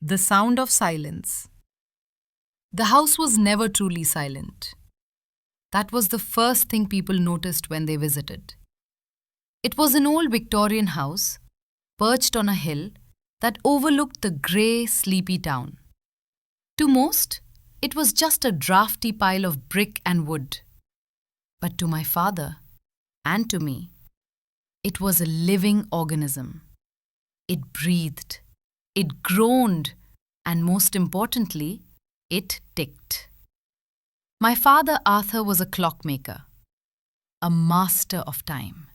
The sound of silence. The house was never truly silent. That was the first thing people noticed when they visited. It was an old Victorian house, perched on a hill that overlooked the grey, sleepy town. To most, it was just a drafty pile of brick and wood. But to my father, and to me, it was a living organism. It breathed, it groaned, and most importantly, it ticked. My father Arthur was a clockmaker, a master of time.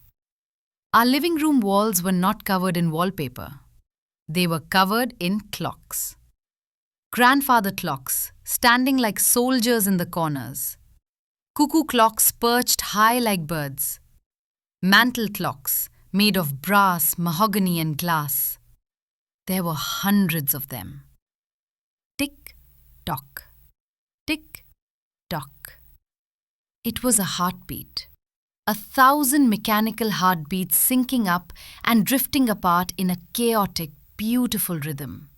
Our living room walls were not covered in wallpaper. They were covered in clocks. Grandfather clocks, standing like soldiers in the corners. Cuckoo clocks perched high like birds. Mantel clocks, made of brass, mahogany and glass. There were hundreds of them. Tick-tock, tick-tock. It was a heartbeat. 1,000 mechanical heartbeats syncing up and drifting apart in a chaotic, beautiful rhythm.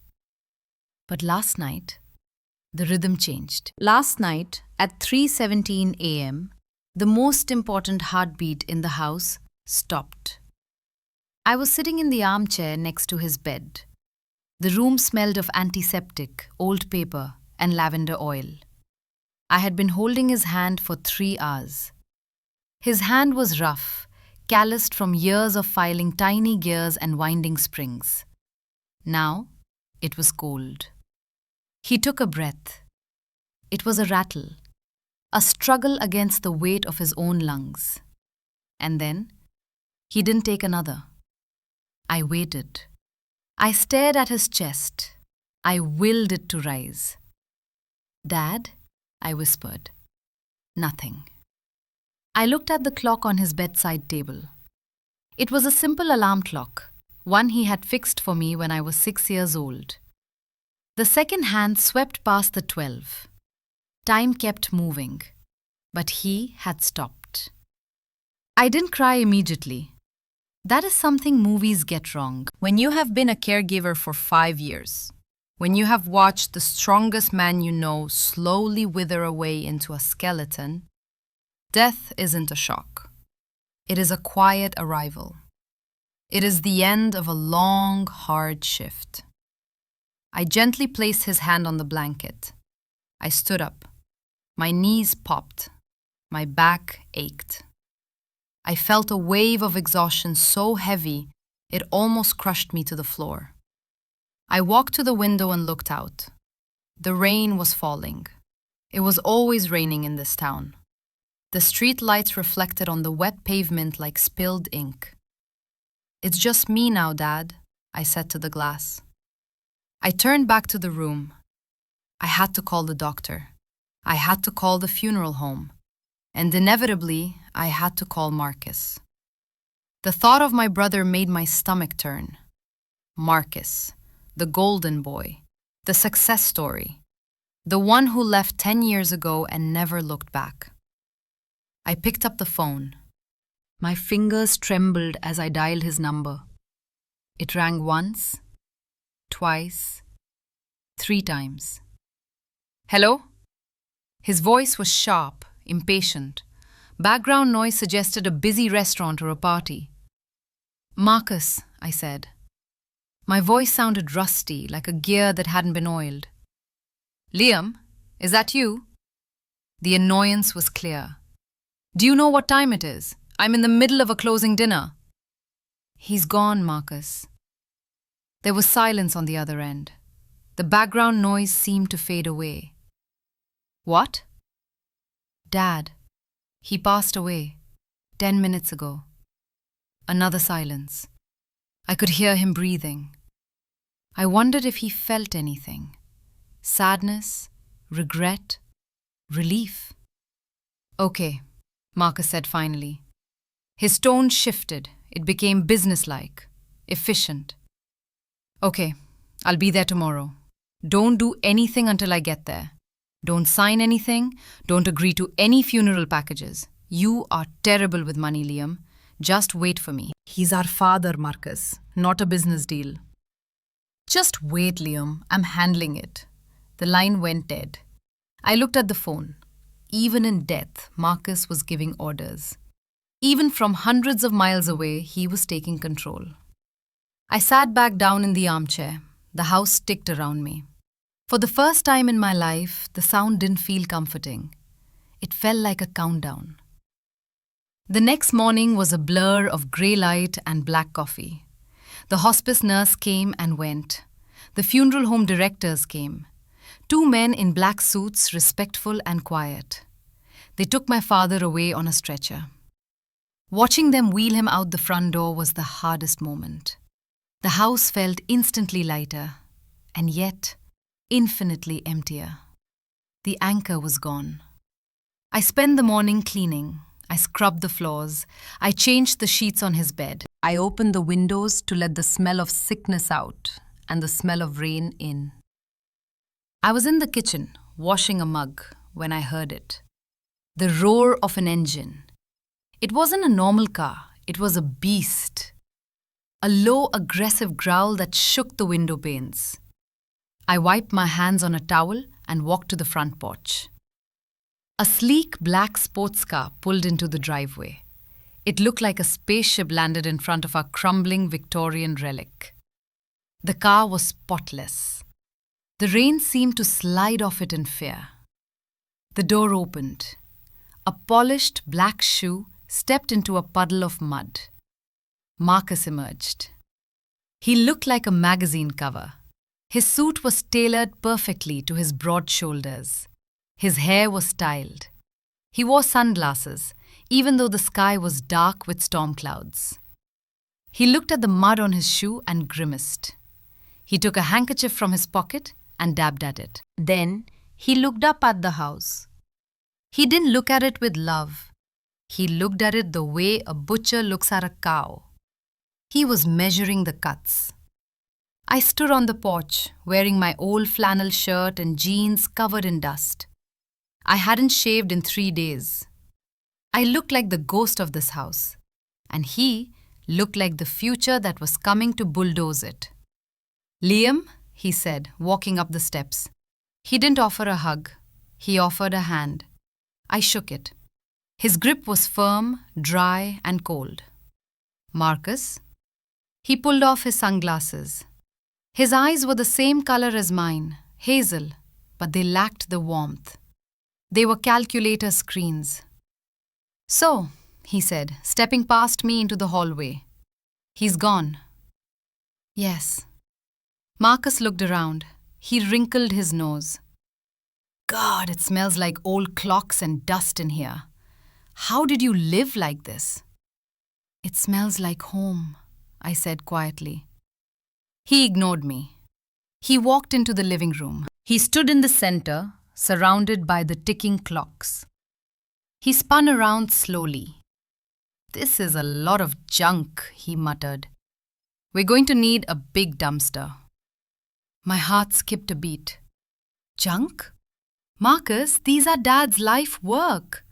But last night, the rhythm changed. Last night, at 3:17 a.m., the most important heartbeat in the house stopped. I was sitting in the armchair next to his bed. The room smelled of antiseptic, old paper, and lavender oil. I had been holding his hand for 3 hours. His hand was rough, calloused from years of filing tiny gears and winding springs. Now, it was cold. He took a breath. It was a rattle, a struggle against the weight of his own lungs. And then, he didn't take another. I waited. I stared at his chest. I willed it to rise. "Dad," I whispered. Nothing. I looked at the clock on his bedside table. It was a simple alarm clock, one he had fixed for me when I was 6 years old. The second hand swept past the 12. Time kept moving, but he had stopped. I didn't cry immediately. That is something movies get wrong. When you have been a caregiver for 5 years, when you have watched the strongest man you know slowly wither away into a skeleton, death isn't a shock. It is a quiet arrival. It is the end of a long, hard shift. I gently placed his hand on the blanket. I stood up. My knees popped. My back ached. I felt a wave of exhaustion so heavy it almost crushed me to the floor. I walked to the window and looked out. The rain was falling. It was always raining in this town. The street lights reflected on the wet pavement like spilled ink. "It's just me now, Dad," I said to the glass. I turned back to the room. I had to call the doctor. I had to call the funeral home. And inevitably, I had to call Marcus. The thought of my brother made my stomach turn. Marcus, the golden boy, the success story, the one who left 10 years ago and never looked back. I picked up the phone. My fingers trembled as I dialed his number. It rang once, twice, 3 times. "Hello?" His voice was sharp, impatient. Background noise suggested a busy restaurant or a party. "Marcus," I said. My voice sounded rusty, like a gear that hadn't been oiled. "Liam, is that you?" The annoyance was clear. "Do you know what time it is? I'm in the middle of a closing dinner." "He's gone, Marcus." There was silence on the other end. The background noise seemed to fade away. "What?" "Dad. He passed away 10 minutes ago." Another silence. I could hear him breathing. I wondered if he felt anything. Sadness, regret, relief. "Okay," Marcus said finally. His tone shifted. It became businesslike, efficient. "Okay, I'll be there tomorrow. Don't do anything until I get there. Don't sign anything. Don't agree to any funeral packages. You are terrible with money, Liam. Just wait for me." "He's our father, Marcus, not a business deal." Just wait, Liam. I'm handling it. The line went dead. I looked at the phone. Even in death, Marcus was giving orders. Even from hundreds of miles away, he was taking control. I sat back down in the armchair. The house ticked around me. For the first time in my life, the sound didn't feel comforting. It felt like a countdown. The next morning was a blur of grey light and black coffee. The hospice nurse came and went. The funeral home directors came. 2 men in black suits, respectful and quiet. They took my father away on a stretcher. Watching them wheel him out the front door was the hardest moment. The house felt instantly lighter, and yet infinitely emptier. The anchor was gone. I spent the morning cleaning. I scrubbed the floors. I changed the sheets on his bed. I opened the windows to let the smell of sickness out and the smell of rain in. I was in the kitchen, washing a mug, when I heard it. The roar of an engine. It wasn't a normal car, it was a beast. A low, aggressive growl that shook the window panes. I wiped my hands on a towel and walked to the front porch. A sleek black sports car pulled into the driveway. It looked like a spaceship landed in front of our crumbling Victorian relic. The car was spotless. The rain seemed to slide off it in fear. The door opened. A polished black shoe stepped into a puddle of mud. Marcus emerged. He looked like a magazine cover. His suit was tailored perfectly to his broad shoulders. His hair was styled. He wore sunglasses, even though the sky was dark with storm clouds. He looked at the mud on his shoe and grimaced. He took a handkerchief from his pocket and dabbed at it. Then he looked up at the house. He didn't look at it with love. He looked at it the way a butcher looks at a cow. He was measuring the cuts. I stood on the porch, wearing my old flannel shirt and jeans covered in dust. I hadn't shaved in 3 days. I looked like the ghost of this house, and he looked like the future that was coming to bulldoze it. "Liam," he said, walking up the steps. He didn't offer a hug. He offered a hand. I shook it. His grip was firm, dry, and cold. "Marcus?" He pulled off his sunglasses. His eyes were the same color as mine, hazel, but they lacked the warmth. They were calculator screens. "So," he said, stepping past me into the hallway. "He's gone." "Yes." Marcus looked around. He wrinkled his nose. "God, it smells like old clocks and dust in here. How did you live like this?" "It smells like home," I said quietly. He ignored me. He walked into the living room. He stood in the center, surrounded by the ticking clocks. He spun around slowly. "This is a lot of junk," he muttered. "We're going to need a big dumpster." My heart skipped a beat. "Junk? Marcus, these are Dad's life work.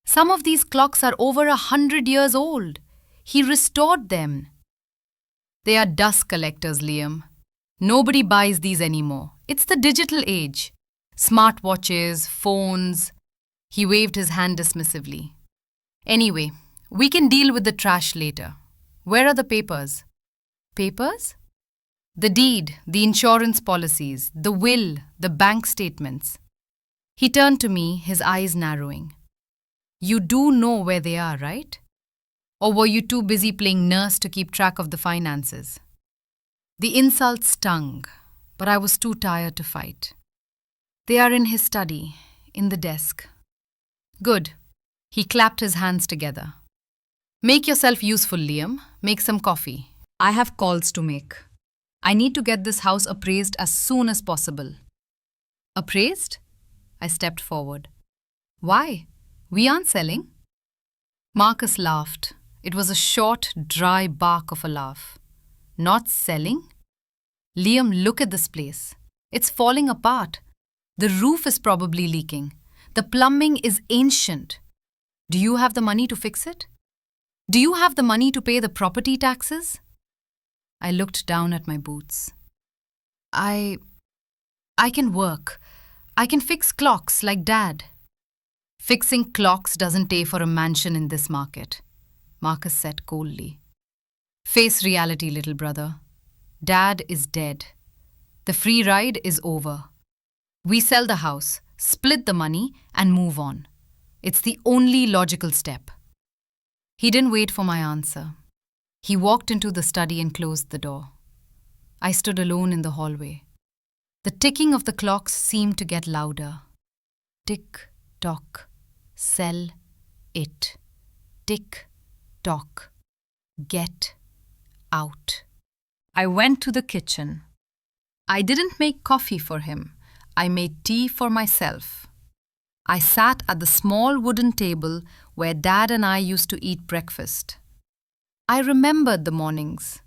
Some of these clocks are over 100 years old. He restored them." "They are dust collectors, Liam. Nobody buys these anymore. It's the digital age. Smartwatches, phones." He waved his hand dismissively. "Anyway, we can deal with the trash later. Where are the papers?" "Papers?" "The deed, the insurance policies, the will, the bank statements." He turned to me, his eyes narrowing. "You do know where they are, right? Or were you too busy playing nurse to keep track of the finances?" The insult stung, but I was too tired to fight. "They are in his study, in the desk." "Good." He clapped his hands together. "Make yourself useful, Liam. Make some coffee. I have calls to make. I need to get this house appraised as soon as possible." "Appraised?" I stepped forward. "Why? We aren't selling." Marcus laughed. It was a short, dry bark of a laugh. "Not selling? Liam, look at this place. It's falling apart. The roof is probably leaking. The plumbing is ancient. Do you have the money to fix it? Do you have the money to pay the property taxes?" I looked down at my boots. I can work. I can fix clocks like Dad. Fixing clocks doesn't pay for a mansion in this market, Marcus said coldly. Face reality, little brother. Dad is dead. The free ride is over. We sell the house, split the money, and move on. It's the only logical step. He didn't wait for my answer. He walked into the study and closed the door. I stood alone in the hallway. The ticking of the clocks seemed to get louder. Tick, tock, sell it. Tick, tock, get out. I went to the kitchen. I didn't make coffee for him. I made tea for myself. I sat at the small wooden table where Dad and I used to eat breakfast. I remembered the mornings.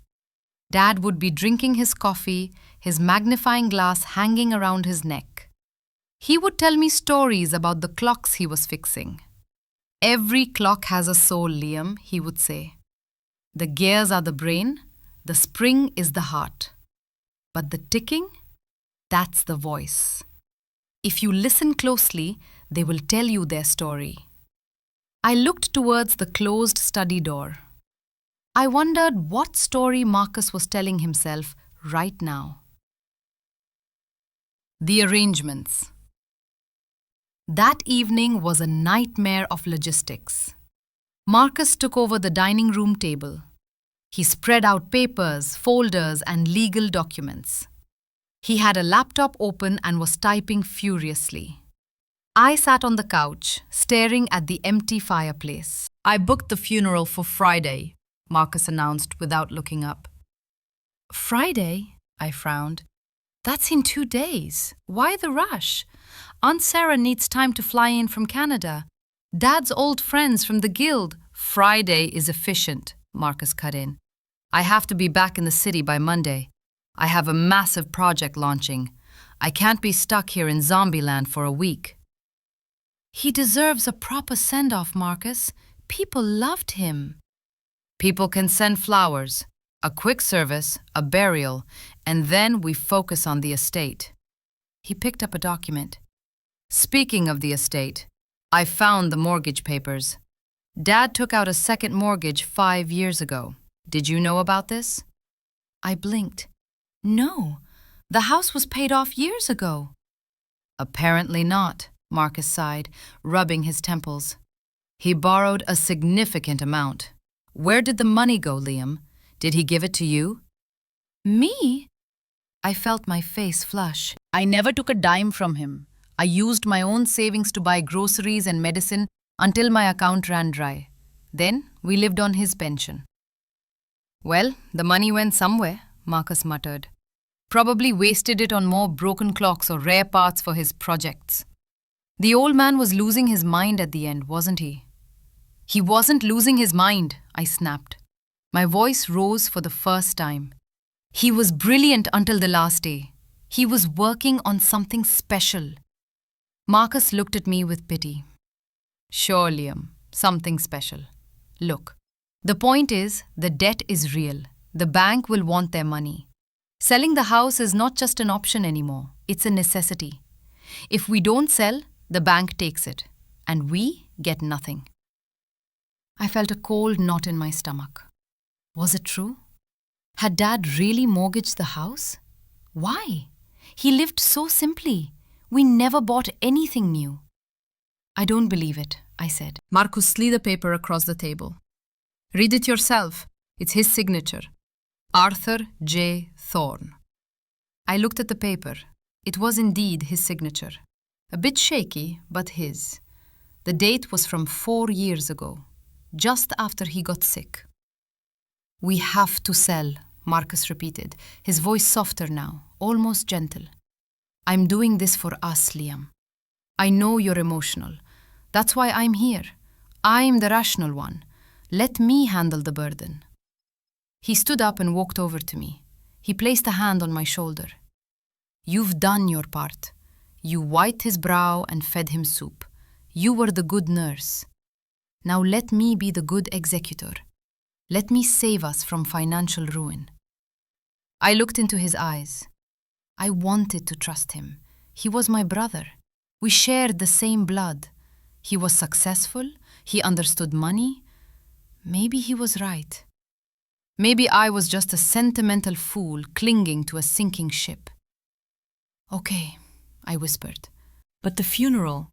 Dad would be drinking his coffee, his magnifying glass hanging around his neck. He would tell me stories about the clocks he was fixing. Every clock has a soul, Liam, he would say. The gears are the brain, the spring is the heart. But the ticking, that's the voice. If you listen closely, they will tell you their story. I looked towards the closed study door. I wondered what story Marcus was telling himself right now. The arrangements. That evening was a nightmare of logistics. Marcus took over the dining room table. He spread out papers, folders, and legal documents. He had a laptop open and was typing furiously. I sat on the couch, staring at the empty fireplace. I booked the funeral for Friday, Marcus announced without looking up. Friday? I frowned. That's in 2 days. Why the rush? Aunt Sarah needs time to fly in from Canada. Dad's old friends from the guild. Friday is efficient, Marcus cut in. I have to be back in the city by Monday. I have a massive project launching. I can't be stuck here in Zombieland for a week. He deserves a proper send-off, Marcus. People loved him. People can send flowers, a quick service, a burial, and then we focus on the estate. He picked up a document. Speaking of the estate, I found the mortgage papers. Dad took out a second mortgage 5 years ago. Did you know about this? I blinked. No, the house was paid off years ago. Apparently not, Marcus sighed, rubbing his temples. He borrowed a significant amount. Where did the money go, Liam? Did he give it to you? Me? I felt my face flush. I never took a dime from him. I used my own savings to buy groceries and medicine until my account ran dry. Then we lived on his pension. Well, the money went somewhere, Marcus muttered. Probably wasted it on more broken clocks or rare parts for his projects. The old man was losing his mind at the end, wasn't he? He wasn't losing his mind, I snapped. My voice rose for the first time. He was brilliant until the last day. He was working on something special. Marcus looked at me with pity. Sure, Liam, something special. Look, the point is, the debt is real. The bank will want their money. Selling the house is not just an option anymore. It's a necessity. If we don't sell, the bank takes it, and we get nothing. I felt a cold knot in my stomach. Was it true? Had Dad really mortgaged the house? Why? He lived so simply. We never bought anything new. I don't believe it, I said. Marcus slid the paper across the table. Read it yourself. It's his signature. Arthur J. Thorne. I looked at the paper. It was indeed his signature. A bit shaky, but his. The date was from 4 years ago, just after he got sick. We have to sell, Marcus repeated, his voice softer now, almost gentle. I'm doing this for us, Liam. I know you're emotional. That's why I'm here. I'm the rational one. Let me handle the burden. He stood up and walked over to me. He placed a hand on my shoulder. You've done your part. You wiped his brow and fed him soup. You were the good nurse. Now let me be the good executor. Let me save us from financial ruin. I looked into his eyes. I wanted to trust him. He was my brother. We shared the same blood. He was successful. He understood money. Maybe he was right. Maybe I was just a sentimental fool clinging to a sinking ship. Okay, I whispered. But the funeral,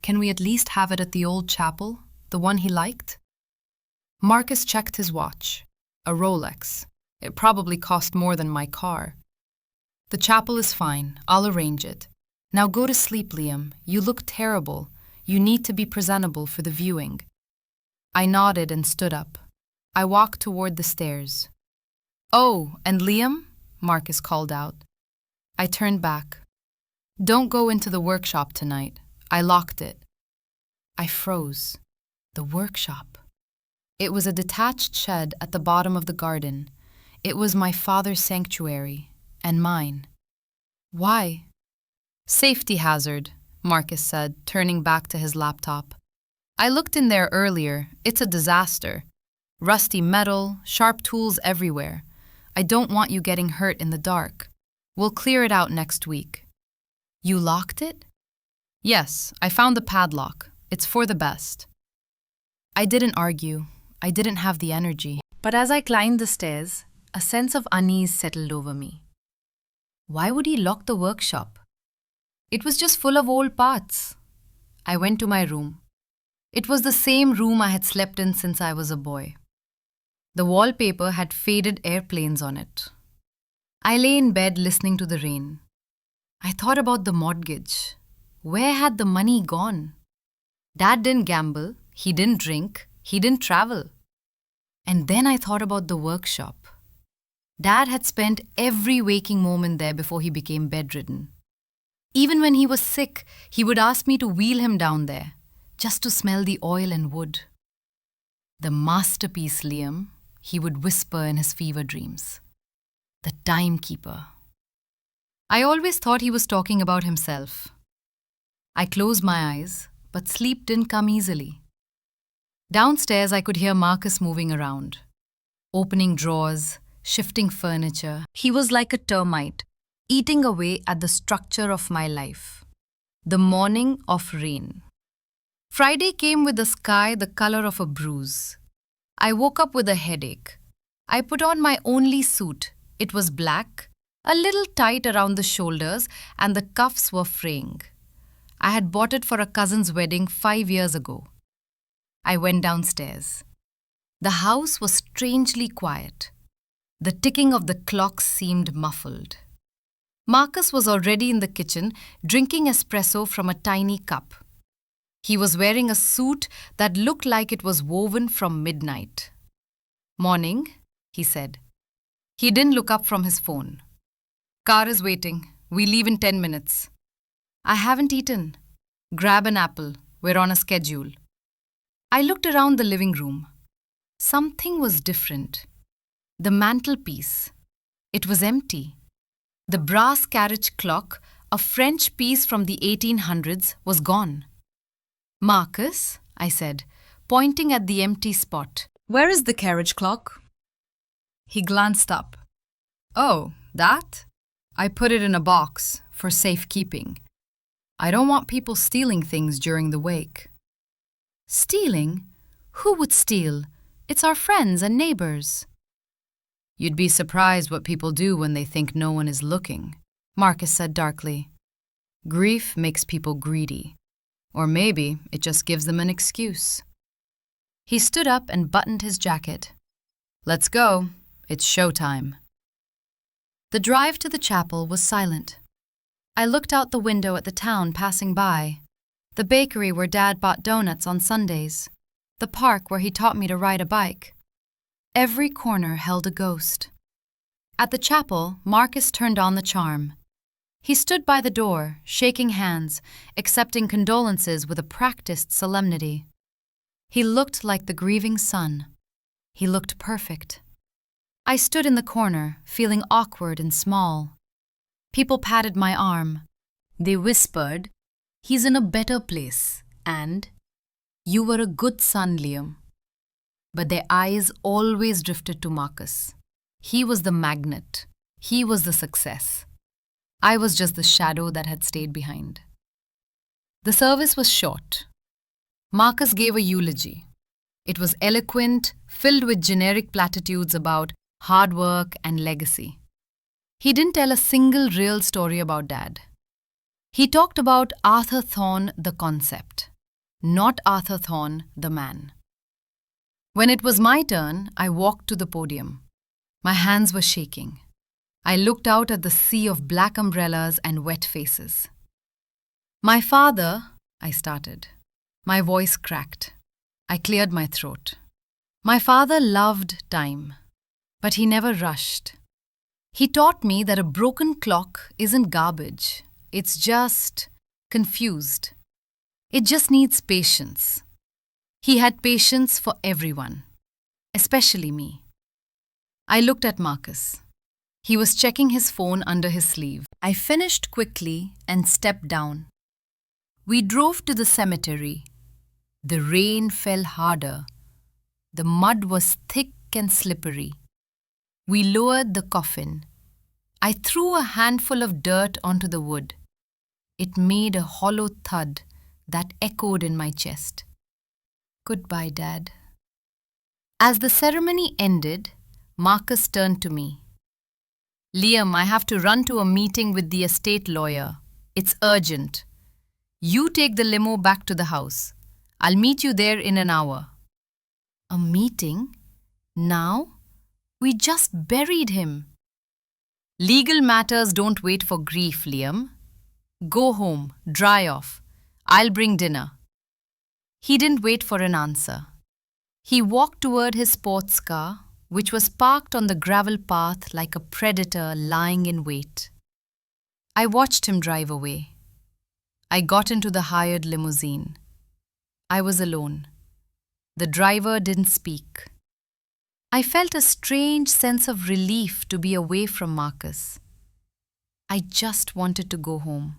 can we at least have it at the old chapel, the one he liked? Marcus checked his watch. A Rolex. It probably cost more than my car. The chapel is fine. I'll arrange it. Now go to sleep, Liam. You look terrible. You need to be presentable for the viewing. I nodded and stood up. I walked toward the stairs. Oh, and Liam? Marcus called out. I turned back. Don't go into the workshop tonight. I locked it. I froze. The workshop. It was a detached shed at the bottom of the garden. It was my father's sanctuary, and mine. Why? Safety hazard, Marcus said, turning back to his laptop. I looked in there earlier. It's a disaster. Rusty metal, sharp tools everywhere. I don't want you getting hurt in the dark. We'll clear it out next week. You locked it? Yes, I found the padlock. It's for the best. I didn't argue. I didn't have the energy. But as I climbed the stairs, a sense of unease settled over me. Why would he lock the workshop? It was just full of old parts. I went to my room. It was the same room I had slept in since I was a boy. The wallpaper had faded airplanes on it. I lay in bed listening to the rain. I thought about the mortgage. Where had the money gone? Dad didn't gamble, he didn't drink, he didn't travel. And then I thought about the workshop. Dad had spent every waking moment there before he became bedridden. Even when he was sick, he would ask me to wheel him down there, just to smell the oil and wood. The masterpiece, Liam, he would whisper in his fever dreams. The timekeeper. I always thought he was talking about himself. I closed my eyes, but sleep didn't come easily. Downstairs, I could hear Marcus moving around, opening drawers, shifting furniture. He was like a termite, eating away at the structure of my life. The morning of rain. Friday came with the sky the color of a bruise. I woke up with a headache. I put on my only suit. It was black, a little tight around the shoulders, and the cuffs were fraying. I had bought it for a cousin's wedding 5 years ago. I went downstairs. The house was strangely quiet. The ticking of the clock seemed muffled. Marcus was already in the kitchen, drinking espresso from a tiny cup. He was wearing a suit that looked like it was woven from midnight. Morning, he said. He didn't look up from his phone. Car is waiting. We leave in 10 minutes. I haven't eaten. Grab an apple. We're on a schedule. I looked around the living room. Something was different. The mantelpiece. It was empty. The brass carriage clock, a French piece from the 1800s, was gone. Marcus, I said, pointing at the empty spot. Where is the carriage clock? He glanced up. Oh, that? I put it in a box for safekeeping. I don't want people stealing things during the wake. Stealing? Who would steal? It's our friends and neighbors. You'd be surprised what people do when they think no one is looking, Marcus said darkly. Grief makes people greedy. Or maybe it just gives them an excuse. He stood up and buttoned his jacket. Let's go. It's showtime. The drive to the chapel was silent. I looked out the window at the town passing by, the bakery where Dad bought donuts on Sundays, the park where he taught me to ride a bike. Every corner held a ghost. At the chapel, Marcus turned on the charm. He stood by the door, shaking hands, accepting condolences with a practiced solemnity. He looked like the grieving son. He looked perfect. I stood in the corner, feeling awkward and small. People patted my arm. They whispered, "He's in a better place," and "You were a good son, Liam." But their eyes always drifted to Marcus. He was the magnet. He was the success. I was just the shadow that had stayed behind. The service was short. Marcus gave a eulogy. It was eloquent, filled with generic platitudes about hard work and legacy. He didn't tell a single real story about Dad. He talked about Arthur Thorne, the concept, not Arthur Thorne, the man. When it was my turn, I walked to the podium. My hands were shaking. I looked out at the sea of black umbrellas and wet faces. My father, I started. My voice cracked. I cleared my throat. My father loved time, but he never rushed. He taught me that a broken clock isn't garbage. It's just confused. It just needs patience. He had patience for everyone, especially me. I looked at Marcus. He was checking his phone under his sleeve. I finished quickly and stepped down. We drove to the cemetery. The rain fell harder. The mud was thick and slippery. We lowered the coffin. I threw a handful of dirt onto the wood. It made a hollow thud that echoed in my chest. Goodbye, Dad. As the ceremony ended, Marcus turned to me. Liam, I have to run to a meeting with the estate lawyer. It's urgent. You take the limo back to the house. I'll meet you there in an hour. A meeting? Now? We just buried him. Legal matters don't wait for grief, Liam. Go home, dry off. I'll bring dinner. He didn't wait for an answer. He walked toward his sports car, which was parked on the gravel path like a predator lying in wait. I watched him drive away. I got into the hired limousine. I was alone. The driver didn't speak. I felt a strange sense of relief to be away from Marcus. I just wanted to go home.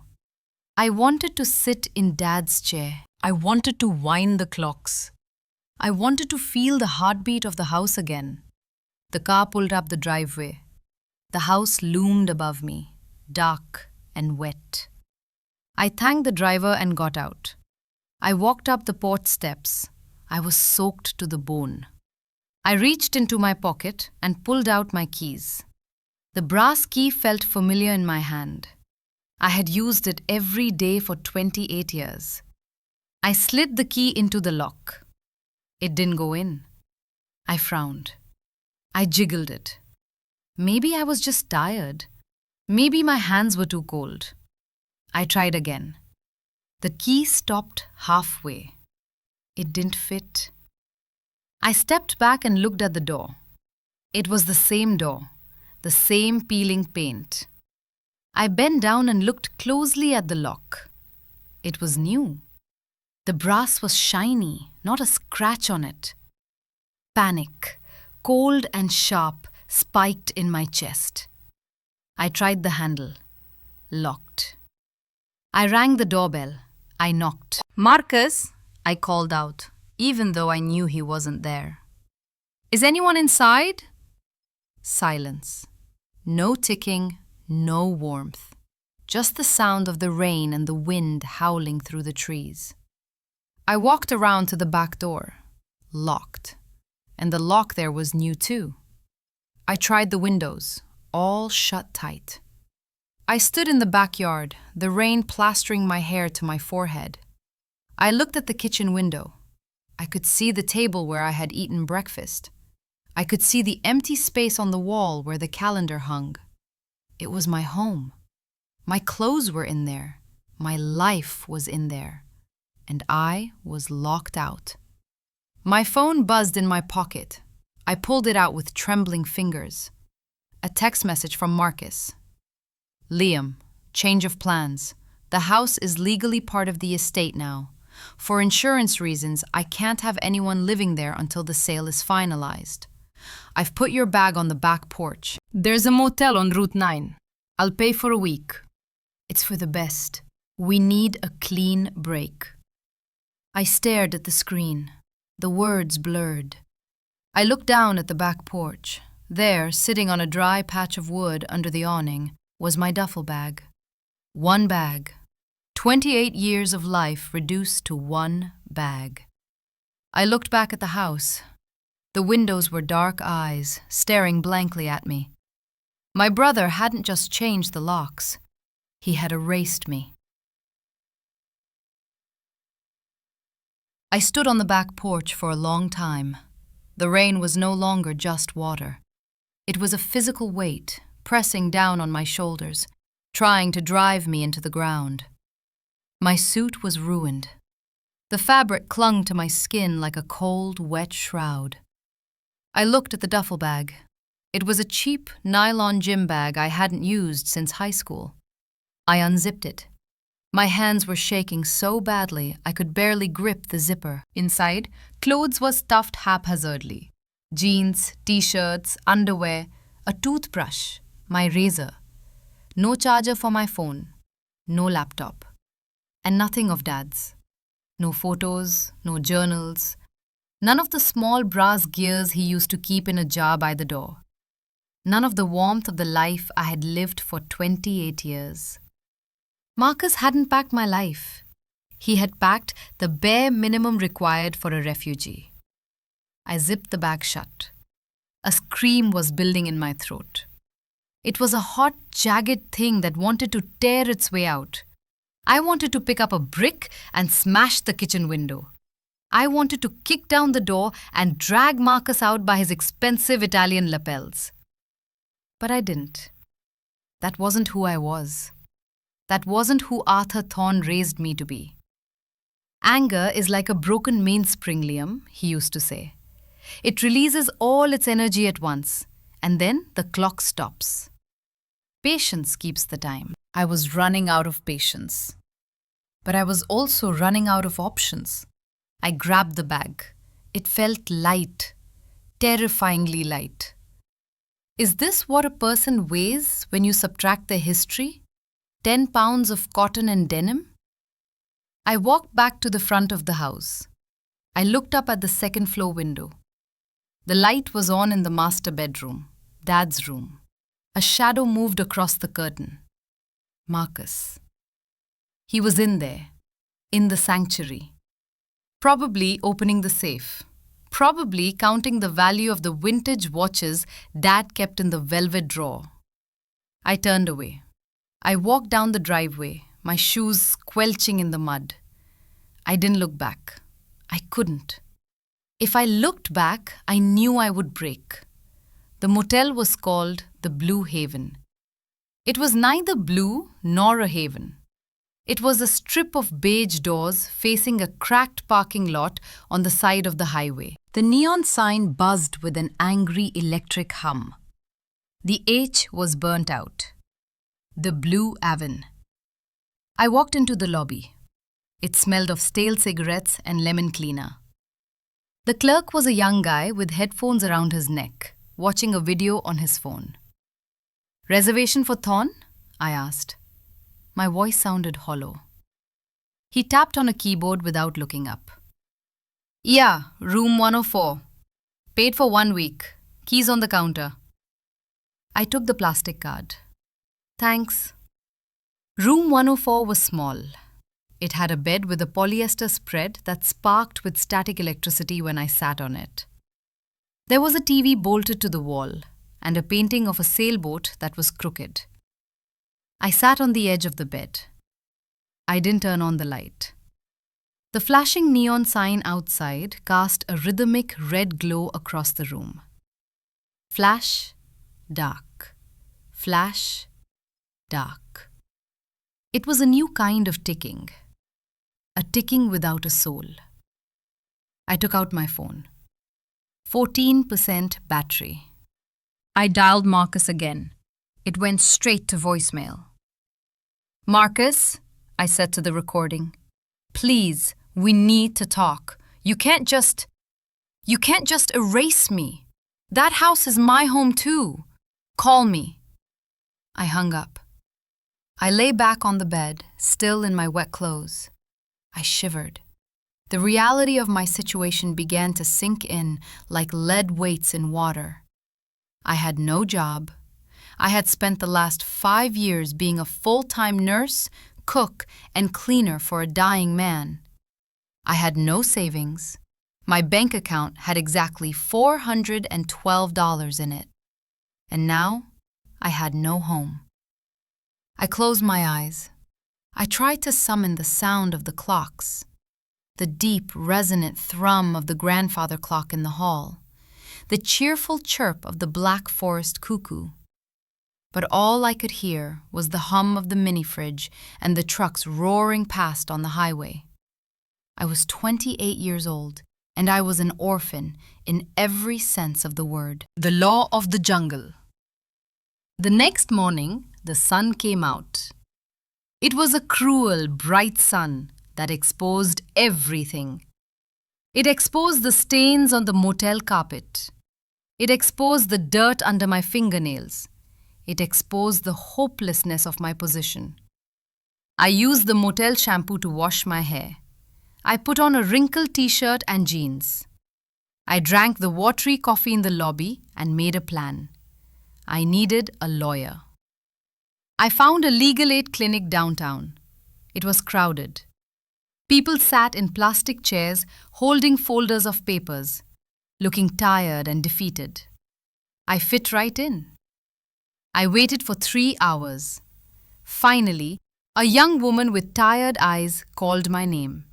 I wanted to sit in Dad's chair. I wanted to wind the clocks. I wanted to feel the heartbeat of the house again. The car pulled up the driveway. The house loomed above me, dark and wet. I thanked the driver and got out. I walked up the porch steps. I was soaked to the bone. I reached into my pocket and pulled out my keys. The brass key felt familiar in my hand. I had used it every day for 28 years. I slid the key into the lock. It didn't go in. I frowned. I jiggled it. Maybe I was just tired. Maybe my hands were too cold. I tried again. The key stopped halfway. It didn't fit. I stepped back and looked at the door. It was the same door, the same peeling paint. I bent down and looked closely at the lock. It was new. The brass was shiny, not a scratch on it. Panic, cold and sharp, spiked in my chest. I tried the handle. Locked. I rang the doorbell. I knocked. Marcus, I called out, even though I knew he wasn't there. Is anyone inside? Silence. No ticking, no warmth. Just the sound of the rain and the wind howling through the trees. I walked around to the back door. Locked. And the lock there was new too. I tried the windows, all shut tight. I stood in the backyard, the rain plastering my hair to my forehead. I looked at the kitchen window. I could see the table where I had eaten breakfast. I could see the empty space on the wall where the calendar hung. It was my home. My clothes were in there. My life was in there. And I was locked out. My phone buzzed in my pocket. I pulled it out with trembling fingers. A text message from Marcus. Liam, change of plans. The house is legally part of the estate now. For insurance reasons, I can't have anyone living there until the sale is finalized. I've put your bag on the back porch. There's a motel on Route 9. I'll pay for a week. It's for the best. We need a clean break. I stared at the screen. The words blurred. I looked down at the back porch. There, sitting on a dry patch of wood under the awning, was my duffel bag. One bag. 28 years of life reduced to one bag. I looked back at the house. The windows were dark eyes, staring blankly at me. My brother hadn't just changed the locks. He had erased me. I stood on the back porch for a long time. The rain was no longer just water. It was a physical weight, pressing down on my shoulders, trying to drive me into the ground. My suit was ruined. The fabric clung to my skin like a cold, wet shroud. I looked at the duffel bag. It was a cheap nylon gym bag I hadn't used since high school. I unzipped it. My hands were shaking so badly I could barely grip the zipper. Inside, clothes were stuffed haphazardly. Jeans, t-shirts, underwear, a toothbrush, my razor. No charger for my phone, no laptop. And nothing of Dad's. No photos, no journals. None of the small brass gears he used to keep in a jar by the door. None of the warmth of the life I had lived for 28 years. Marcus hadn't packed my life. He had packed the bare minimum required for a refugee. I zipped the bag shut. A scream was building in my throat. It was a hot, jagged thing that wanted to tear its way out. I wanted to pick up a brick and smash the kitchen window. I wanted to kick down the door and drag Marcus out by his expensive Italian lapels. But I didn't. That wasn't who I was. That wasn't who Arthur Thorne raised me to be. Anger is like a broken mainspring, Liam, he used to say. It releases all its energy at once, and then the clock stops. Patience keeps the time. I was running out of patience. But I was also running out of options. I grabbed the bag. It felt light, terrifyingly light. Is this what a person weighs when you subtract their history? 10 pounds of cotton and denim? I walked back to the front of the house. I looked up at the second floor window. The light was on in the master bedroom, Dad's room. A shadow moved across the curtain. Marcus. He was in there, in the sanctuary. Probably opening the safe. Probably counting the value of the vintage watches Dad kept in the velvet drawer. I turned away. I walked down the driveway, my shoes squelching in the mud. I didn't look back. I couldn't. If I looked back, I knew I would break. The motel was called the Blue Haven. It was neither blue nor a haven. It was a strip of beige doors facing a cracked parking lot on the side of the highway. The neon sign buzzed with an angry electric hum. The H was burnt out. The Blue Haven. I walked into the lobby. It smelled of stale cigarettes and lemon cleaner. The clerk was a young guy with headphones around his neck, watching a video on his phone. "Reservation for Thorne?" I asked. My voice sounded hollow. He tapped on a keyboard without looking up. "Yeah, room 104. Paid for 1 week. Keys on the counter." I took the plastic card. "Thanks." Room 104 was small. It had a bed with a polyester spread that sparked with static electricity when I sat on it. There was a TV bolted to the wall and a painting of a sailboat that was crooked. I sat on the edge of the bed. I didn't turn on the light. The flashing neon sign outside cast a rhythmic red glow across the room. Flash, dark. Flash, dark. It was a new kind of ticking. A ticking without a soul. I took out my phone. 14% battery. I dialed Marcus again. It went straight to voicemail. "Marcus," I said to the recording, "please, we need to talk. You can't just erase me. That house is my home too. Call me." I hung up. I lay back on the bed, still in my wet clothes. I shivered. The reality of my situation began to sink in like lead weights in water. I had no job. I had spent the last 5 years being a full-time nurse, cook, and cleaner for a dying man. I had no savings. My bank account had exactly $412 in it. And now, I had no home. I closed my eyes. I tried to summon the sound of the clocks, the deep, resonant thrum of the grandfather clock in the hall, the cheerful chirp of the Black Forest cuckoo. But all I could hear was the hum of the mini-fridge and the trucks roaring past on the highway. I was 28 years old, and I was an orphan in every sense of the word. The law of the jungle. The next morning, the sun came out. It was a cruel, bright sun that exposed everything. It exposed the stains on the motel carpet. It exposed the dirt under my fingernails. It exposed the hopelessness of my position. I used the motel shampoo to wash my hair. I put on a wrinkled t-shirt and jeans. I drank the watery coffee in the lobby and made a plan. I needed a lawyer. I found a legal aid clinic downtown. It was crowded. People sat in plastic chairs holding folders of papers, looking tired and defeated. I fit right in. I waited for 3 hours. Finally, a young woman with tired eyes called my name.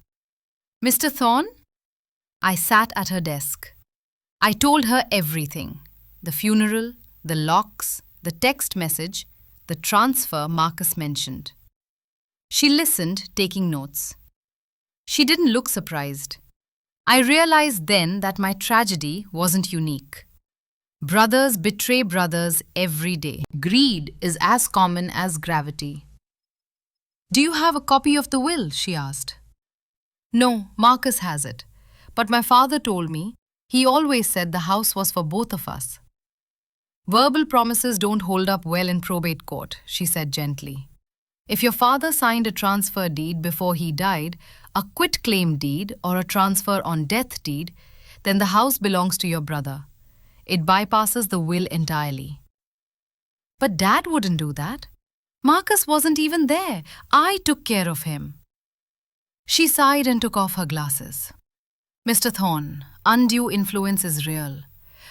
Mr. Thorne? I sat at her desk. I told her everything. The funeral, the locks, the text message, the transfer Marcus mentioned. She listened, taking notes. She didn't look surprised. I realized then that my tragedy wasn't unique. Brothers betray brothers every day. Greed is as common as gravity. "Do you have a copy of the will?" she asked. "No, Marcus has it. But my father told me he always said the house was for both of us." "Verbal promises don't hold up well in probate court," she said gently. "If your father signed a transfer deed before he died, a quitclaim deed or a transfer on death deed, then the house belongs to your brother. It bypasses the will entirely." "But Dad wouldn't do that. Marcus wasn't even there. I took care of him." She sighed and took off her glasses. "Mr. Thorne, undue influence is real,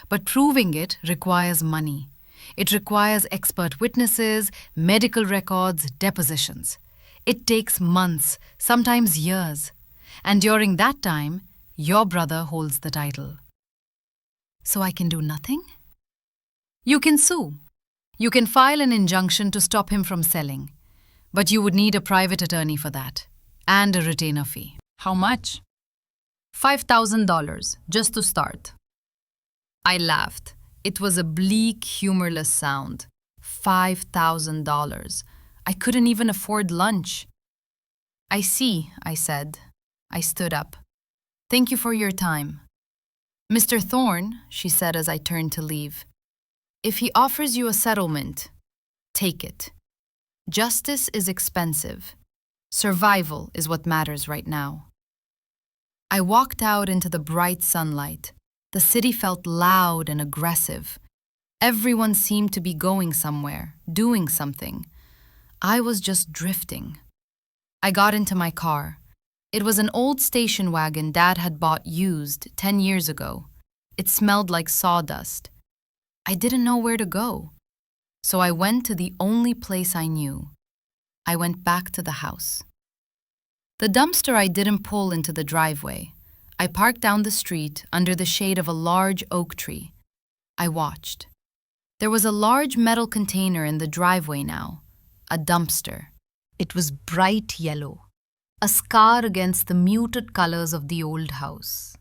but proving it requires money. It requires expert witnesses, medical records, depositions. It takes months, sometimes years. And during that time, your brother holds the title." "So I can do nothing?" "You can sue. You can file an injunction to stop him from selling. But you would need a private attorney for that. And a retainer fee." How much? $5,000, just to start. I laughed. It was a bleak, humorless sound. $5,000. I couldn't even afford lunch. "I see," I said. I stood up. "Thank you for your time." "Mr. Thorne," she said as I turned to leave, "if he offers you a settlement, take it. Justice is expensive. Survival is what matters right now." I walked out into the bright sunlight. The city felt loud and aggressive. Everyone seemed to be going somewhere, doing something. I was just drifting. I got into my car. It was an old station wagon Dad had bought used 10 years ago. It smelled like sawdust. I didn't know where to go. So I went to the only place I knew. I went back to the house. The dumpster I didn't pull into the driveway. I parked down the street under the shade of a large oak tree. I watched. There was a large metal container in the driveway now, a dumpster. It was bright yellow, a scar against the muted colors of the old house.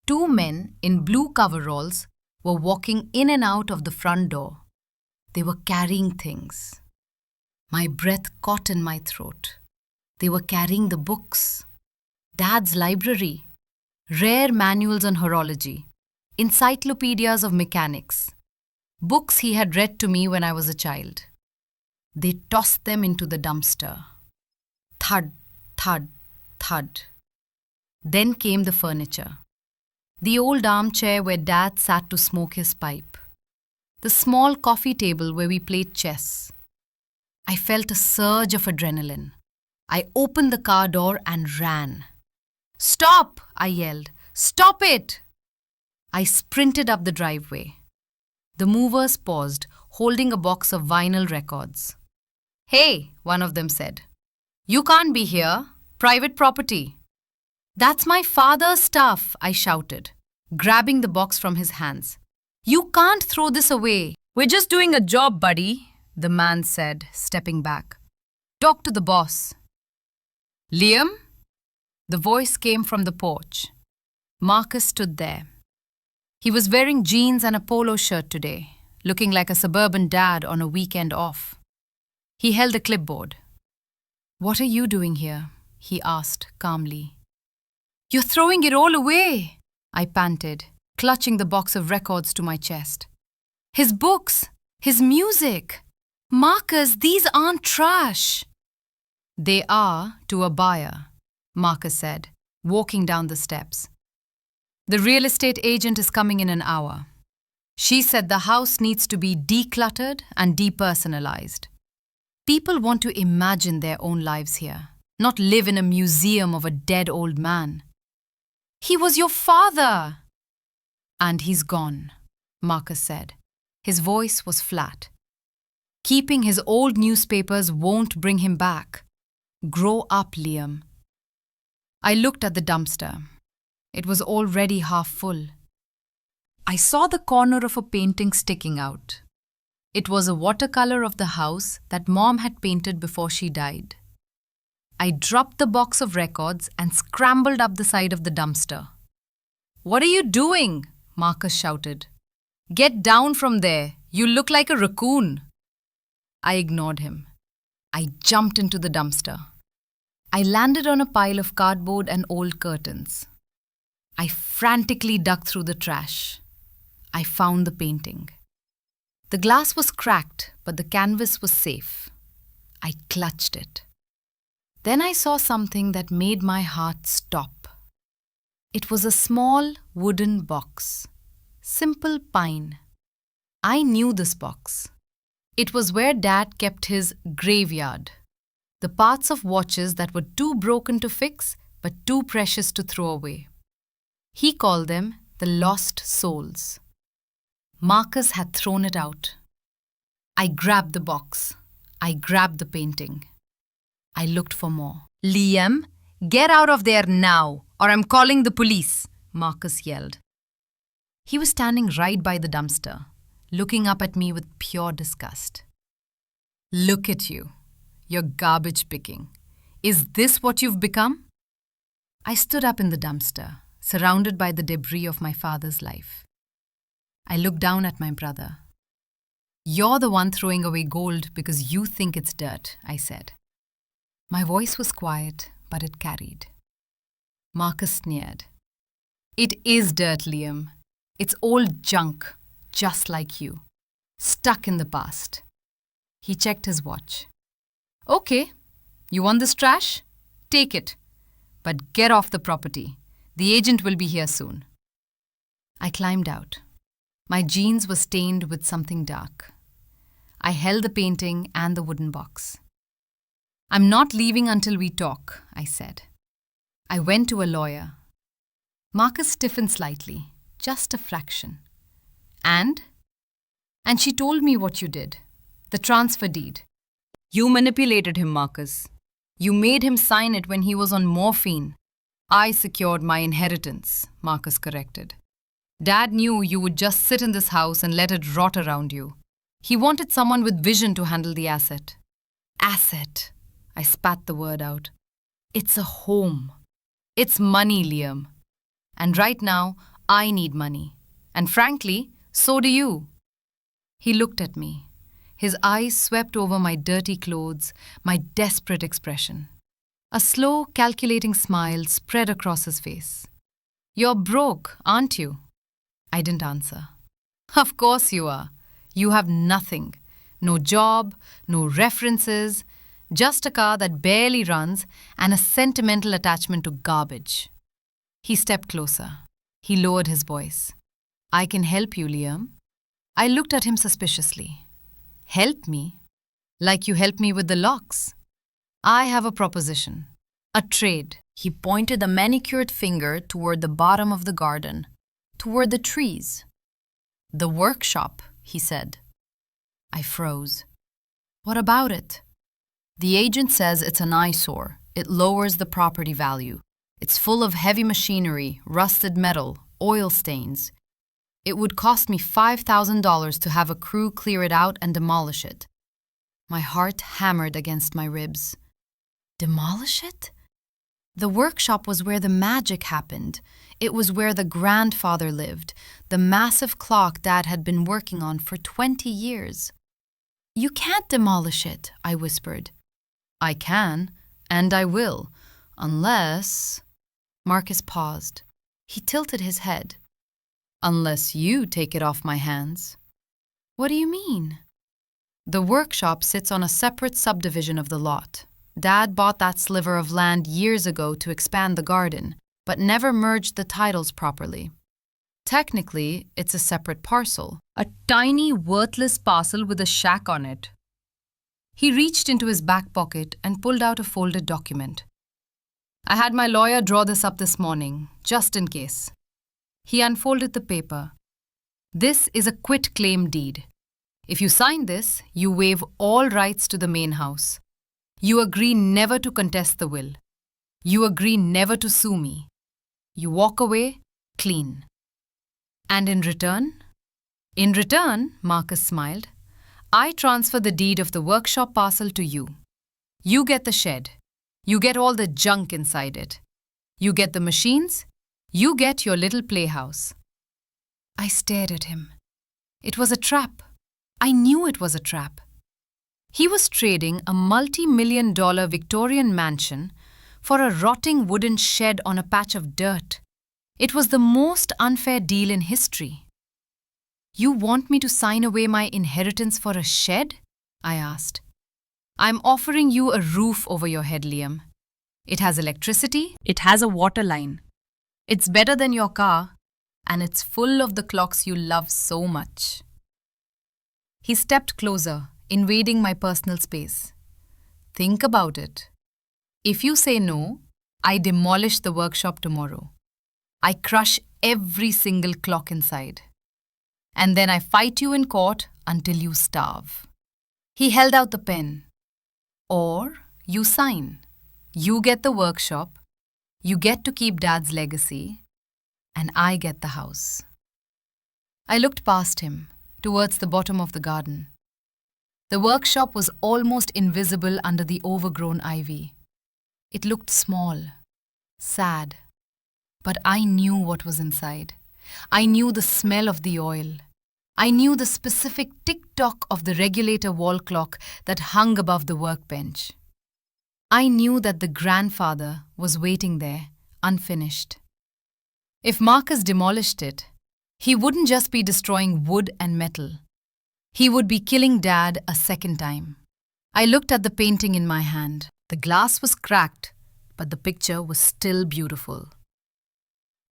2 men in blue coveralls were walking in and out of the front door. They were carrying things. My breath caught in my throat. They were carrying the books. Dad's library. Rare manuals on horology. Encyclopedias of mechanics. Books he had read to me when I was a child. They tossed them into the dumpster. Thud, thud, thud. Then came the furniture. The old armchair where Dad sat to smoke his pipe. the small coffee table where we played chess. I felt a surge of adrenaline. I opened the car door and ran. "Stop!" I yelled. "Stop it!" I sprinted up the driveway. The movers paused, holding a box of vinyl records. "Hey," one of them said. "You can't be here. Private property." "That's my father's stuff," I shouted, grabbing the box from his hands. "You can't throw this away." "We're just doing a job, buddy," the man said, stepping back. "Talk to the boss." "Liam?" The voice came from the porch. Marcus stood there. He was wearing jeans and a polo shirt today, looking like a suburban dad on a weekend off. He held a clipboard. "What are you doing here?" he asked calmly. "You're throwing it all away," I panted, clutching the box of records to my chest. "His books, his music. Marcus, these aren't trash." "They are to a buyer," Marcus said, walking down the steps. "The real estate agent is coming in an hour. She said the house needs to be decluttered and depersonalized. People want to imagine their own lives here, not live in a museum of a dead old man." "He was your father!" "And he's gone," Marcus said. His voice was flat. "Keeping his old newspapers won't bring him back. Grow up, Liam." I looked at the dumpster. It was already half full. I saw the corner of a painting sticking out. It was a watercolor of the house that Mom had painted before she died. I dropped the box of records and scrambled up the side of the dumpster. "What are you doing?" Marcus shouted. "Get down from there. You look like a raccoon." I ignored him. I jumped into the dumpster. I landed on a pile of cardboard and old curtains. I frantically dug through the trash. I found the painting. The glass was cracked, but the canvas was safe. I clutched it. Then I saw something that made my heart stop. It was a small wooden box. Simple pine. I knew this box. It was where Dad kept his graveyard. The parts of watches that were too broken to fix, but too precious to throw away. He called them the lost souls. Marcus had thrown it out. I grabbed the box. I grabbed the painting. I looked for more. "Liam, get out of there now, or I'm calling the police," Marcus yelled. He was standing right by the dumpster, looking up at me with pure disgust. "Look at you. You're garbage picking. Is this what you've become?" I stood up in the dumpster, surrounded by the debris of my father's life. I looked down at my brother. "You're the one throwing away gold because you think it's dirt," I said. My voice was quiet, but it carried. Marcus sneered. "It is dirt, Liam. It's old junk, just like you. Stuck in the past." He checked his watch. "Okay, you want this trash? Take it. But get off the property. The agent will be here soon." I climbed out. My jeans were stained with something dark. I held the painting and the wooden box. "I'm not leaving until we talk," I said. I went to a lawyer. Marcus stiffened slightly, just a fraction. "And?" "And she told me what you did. The transfer deed. You manipulated him, Marcus. You made him sign it when he was on morphine." "I secured my inheritance," Marcus corrected. "Dad knew you would just sit in this house and let it rot around you. He wanted someone with vision to handle the asset." "Asset," I spat the word out. "It's a home. It's money, Liam. And right now, I need money. And frankly, so do you." He looked at me. His eyes swept over my dirty clothes, my desperate expression. A slow, calculating smile spread across his face. "You're broke, aren't you?" I didn't answer. "Of course you are. You have nothing. No job, no references, just a car that barely runs and a sentimental attachment to garbage." He stepped closer. He lowered his voice. "I can help you, Liam. I looked at him suspiciously. Help me? Like you helped me with the locks? I have a proposition. A trade. He pointed a manicured finger toward the bottom of the garden, toward the trees. The workshop, he said. I froze. What about it? The agent says it's an eyesore. It lowers the property value. It's full of heavy machinery, rusted metal, oil stains. It would cost me $5,000 to have a crew clear it out and demolish it. My heart hammered against my ribs. Demolish it? The workshop was where the magic happened. It was where the grandfather lived, the massive clock Dad had been working on for 20 years. You can't demolish it, I whispered. I can, and I will, unless… Marcus paused. He tilted his head. Unless you take it off my hands. What do you mean? The workshop sits on a separate subdivision of the lot. Dad bought that sliver of land years ago to expand the garden, but never merged the titles properly. Technically, it's a separate parcel, a tiny, worthless parcel with a shack on it. He reached into his back pocket and pulled out a folded document. I had my lawyer draw this up this morning, just in case. He unfolded the paper. This is a quit-claim deed. If you sign this, you waive all rights to the main house. You agree never to contest the will. You agree never to sue me. You walk away clean. And in return? In return, Marcus smiled, I transfer the deed of the workshop parcel to you. You get the shed. You get all the junk inside it. You get the machines. You get your little playhouse. I stared at him. It was a trap. I knew it was a trap. He was trading a multi-million-dollar Victorian mansion for a rotting wooden shed on a patch of dirt. It was the most unfair deal in history. You want me to sign away my inheritance for a shed? I asked. I'm offering you a roof over your head, Liam. It has electricity. It has a water line. It's better than your car, and it's full of the clocks you love so much. He stepped closer, invading my personal space. Think about it. If you say no, I demolish the workshop tomorrow. I crush every single clock inside. And then I fight you in court until you starve. He held out the pen. Or you sign. You get the workshop. You get to keep Dad's legacy. And I get the house. I looked past him, towards the bottom of the garden. The workshop was almost invisible under the overgrown ivy. It looked small, sad. But I knew what was inside. I knew the smell of the oil. I knew the specific tick-tock of the regulator wall clock that hung above the workbench. I knew that the grandfather was waiting there, unfinished. If Marcus demolished it, he wouldn't just be destroying wood and metal. He would be killing Dad a second time. I looked at the painting in my hand. The glass was cracked, but the picture was still beautiful.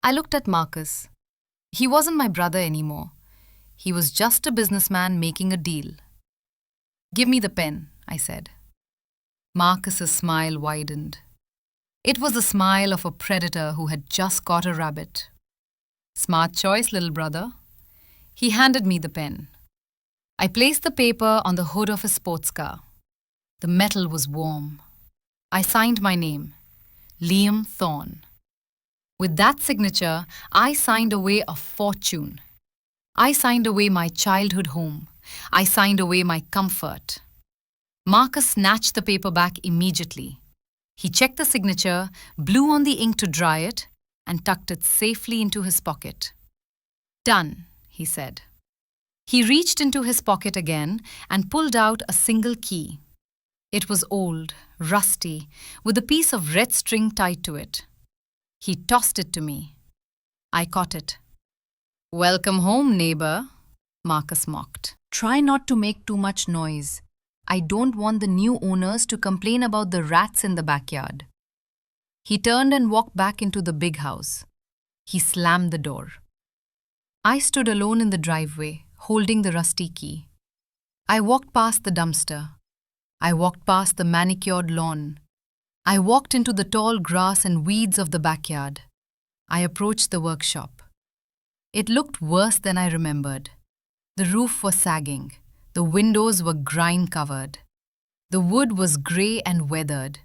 I looked at Marcus. He wasn't my brother anymore. He was just a businessman making a deal. Give me the pen, I said. Marcus's smile widened. It was the smile of a predator who had just caught a rabbit. Smart choice, little brother. He handed me the pen. I placed the paper on the hood of his sports car. The metal was warm. I signed my name, Liam Thorne. With that signature, I signed away a fortune. I signed away my childhood home. I signed away my comfort. Marcus snatched the paper back immediately. He checked the signature, blew on the ink to dry it, and tucked it safely into his pocket. Done, he said. He reached into his pocket again and pulled out a single key. It was old, rusty, with a piece of red string tied to it. He tossed it to me. I caught it. Welcome home, neighbor, Marcus mocked. Try not to make too much noise. I don't want the new owners to complain about the rats in the backyard. He turned and walked back into the big house. He slammed the door. I stood alone in the driveway, holding the rusty key. I walked past the dumpster. I walked past the manicured lawn. I walked into the tall grass and weeds of the backyard. I approached the workshop. It looked worse than I remembered. The roof was sagging. The windows were grime-covered. The wood was grey and weathered.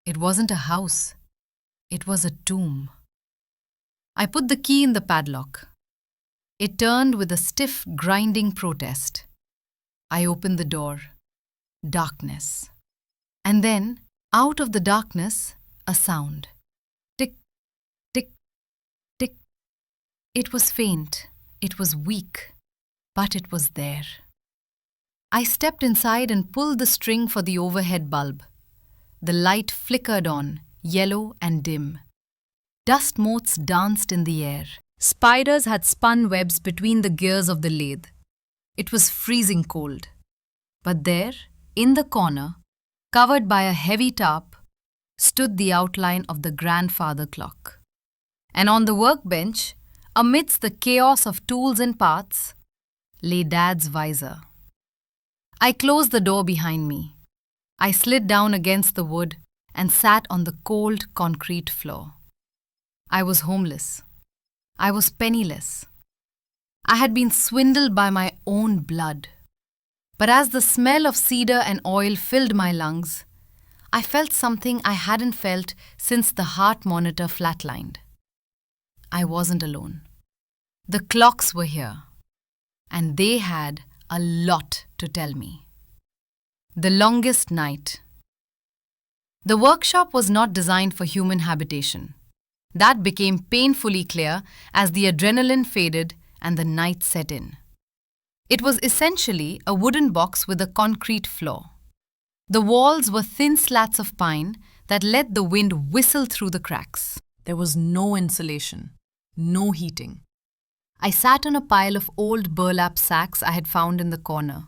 It wasn't a house. It was a tomb. I put the key in the padlock. It turned with a stiff, grinding protest. I opened the door. Darkness. And then, out of the darkness, a sound. Tick, tick, tick. It was faint. It was weak. But it was there. I stepped inside and pulled the string for the overhead bulb. The light flickered on, yellow and dim. Dust motes danced in the air. Spiders had spun webs between the gears of the lathe. It was freezing cold. But there, in the corner, covered by a heavy tarp, stood the outline of the grandfather clock. And on the workbench, amidst the chaos of tools and parts, lay Dad's visor. I closed the door behind me. I slid down against the wood and sat on the cold concrete floor. I was homeless. I was penniless. I had been swindled by my own blood. But as the smell of cedar and oil filled my lungs, I felt something I hadn't felt since the heart monitor flatlined. I wasn't alone. The clocks were here. And they had a lot to tell me. The longest night. The workshop was not designed for human habitation. That became painfully clear as the adrenaline faded and the night set in. It was essentially a wooden box with a concrete floor. The walls were thin slats of pine that let the wind whistle through the cracks. There was no insulation, no heating. I sat on a pile of old burlap sacks I had found in the corner.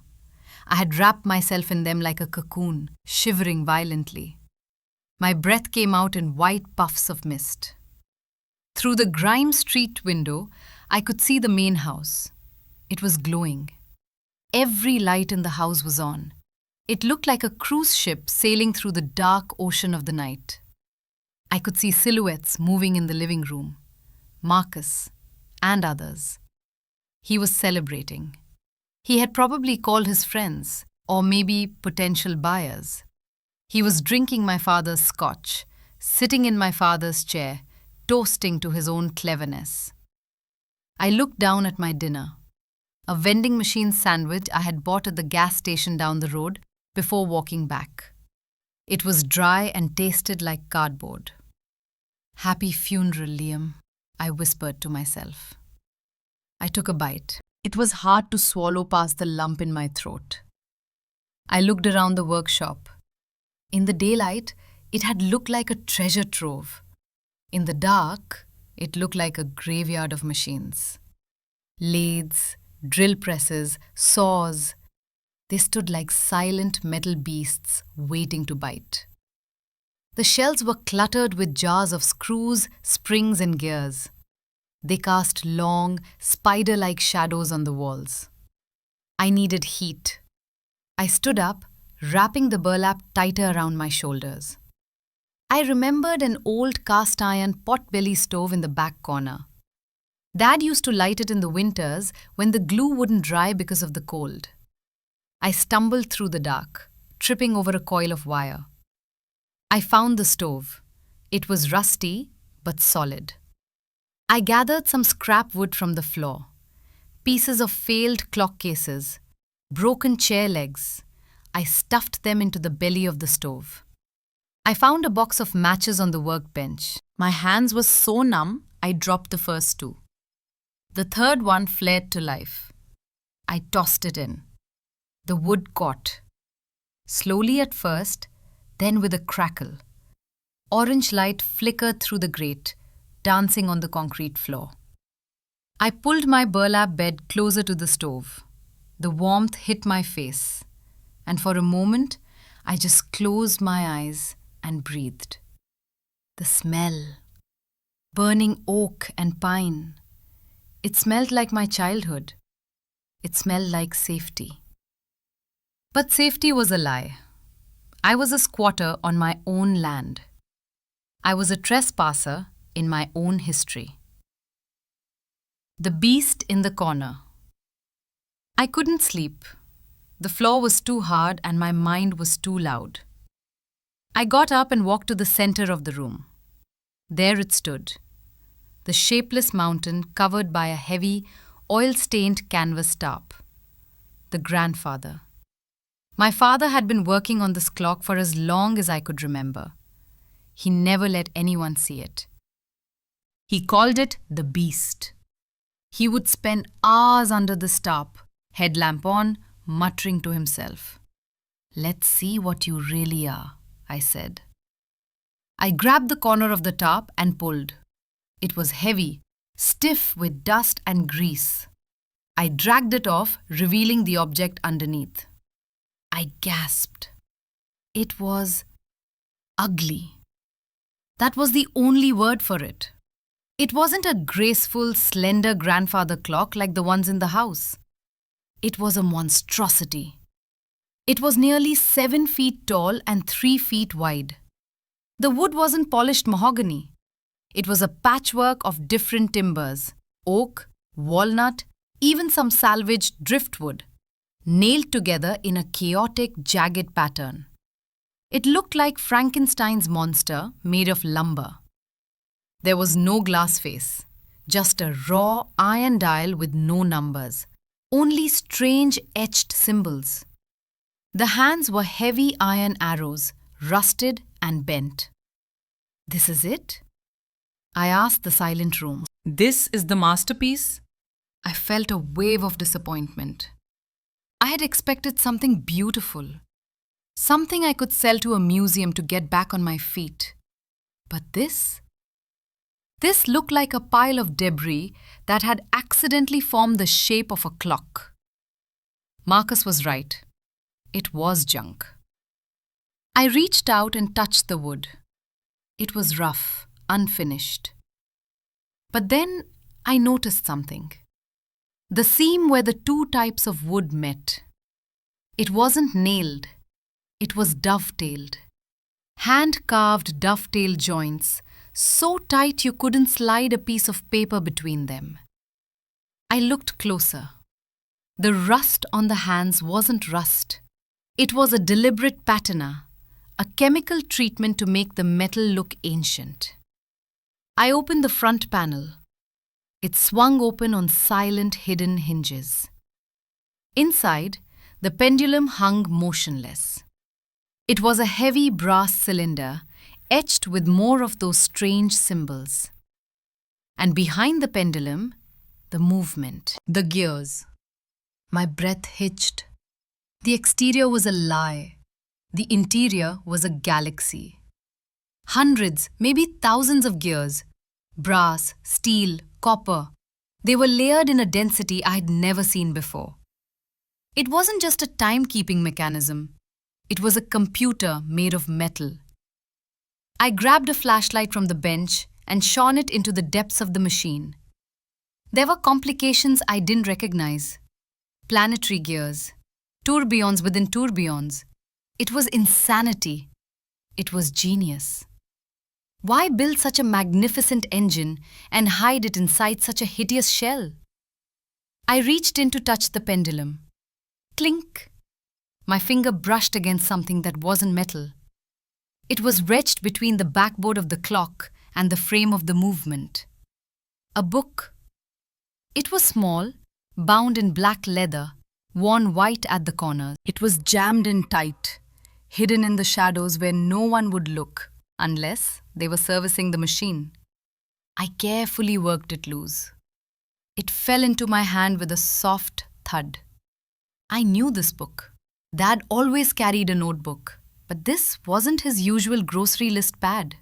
I had wrapped myself in them like a cocoon, shivering violently. My breath came out in white puffs of mist. Through the grime street window, I could see the main house. It was glowing. Every light in the house was on. It looked like a cruise ship sailing through the dark ocean of the night. I could see silhouettes moving in the living room. Marcus and others. He was celebrating. He had probably called his friends, or maybe potential buyers. He was drinking my father's scotch, sitting in my father's chair, toasting to his own cleverness. I looked down at my dinner, a vending machine sandwich I had bought at the gas station down the road before walking back. It was dry and tasted like cardboard. "Happy funeral, Liam," I whispered to myself. I took a bite. It was hard to swallow past the lump in my throat. I looked around the workshop. In the daylight, it had looked like a treasure trove. In the dark, it looked like a graveyard of machines. Lathes, drill presses, saws. They stood like silent metal beasts waiting to bite. The shelves were cluttered with jars of screws, springs, and gears. They cast long, spider-like shadows on the walls. I needed heat. I stood up, wrapping the burlap tighter around my shoulders. I remembered an old cast-iron pot-belly stove in the back corner. Dad used to light it in the winters when the glue wouldn't dry because of the cold. I stumbled through the dark, tripping over a coil of wire. I found the stove. It was rusty, but solid. I gathered some scrap wood from the floor, pieces of failed clock cases, broken chair legs. I stuffed them into the belly of the stove. I found a box of matches on the workbench. My hands were so numb, I dropped the first two. The third one flared to life. I tossed it in. The wood caught. Slowly at first, then with a crackle. Orange light flickered through the grate, dancing on the concrete floor. I pulled my burlap bed closer to the stove. The warmth hit my face, and for a moment, I just closed my eyes and breathed. The smell. Burning oak and pine. It smelled like my childhood. It smelled like safety. But safety was a lie. I was a squatter on my own land. I was a trespasser in my own history. The beast in the corner. I couldn't sleep. The floor was too hard and my mind was too loud. I got up and walked to the center of the room. There it stood, the shapeless mountain covered by a heavy, oil-stained canvas tarp. The grandfather. My father had been working on this clock for as long as I could remember. He never let anyone see it. He called it the beast. He would spend hours under the tarp, headlamp on, muttering to himself. "Let's see what you really are," I said. I grabbed the corner of the tarp and pulled. It was heavy, stiff with dust and grease. I dragged it off, revealing the object underneath. I gasped. It was ugly. That was the only word for it. It wasn't a graceful, slender grandfather clock like the ones in the house. It was a monstrosity. It was nearly 7 feet tall and 3 feet wide. The wood wasn't polished mahogany. It was a patchwork of different timbers, oak, walnut, even some salvaged driftwood, nailed together in a chaotic, jagged pattern. It looked like Frankenstein's monster made of lumber. There was no glass face, just a raw iron dial with no numbers, only strange etched symbols. The hands were heavy iron arrows, rusted and bent. "This is it?" I asked the silent room. This is the masterpiece? I felt a wave of disappointment. I had expected something beautiful, something I could sell to a museum to get back on my feet. But this looked like a pile of debris that had accidentally formed the shape of a clock. Marcus was right. It was junk. I reached out and touched the wood. It was rough, unfinished. But then I noticed something. The seam where the two types of wood met. It wasn't nailed. It was dovetailed. Hand-carved dovetail joints, so tight you couldn't slide a piece of paper between them. I looked closer. The rust on the hands wasn't rust. It was a deliberate patina, a chemical treatment to make the metal look ancient. I opened the front panel. It swung open on silent, hidden hinges. Inside, the pendulum hung motionless. It was a heavy brass cylinder, etched with more of those strange symbols. And behind the pendulum, the movement, the gears. My breath hitched. The exterior was a lie. The interior was a galaxy. Hundreds, maybe thousands of gears. Brass, steel, copper. They were layered in a density I had never seen before. It wasn't just a timekeeping mechanism. It was a computer made of metal. I grabbed a flashlight from the bench and shone it into the depths of the machine. There were complications I didn't recognize. Planetary gears, tourbillons within tourbillons. It was insanity. It was genius. Why build such a magnificent engine and hide it inside such a hideous shell? I reached in to touch the pendulum. Clink! My finger brushed against something that wasn't metal. It was wedged between the backboard of the clock and the frame of the movement. A book. It was small, bound in black leather, worn white at the corners. It was jammed in tight, hidden in the shadows where no one would look, unless they were servicing the machine. I carefully worked it loose. It fell into my hand with a soft thud. I knew this book. Dad always carried a notebook, but this wasn't his usual grocery list pad.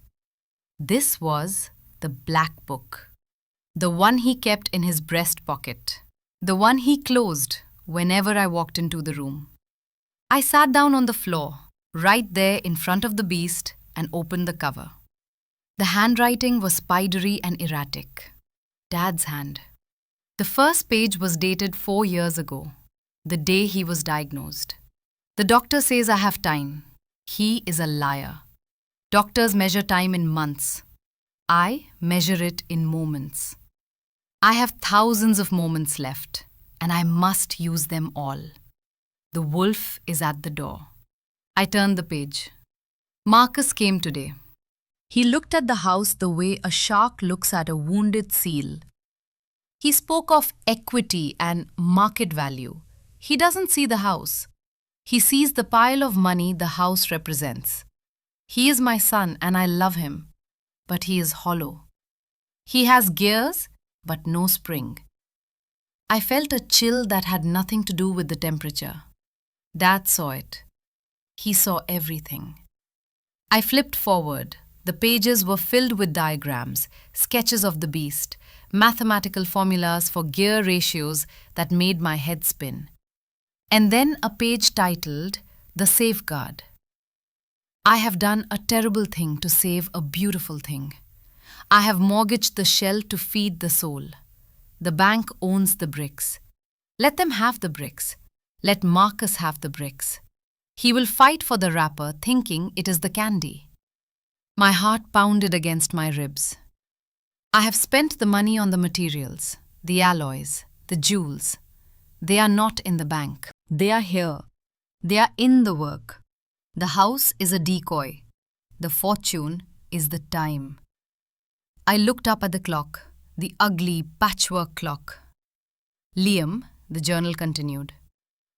This was the black book. The one he kept in his breast pocket. The one he closed whenever I walked into the room. I sat down on the floor, right there in front of the beast, and opened the cover. The handwriting was spidery and erratic. Dad's hand. The first page was dated 4 years ago, the day he was diagnosed. The doctor says I have time. He is a liar. Doctors measure time in months. I measure it in moments. I have thousands of moments left, and I must use them all. The wolf is at the door. I turned the page. Marcus came today. He looked at the house the way a shark looks at a wounded seal. He spoke of equity and market value. He doesn't see the house. He sees the pile of money the house represents. He is my son and I love him, but he is hollow. He has gears, but no spring. I felt a chill that had nothing to do with the temperature. Dad saw it. He saw everything. I flipped forward. The pages were filled with diagrams, sketches of the beast, mathematical formulas for gear ratios that made my head spin. And then a page titled, The Safeguard. I have done a terrible thing to save a beautiful thing. I have mortgaged the shell to feed the soul. The bank owns the bricks. Let them have the bricks. Let Marcus have the bricks. He will fight for the wrapper thinking it is the candy. My heart pounded against my ribs. I have spent the money on the materials, the alloys, the jewels. They are not in the bank. They are here. They are in the work. The house is a decoy. The fortune is the time. I looked up at the clock, the ugly patchwork clock. Liam, the journal continued.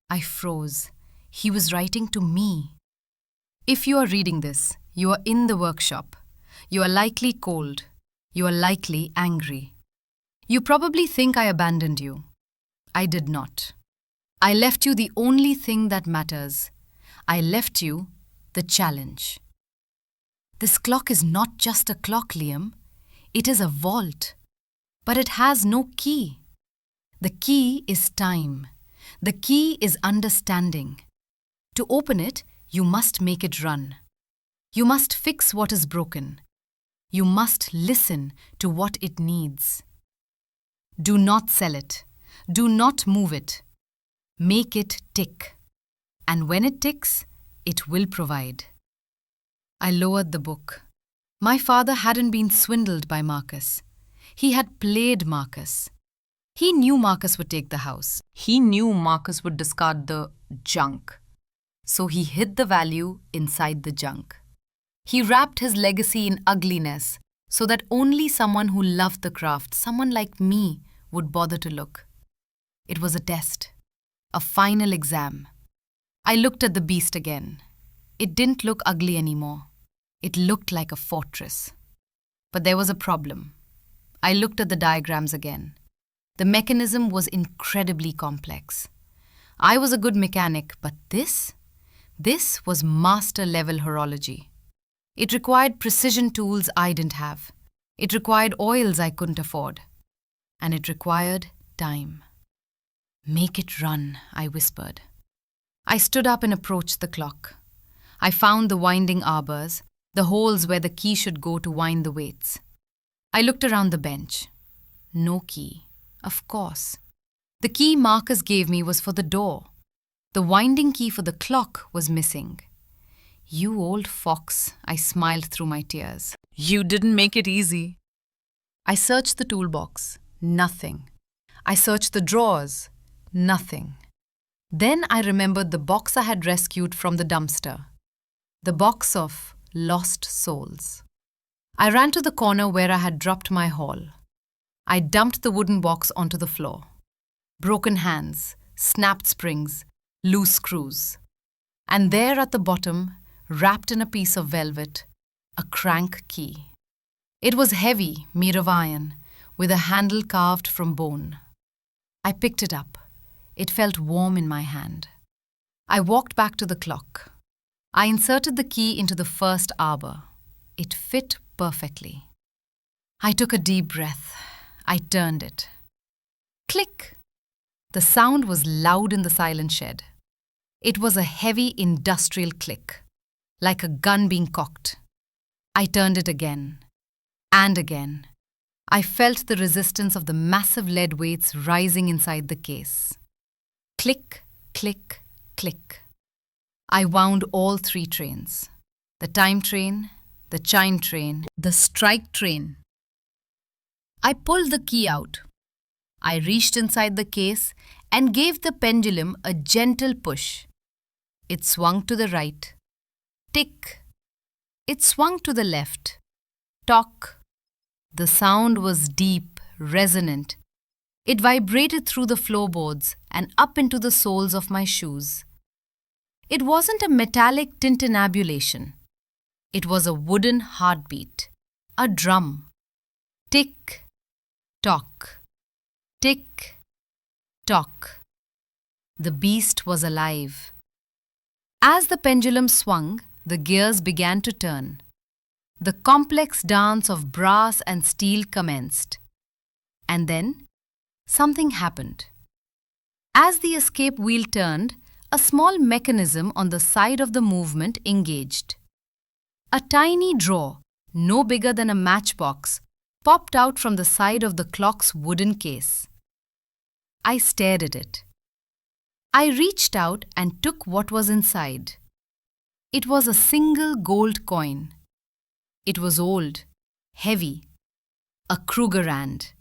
I froze. He was writing to me. If you are reading this, you are in the workshop. You are likely cold. You are likely angry. You probably think I abandoned you. I did not. I left you the only thing that matters. I left you the challenge. This clock is not just a clock, Liam. It is a vault. But it has no key. The key is time. The key is understanding. To open it, you must make it run. You must fix what is broken. You must listen to what it needs. Do not sell it. Do not move it. Make it tick. And when it ticks, it will provide. I lowered the book. My father hadn't been swindled by Marcus. He had played Marcus. He knew Marcus would take the house. He knew Marcus would discard the junk. So he hid the value inside the junk. He wrapped his legacy in ugliness so that only someone who loved the craft, someone like me, would bother to look. It was a test, a final exam. I looked at the beast again. It didn't look ugly anymore. It looked like a fortress. But there was a problem. I looked at the diagrams again. The mechanism was incredibly complex. I was a good mechanic, but this was master-level horology. It required precision tools I didn't have. It required oils I couldn't afford. And it required time. Make it run, I whispered. I stood up and approached the clock. I found the winding arbors, the holes where the key should go to wind the weights. I looked around the bench. No key, of course. The key Marcus gave me was for the door. The winding key for the clock was missing. You old fox, I smiled through my tears. You didn't make it easy. I searched the toolbox. Nothing. I searched the drawers. Nothing. Then I remembered the box I had rescued from the dumpster. The box of lost souls. I ran to the corner where I had dropped my haul. I dumped the wooden box onto the floor. Broken hands, snapped springs, loose screws. And there at the bottom, wrapped in a piece of velvet, a crank key. It was heavy, made of iron, with a handle carved from bone. I picked it up. It felt warm in my hand. I walked back to the clock. I inserted the key into the first arbor. It fit perfectly. I took a deep breath. I turned it. Click! The sound was loud in the silent shed. It was a heavy industrial click, like a gun being cocked. I turned it again, and again, I felt the resistance of the massive lead weights rising inside the case. Click, click, click. I wound all 3 trains. The time train, the chime train, the strike train. I pulled the key out. I reached inside the case and gave the pendulum a gentle push. It swung to the right. Tick. It swung to the left. Tock. The sound was deep, resonant. It vibrated through the floorboards and up into the soles of my shoes. It wasn't a metallic tintinnabulation. It was a wooden heartbeat, a drum. Tick, tock, tick, tock. The beast was alive. As the pendulum swung, the gears began to turn. The complex dance of brass and steel commenced. And then, something happened. As the escape wheel turned, a small mechanism on the side of the movement engaged. A tiny drawer, no bigger than a matchbox, popped out from the side of the clock's wooden case. I stared at it. I reached out and took what was inside. It was a single gold coin. It was old, heavy, a Krugerrand.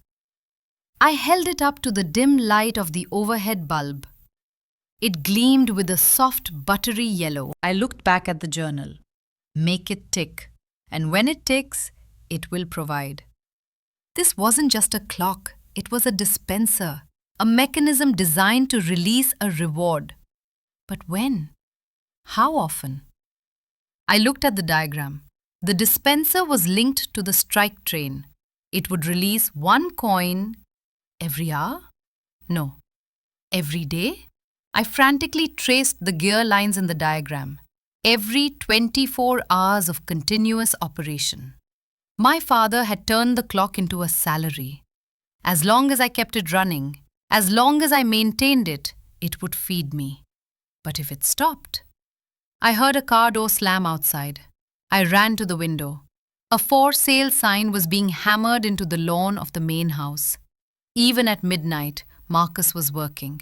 I held it up to the dim light of the overhead bulb. It gleamed with a soft, buttery yellow. I looked back at the journal. Make it tick, and when it ticks, it will provide. This wasn't just a clock, it was a dispenser, a mechanism designed to release a reward. But when? How often? I looked at the diagram. The dispenser was linked to the strike train. It would release 1 coin every hour? No. Every day? I frantically traced the gear lines in the diagram. Every 24 hours of continuous operation. My father had turned the clock into a salary. As long as I kept it running, as long as I maintained it, it would feed me. But if it stopped? I heard a car door slam outside. I ran to the window. A for sale sign was being hammered into the lawn of the main house. Even at midnight, Marcus was working.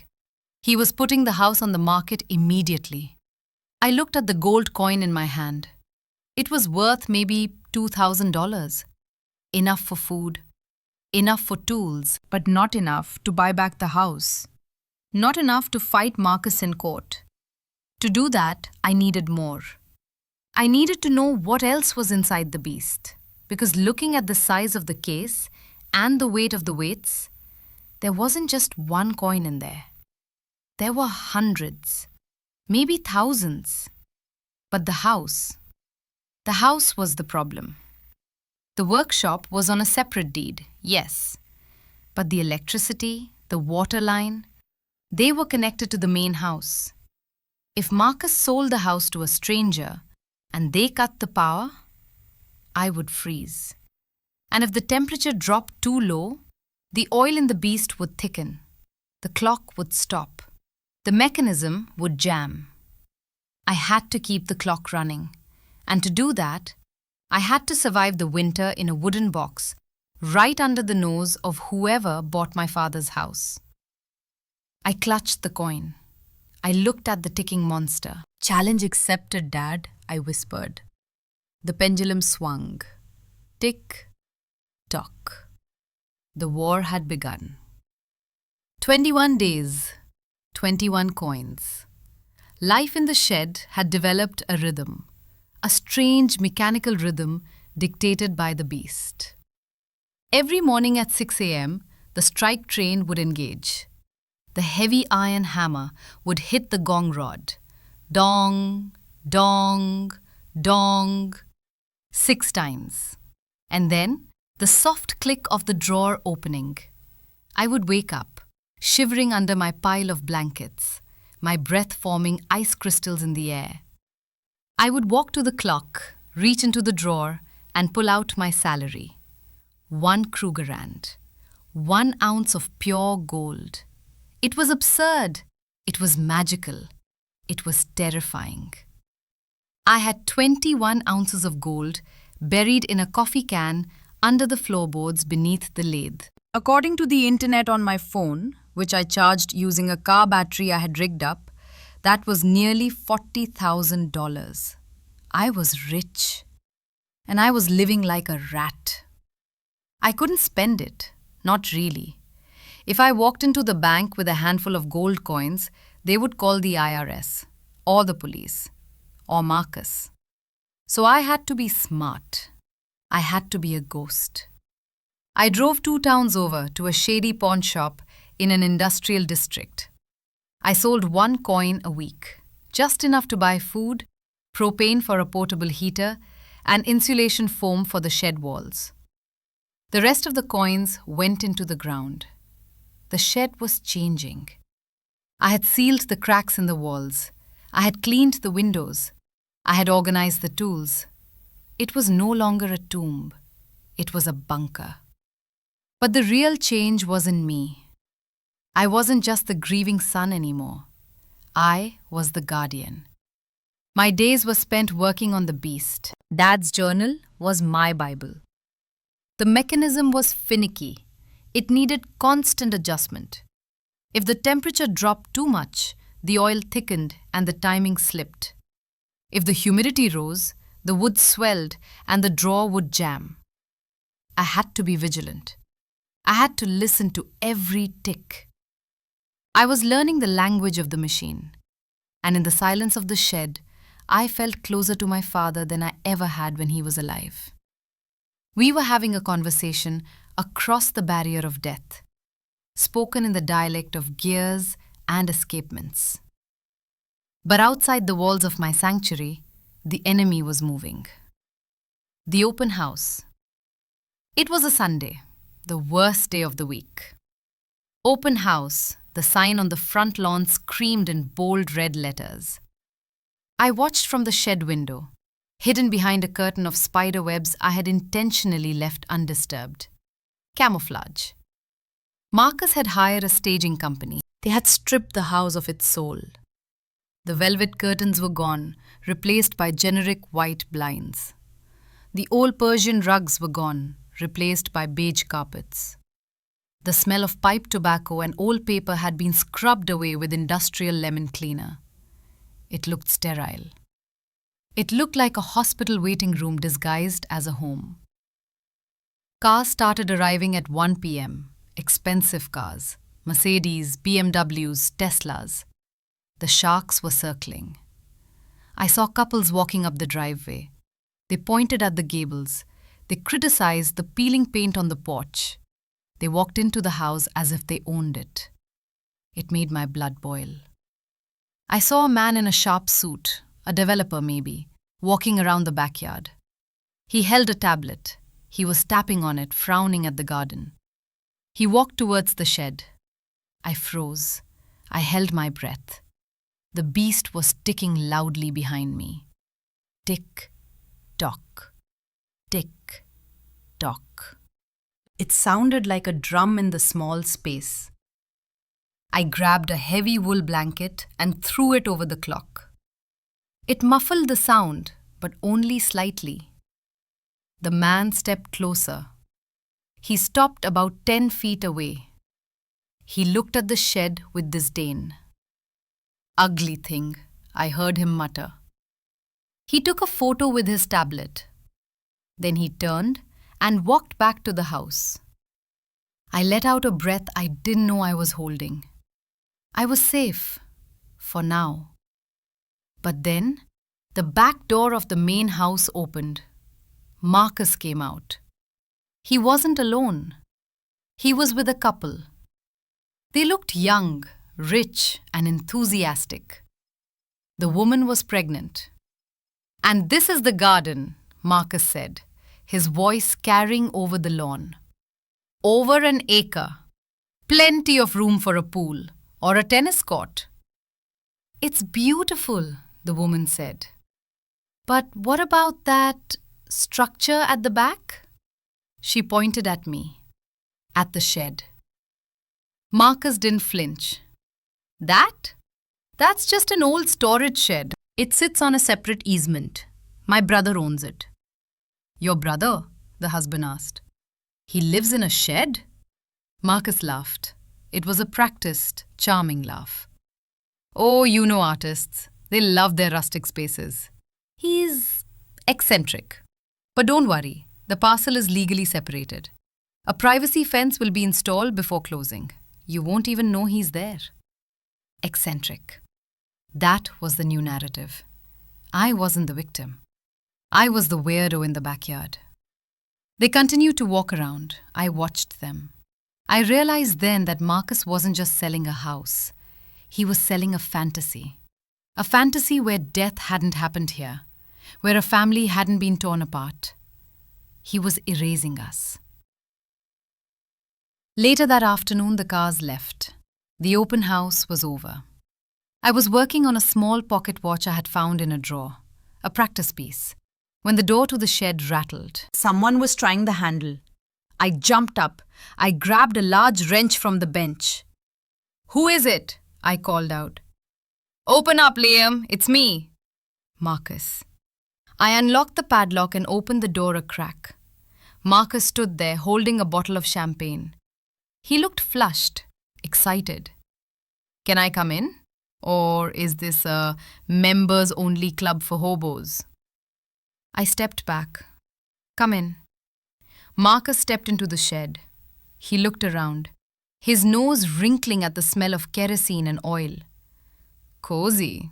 He was putting the house on the market immediately. I looked at the gold coin in my hand. It was worth maybe $2,000. Enough for food, enough for tools, but not enough to buy back the house. Not enough to fight Marcus in court. To do that, I needed more. I needed to know what else was inside the beast, because looking at the size of the case and the weight of the weights, there wasn't just 1 coin in there. There were hundreds, maybe thousands. But the house was the problem. The workshop was on a separate deed, yes. But the electricity, the water line, they were connected to the main house. If Marcus sold the house to a stranger and they cut the power, I would freeze. And if the temperature dropped too low, the oil in the beast would thicken. The clock would stop. The mechanism would jam. I had to keep the clock running. And to do that, I had to survive the winter in a wooden box, right under the nose of whoever bought my father's house. I clutched the coin. I looked at the ticking monster. "Challenge accepted, Dad," I whispered. The pendulum swung. Tick, tock. The war had begun. 21 days, 21 coins. Life in the shed had developed a rhythm, a strange mechanical rhythm dictated by the beast. Every morning at 6 a.m., the strike train would engage. The heavy iron hammer would hit the gong rod. Dong, dong, dong, 6 times. And then the soft click of the drawer opening. I would wake up, shivering under my pile of blankets, my breath forming ice crystals in the air. I would walk to the clock, reach into the drawer, and pull out my salary. 1 Krugerrand, 1 ounce of pure gold. It was absurd. It was magical. It was terrifying. I had 21 ounces of gold buried in a coffee can under the floorboards beneath the lathe. According to the internet on my phone, which I charged using a car battery I had rigged up, that was nearly $40,000. I was rich. And I was living like a rat. I couldn't spend it, not really. If I walked into the bank with a handful of gold coins, they would call the IRS, or the police, or Marcus. So I had to be smart. I had to be a ghost. I drove 2 towns over to a shady pawn shop in an industrial district. I sold 1 coin a week, just enough to buy food, propane for a portable heater, and insulation foam for the shed walls. The rest of the coins went into the ground. The shed was changing. I had sealed the cracks in the walls. I had cleaned the windows. I had organized the tools. It was no longer a tomb. It was a bunker. But the real change was in me. I wasn't just the grieving son anymore. I was the guardian. My days were spent working on the beast. Dad's journal was my Bible. The mechanism was finicky. It needed constant adjustment. If the temperature dropped too much, the oil thickened and the timing slipped. If the humidity rose, the wood swelled and the drawer would jam. I had to be vigilant. I had to listen to every tick. I was learning the language of the machine. And in the silence of the shed, I felt closer to my father than I ever had when he was alive. We were having a conversation across the barrier of death, spoken in the dialect of gears and escapements. But outside the walls of my sanctuary, the enemy was moving. The open house. It was a Sunday, the worst day of the week. Open house, the sign on the front lawn screamed in bold red letters. I watched from the shed window, hidden behind a curtain of spider webs I had intentionally left undisturbed. Camouflage. Marcus had hired a staging company. They had stripped the house of its soul. The velvet curtains were gone, replaced by generic white blinds. The old Persian rugs were gone, replaced by beige carpets. The smell of pipe tobacco and old paper had been scrubbed away with industrial lemon cleaner. It looked sterile. It looked like a hospital waiting room disguised as a home. Cars started arriving at 1 p.m. Expensive cars. Mercedes, BMWs, Teslas. The sharks were circling. I saw couples walking up the driveway. They pointed at the gables. They criticized the peeling paint on the porch. They walked into the house as if they owned it. It made my blood boil. I saw a man in a sharp suit, a developer maybe, walking around the backyard. He held a tablet. He was tapping on it, frowning at the garden. He walked towards the shed. I froze. I held my breath. The beast was ticking loudly behind me. Tick, tock, tick, tock. It sounded like a drum in the small space. I grabbed a heavy wool blanket and threw it over the clock. It muffled the sound, but only slightly. The man stepped closer. He stopped about 10 feet away. He looked at the shed with disdain. Ugly thing, I heard him mutter. He took a photo with his tablet. Then he turned and walked back to the house. I let out a breath I didn't know I was holding. I was safe, for now. But then, the back door of the main house opened. Marcus came out. He wasn't alone. He was with a couple. They looked young, rich, and enthusiastic. The woman was pregnant. "And this is the garden," Marcus said, his voice carrying over the lawn. "Over an acre. Plenty of room for a pool or a tennis court." "It's beautiful," the woman said. "But what about that structure at the back?" She pointed at me, at the shed. Marcus didn't flinch. That's just an old storage shed. It sits on a separate easement. My brother owns it." "Your brother?" the husband asked. He lives in a shed? Marcus laughed. It was a practiced, charming laugh. Oh, you know artists. They love their rustic spaces. He's eccentric. But don't worry, the parcel is legally separated. A privacy fence will be installed before closing. You won't even know he's there. Eccentric. That was the new narrative. I wasn't the victim. I was the weirdo in the backyard. They continued to walk around. I watched them. I realized then that Marcus wasn't just selling a house. He was selling a fantasy. A fantasy where death hadn't happened here, where a family hadn't been torn apart. He was erasing us. Later that afternoon, the cars left. The open house was over. I was working on a small pocket watch I had found in a drawer, a practice piece, when the door to the shed rattled. Someone was trying the handle. I jumped up. I grabbed a large wrench from the bench. "Who is it?" I called out. "Open up, Liam. It's me." Marcus. I unlocked the padlock and opened the door a crack. Marcus stood there holding a bottle of champagne. He looked flushed, excited. "Can I come in? Or is this a members-only club for hobos?" I stepped back. "Come in." Marcus stepped into the shed. He looked around, his nose wrinkling at the smell of kerosene and oil. "Cozy,"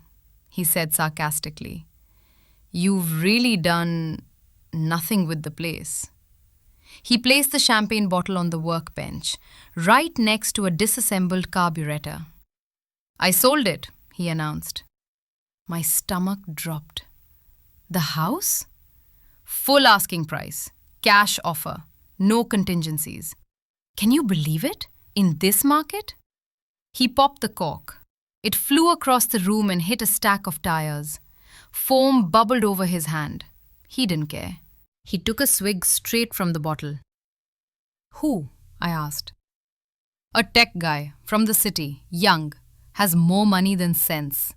he said sarcastically. "You've really done nothing with the place." He placed the champagne bottle on the workbench, right next to a disassembled carburetor. "I sold it," he announced. My stomach dropped. "The house?" "Full asking price. Cash offer. No contingencies." "Can you believe it? In this market?" He popped the cork. It flew across the room and hit a stack of tires. Foam bubbled over his hand. He didn't care. He took a swig straight from the bottle. "Who?" I asked. "A tech guy from the city, young, has more money than sense.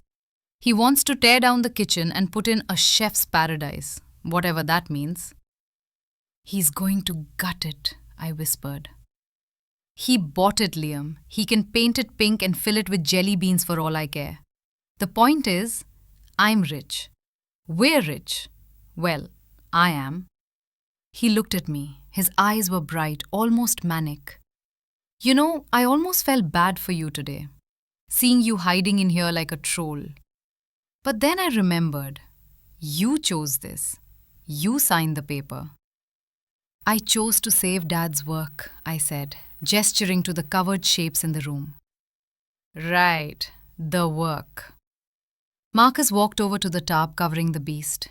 He wants to tear down the kitchen and put in a chef's paradise, whatever that means." "He's going to gut it," I whispered. "He bought it, Liam. He can paint it pink and fill it with jelly beans for all I care. The point is, I'm rich. We're rich. Well, I am." He looked at me. His eyes were bright, almost manic. "You know, I almost felt bad for you today, seeing you hiding in here like a troll. But then I remembered. You chose this. You signed the paper." "I chose to save Dad's work," I said, gesturing to the covered shapes in the room. "Right, the work." Marcus walked over to the tarp covering the beast.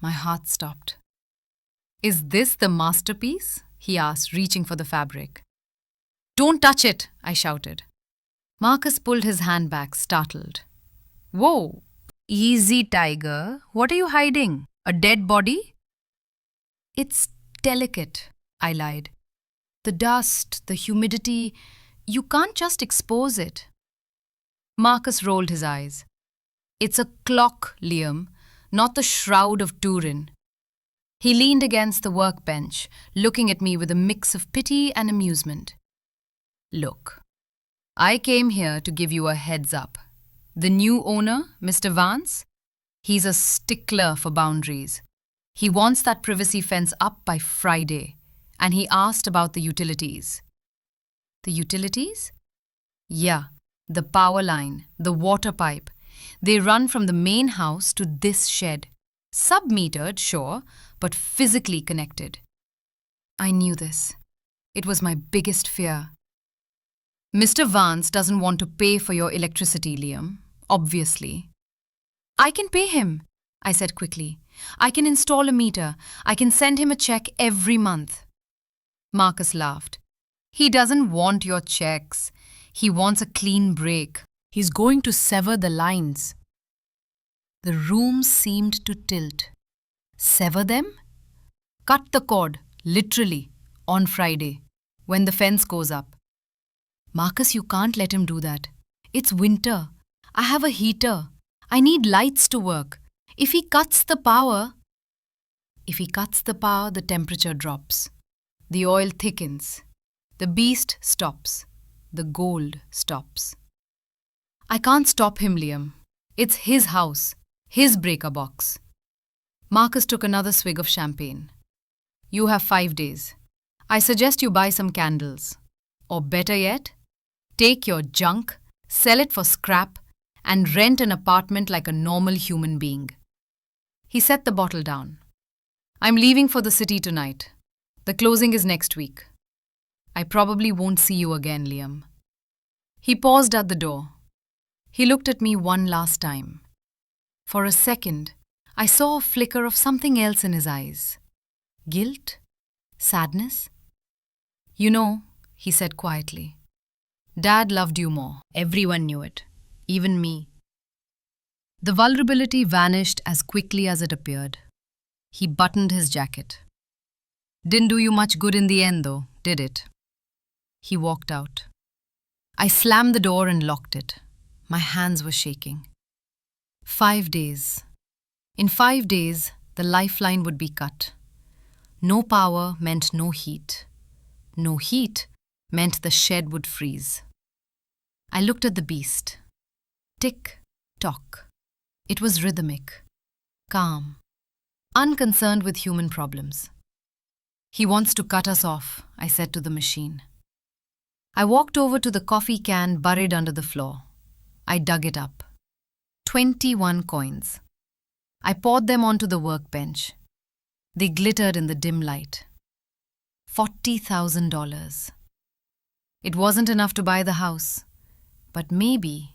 My heart stopped. "Is this the masterpiece?" he asked, reaching for the fabric. "Don't touch it," I shouted. Marcus pulled his hand back, startled. "Whoa, easy, tiger. What are you hiding? A dead body?" "It's delicate," I lied. "The dust, the humidity, you can't just expose it." Marcus rolled his eyes. "It's a clock, Liam, not the Shroud of Turin." He leaned against the workbench, looking at me with a mix of pity and amusement. "Look, I came here to give you a heads up. The new owner, Mr. Vance, he's a stickler for boundaries. He wants that privacy fence up by Friday, and he asked about the utilities." "The utilities?" "Yeah, the power line, the water pipe. They run from the main house to this shed. Sub-metered, sure, but physically connected." I knew this. It was my biggest fear. "Mr. Vance doesn't want to pay for your electricity, Liam, obviously." "I can pay him," I said quickly. "I can install a meter. I can send him a check every month." Marcus laughed. "He doesn't want your checks. He wants a clean break. He's going to sever the lines." The room seemed to tilt. "Sever them?" "Cut the cord, literally, on Friday, when the fence goes up." "Marcus, you can't let him do that. It's winter. I have a heater. I need lights to work. If he cuts the power, the temperature drops. The oil thickens. The beast stops. The gold stops. I can't stop him, Liam. It's his house, his breaker box. Marcus took another swig of champagne. You have 5 days. I suggest you buy some candles. Or better yet, take your junk, sell it for scrap, and rent an apartment like a normal human being. He set the bottle down. I'm leaving for the city tonight. The closing is next week. I probably won't see you again, Liam. He paused at the door. He looked at me one last time. For a second, I saw a flicker of something else in his eyes. Guilt? Sadness? You know, he said quietly, Dad loved you more. Everyone knew it. Even me. The vulnerability vanished as quickly as it appeared. He buttoned his jacket. Didn't do you much good in the end, though, did it? He walked out. I slammed the door and locked it. My hands were shaking. 5 days. In 5 days, the lifeline would be cut. No power meant no heat. No heat meant the shed would freeze. I looked at the beast. Tick, tock. It was rhythmic, calm, unconcerned with human problems. He wants to cut us off, I said to the machine. I walked over to the coffee can buried under the floor. I dug it up. 21 coins. I poured them onto the workbench. They glittered in the dim light. $40,000. It wasn't enough to buy the house, but maybe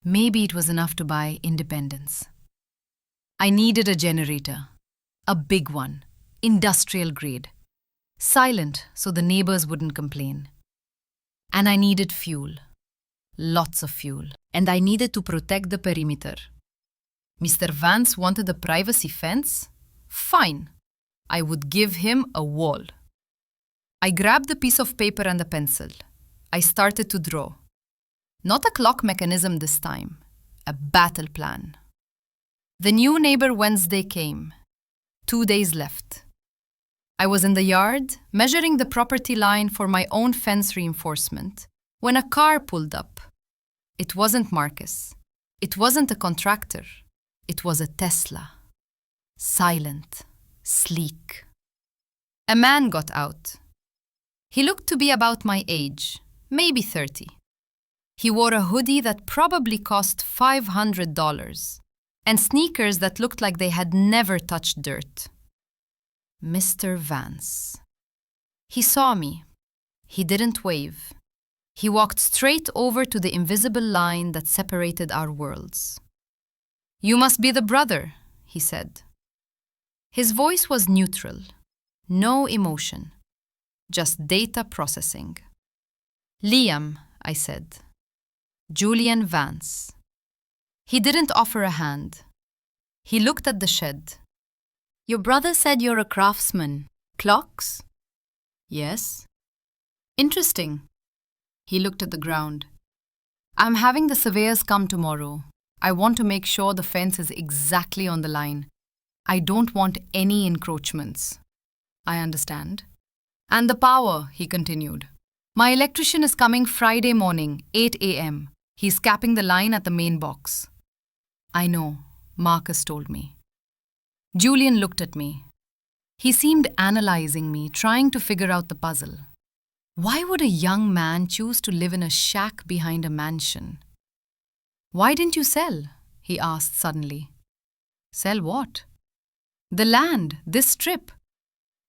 it was enough to buy independence. I needed a generator, a big one, industrial grade, silent so the neighbors wouldn't complain. And I needed fuel, lots of fuel, and I needed to protect the perimeter. Mr. Vance wanted a privacy fence? Fine, I would give him a wall. I grabbed the piece of paper and a pencil. I started to draw. Not a clock mechanism this time, a battle plan. The new neighbor Wednesday came. 2 days left. I was in the yard, measuring the property line for my own fence reinforcement, when a car pulled up. It wasn't Marcus. It wasn't a contractor. It was a Tesla. Silent, sleek. A man got out. He looked to be about my age, maybe 30. He wore a hoodie that probably cost $500 and sneakers that looked like they had never touched dirt. Mr. Vance. He saw me. He didn't wave. He walked straight over to the invisible line that separated our worlds. You must be the brother, he said. His voice was neutral. No emotion. Just data processing. Liam, I said. Julian Vance. He didn't offer a hand. He looked at the shed. Your brother said you're a craftsman. Clocks? Yes. Interesting. He looked at the ground. I'm having the surveyors come tomorrow. I want to make sure the fence is exactly on the line. I don't want any encroachments. I understand. And the power, he continued. My electrician is coming Friday morning, 8 a.m. He's capping the line at the main box. I know, Marcus told me. Julian looked at me. He seemed analyzing me, trying to figure out the puzzle. Why would a young man choose to live in a shack behind a mansion? Why didn't you sell? He asked suddenly. Sell what? The land, this strip.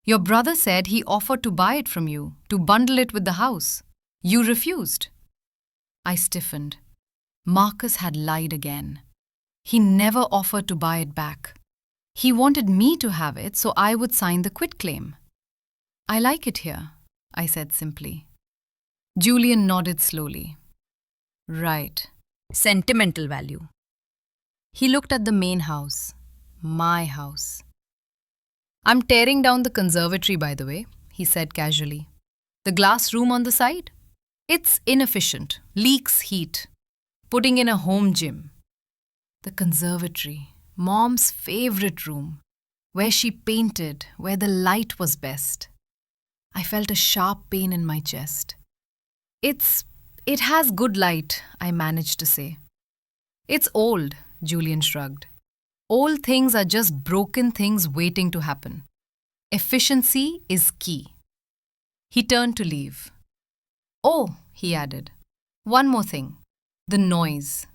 Your brother said he offered to buy it from you, to bundle it with the house. You refused. I stiffened. Marcus had lied again. He never offered to buy it back. He wanted me to have it so I would sign the quitclaim. I like it here, I said simply. Julian nodded slowly. Right. Sentimental value. He looked at the main house. My house. I'm tearing down the conservatory, by the way, he said casually. The glass room on the side? It's inefficient, leaks heat. Putting in a home gym. The conservatory, Mom's favorite room, where she painted, where the light was best. I felt a sharp pain in my chest. It has good light, I managed to say. It's old, Julian shrugged. Old things are just broken things waiting to happen. Efficiency is key. He turned to leave. Oh, he added. One more thing. The noise.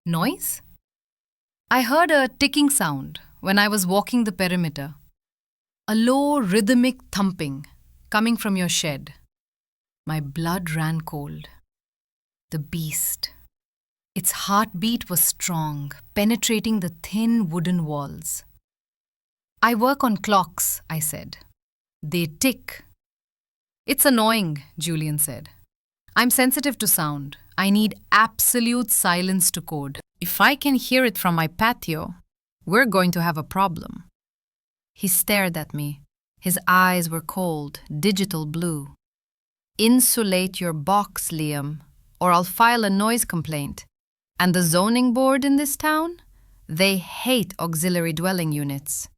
Noise? I heard a ticking sound when I was walking the perimeter. A low, rhythmic thumping coming from your shed. My blood ran cold. The beast. Its heartbeat was strong, penetrating the thin wooden walls. I work on clocks, I said. They tick. It's annoying, Julian said. I'm sensitive to sound. I need absolute silence to code. If I can hear it from my patio, we're going to have a problem. He stared at me. His eyes were cold, digital blue. Insulate your box, Liam, or I'll file a noise complaint. And the zoning board in this town? They hate auxiliary dwelling units.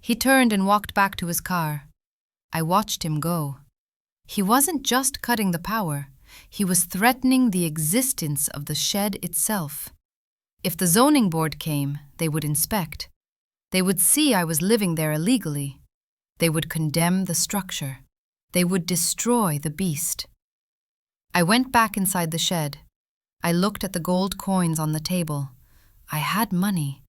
He turned and walked back to his car. I watched him go. He wasn't just cutting the power. He was threatening the existence of the shed itself. If the zoning board came, they would inspect. They would see I was living there illegally. They would condemn the structure. They would destroy the beast. I went back inside the shed. I looked at the gold coins on the table. I had money,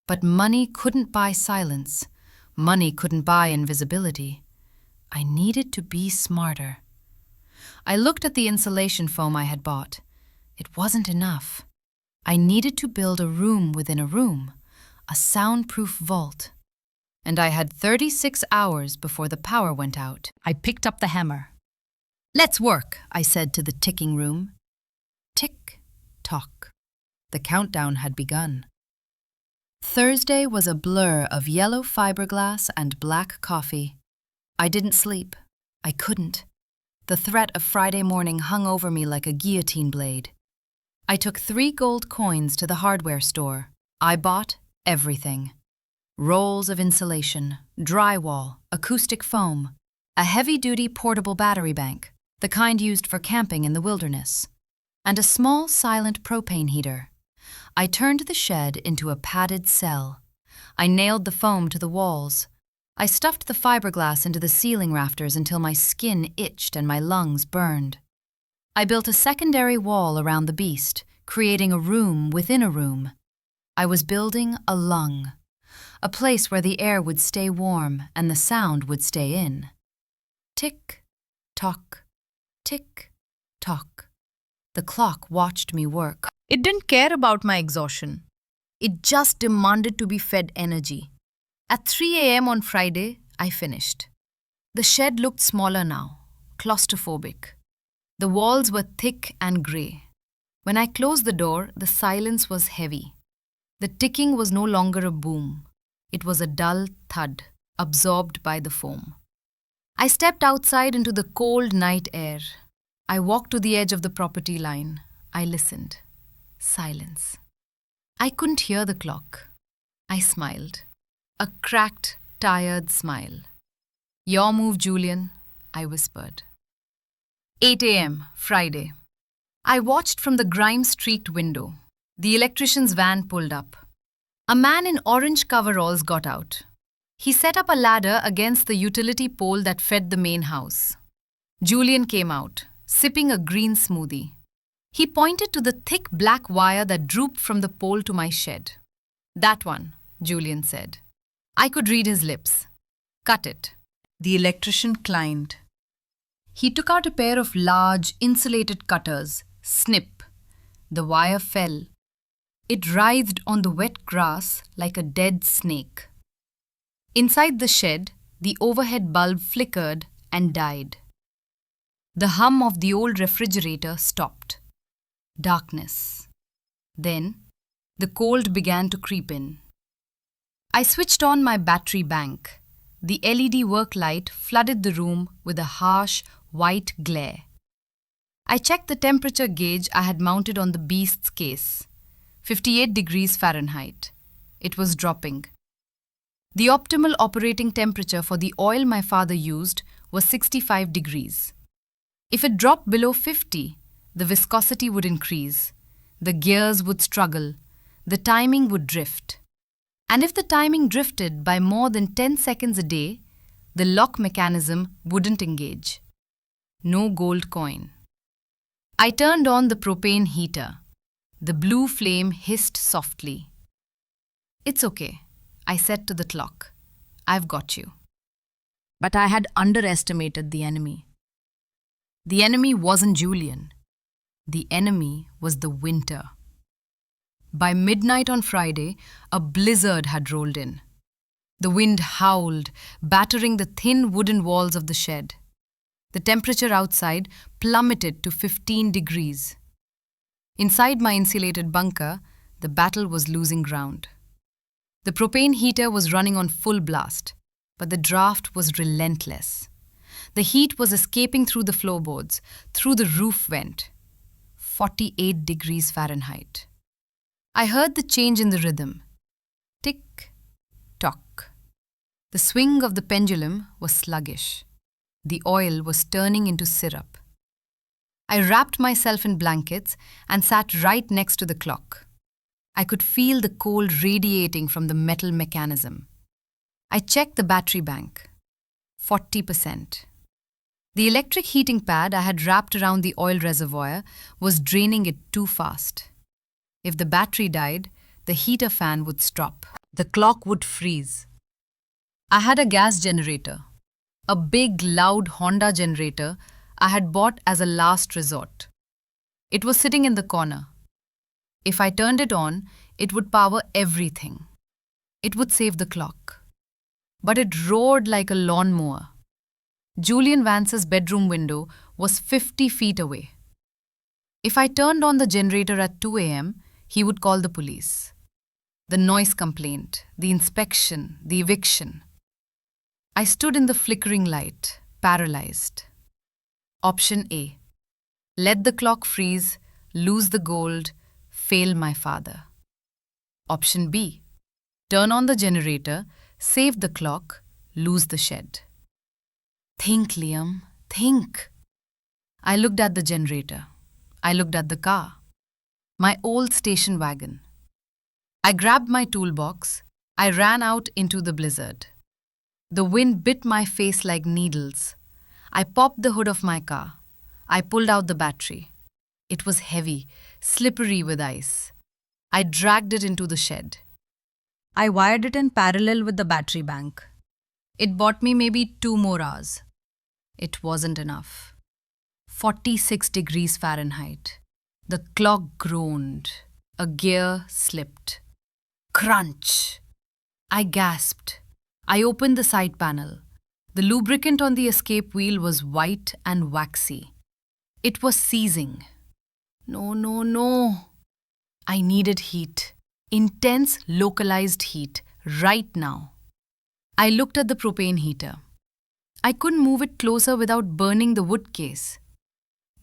but money couldn't buy silence. Money couldn't buy invisibility. I needed to be smarter. I looked at the insulation foam I had bought. It wasn't enough. I needed to build a room within a room, a soundproof vault. And I had 36 hours before the power went out. I picked up the hammer. Let's work, I said to the ticking room. Tick, tock. The countdown had begun. Thursday was a blur of yellow fiberglass and black coffee. I didn't sleep. I couldn't. The threat of Friday morning hung over me like a guillotine blade. I took 3 gold coins to the hardware store. I bought everything. Rolls of insulation, drywall, acoustic foam, a heavy-duty portable battery bank, the kind used for camping in the wilderness, and a small silent propane heater. I turned the shed into a padded cell. I nailed the foam to the walls. I stuffed the fiberglass into the ceiling rafters until my skin itched and my lungs burned. I built a secondary wall around the beast, creating a room within a room. I was building a lung, a place where the air would stay warm and the sound would stay in. Tick, tock, tick, tock. The clock watched me work. It didn't care about my exhaustion. It just demanded to be fed energy. At 3 a.m. on Friday, I finished. The shed looked smaller now, claustrophobic. The walls were thick and grey. When I closed the door, the silence was heavy. The ticking was no longer a boom. It was a dull thud, absorbed by the foam. I stepped outside into the cold night air. I walked to the edge of the property line. I listened. Silence. I couldn't hear the clock. I smiled. A cracked, tired smile. Your move, Julian, I whispered. 8 a.m., Friday. I watched from the grime-streaked window. The electrician's van pulled up. A man in orange coveralls got out. He set up a ladder against the utility pole that fed the main house. Julian came out, sipping a green smoothie. He pointed to the thick black wire that drooped from the pole to my shed. That one, Julian said. I could read his lips. Cut it. The electrician climbed. He took out a pair of large, insulated cutters. Snip. The wire fell. It writhed on the wet grass like a dead snake. Inside the shed, the overhead bulb flickered and died. The hum of the old refrigerator stopped. Darkness. Then, the cold began to creep in. I switched on my battery bank. The LED work light flooded the room with a harsh, white glare. I checked the temperature gauge I had mounted on the beast's case. 58 degrees Fahrenheit. It was dropping. The optimal operating temperature for the oil my father used was 65 degrees. If it dropped below 50, the viscosity would increase, the gears would struggle, the timing would drift. And if the timing drifted by more than 10 seconds a day, the lock mechanism wouldn't engage. No gold coin. I turned on the propane heater. The blue flame hissed softly. "It's okay," I said to the clock. "I've got you." But I had underestimated the enemy. The enemy wasn't Julian. The enemy was the winter. By midnight on Friday, a blizzard had rolled in. The wind howled, battering the thin wooden walls of the shed. The temperature outside plummeted to 15 degrees. Inside my insulated bunker, the battle was losing ground. The propane heater was running on full blast, but the draft was relentless. The heat was escaping through the floorboards, through the roof vent. 48 degrees Fahrenheit. I heard the change in the rhythm. Tick, tock. The swing of the pendulum was sluggish. The oil was turning into syrup. I wrapped myself in blankets and sat right next to the clock. I could feel the cold radiating from the metal mechanism. I checked the battery bank. 40%. The electric heating pad I had wrapped around the oil reservoir was draining it too fast. If the battery died, the heater fan would stop. The clock would freeze. I had a gas generator, a big, loud Honda generator I had bought as a last resort. It was sitting in the corner. If I turned it on, it would power everything. It would save the clock. But it roared like a lawnmower. Julian Vance's bedroom window was 50 feet away. If I turned on the generator at 2 a.m., he would call the police. The noise complaint, the inspection, the eviction. I stood in the flickering light, paralyzed. Option A. Let the clock freeze, lose the gold, fail my father. Option B. Turn on the generator, save the clock, lose the shed. Think, Liam, think. I looked at the generator. I looked at the car. My old station wagon. I grabbed my toolbox. I ran out into the blizzard. The wind bit my face like needles. I popped the hood of my car. I pulled out the battery. It was heavy, slippery with ice. I dragged it into the shed. I wired it in parallel with the battery bank. It bought me maybe 2 more hours. It wasn't enough. 46 degrees Fahrenheit. The clock groaned. A gear slipped. Crunch! I gasped. I opened the side panel. The lubricant on the escape wheel was white and waxy. It was seizing. No, no, no. I needed heat. Intense, localized heat, right now. I looked at the propane heater. I couldn't move it closer without burning the wood case.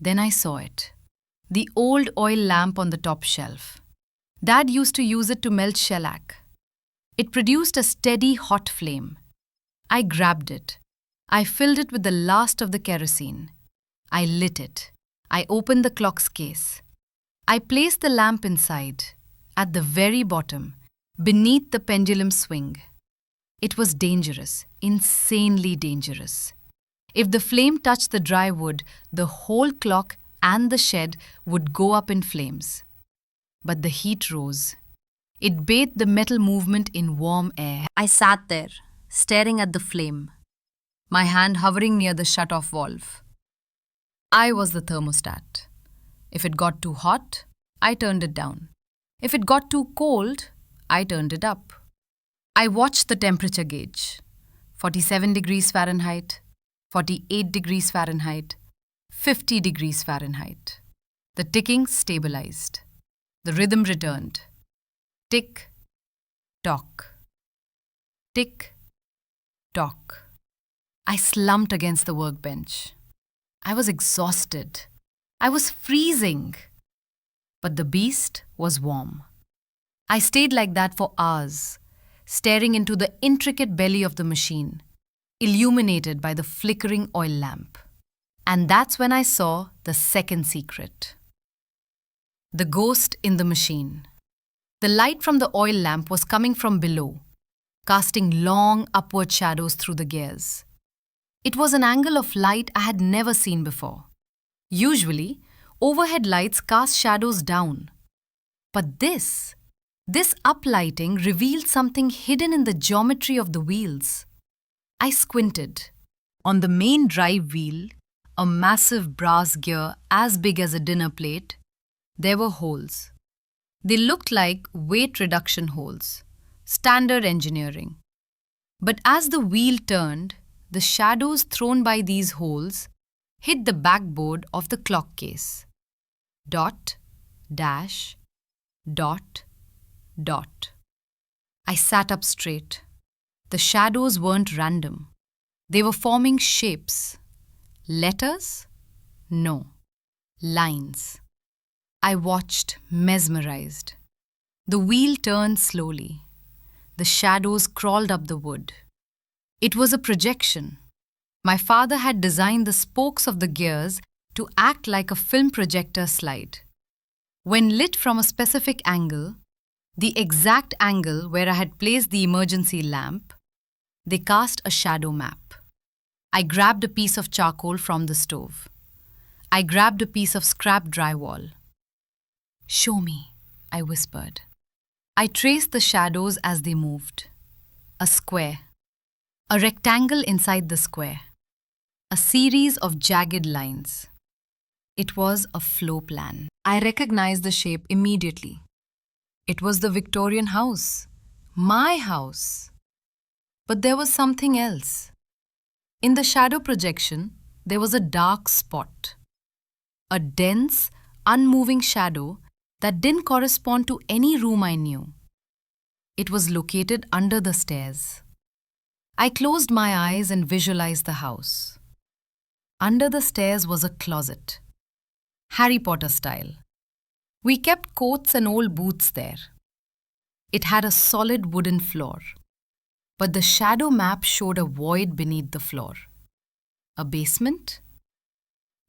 Then I saw it. The old oil lamp on the top shelf. Dad used to use it to melt shellac. It produced a steady, hot flame. I grabbed it. I filled it with the last of the kerosene. I lit it. I opened the clock's case. I placed the lamp inside, at the very bottom, beneath the pendulum swing. It was dangerous, insanely dangerous. If the flame touched the dry wood, the whole clock and the shed would go up in flames. But the heat rose. It bathed the metal movement in warm air. I sat there, staring at the flame, my hand hovering near the shut-off valve. I was the thermostat. If it got too hot, I turned it down. If it got too cold, I turned it up. I watched the temperature gauge. 47 degrees Fahrenheit, 48 degrees Fahrenheit, 50 degrees Fahrenheit. The ticking stabilized. The rhythm returned. Tick, tock. Tick, tock. I slumped against the workbench. I was exhausted. I was freezing. But the beast was warm. I stayed like that for hours, staring into the intricate belly of the machine. illuminated by the flickering oil lamp. And that's when I saw the second secret. The ghost in the machine. The light from the oil lamp was coming from below, casting long upward shadows through the gears. It was an angle of light I had never seen before. Usually, overhead lights cast shadows down. But this uplighting revealed something hidden in the geometry of the wheels. I squinted. On the main drive wheel, a massive brass gear as big as a dinner plate, there were holes. They looked like weight reduction holes, standard engineering. But as the wheel turned, the shadows thrown by these holes hit the backboard of the clock case. Dot, dash, dot, dot. I sat up straight. The shadows weren't random. They were forming shapes. Letters? No. Lines. I watched, mesmerized. The wheel turned slowly. The shadows crawled up the wood. It was a projection. My father had designed the spokes of the gears to act like a film projector slide. When lit from a specific angle, the exact angle where I had placed the emergency lamp, they cast a shadow map. I grabbed a piece of charcoal from the stove. I grabbed a piece of scrap drywall. "Show me," I whispered. I traced the shadows as they moved. A square. A rectangle inside the square. A series of jagged lines. It was a floor plan. I recognized the shape immediately. It was the Victorian house. My house. But there was something else. In the shadow projection, there was a dark spot. A dense, unmoving shadow that didn't correspond to any room I knew. It was located under the stairs. I closed my eyes and visualized the house. Under the stairs was a closet. Harry Potter style. We kept coats and old boots there. It had a solid wooden floor. But the shadow map showed a void beneath the floor. A basement?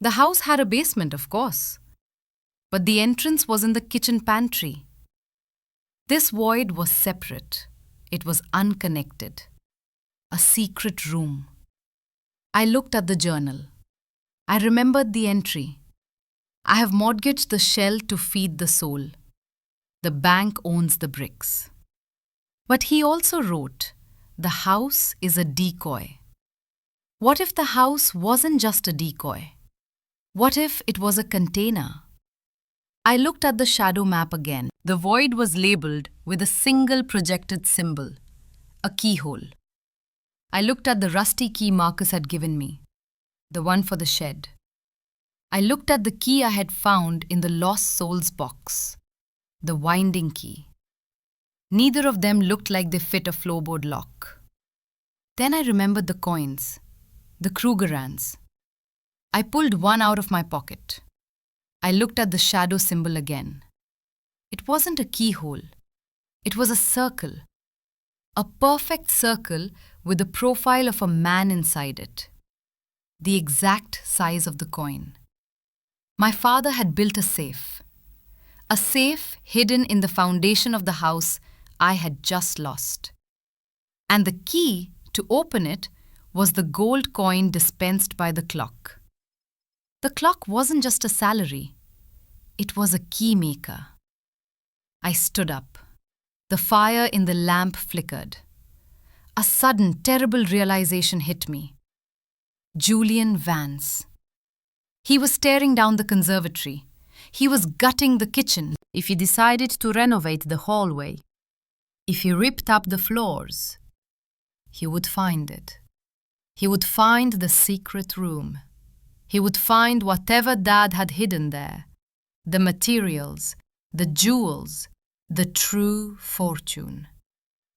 The house had a basement, of course. But the entrance was in the kitchen pantry. This void was separate. It was unconnected. A secret room. I looked at the journal. I remembered the entry. I have mortgaged the shell to feed the soul. The bank owns the bricks. But he also wrote, the house is a decoy. What if the house wasn't just a decoy? What if it was a container? I looked at the shadow map again. The void was labeled with a single projected symbol, a keyhole. I looked at the rusty key Marcus had given me, the one for the shed. I looked at the key I had found in the lost souls box, the winding key. Neither of them looked like they fit a floorboard lock. Then I remembered the coins, the Krugerrands. I pulled one out of my pocket. I looked at the shadow symbol again. It wasn't a keyhole. It was a circle. A perfect circle with the profile of a man inside it. The exact size of the coin. My father had built a safe. A safe hidden in the foundation of the house I had just lost. And the key to open it was the gold coin dispensed by the clock. The clock wasn't just a salary. It was a key maker. I stood up. The fire in the lamp flickered. A sudden, terrible realization hit me. Julian Vance. He was tearing down the conservatory. He was gutting the kitchen. If he decided to renovate the hallway, if he ripped up the floors, he would find it. He would find the secret room. He would find whatever Dad had hidden there. The materials, the jewels, the true fortune.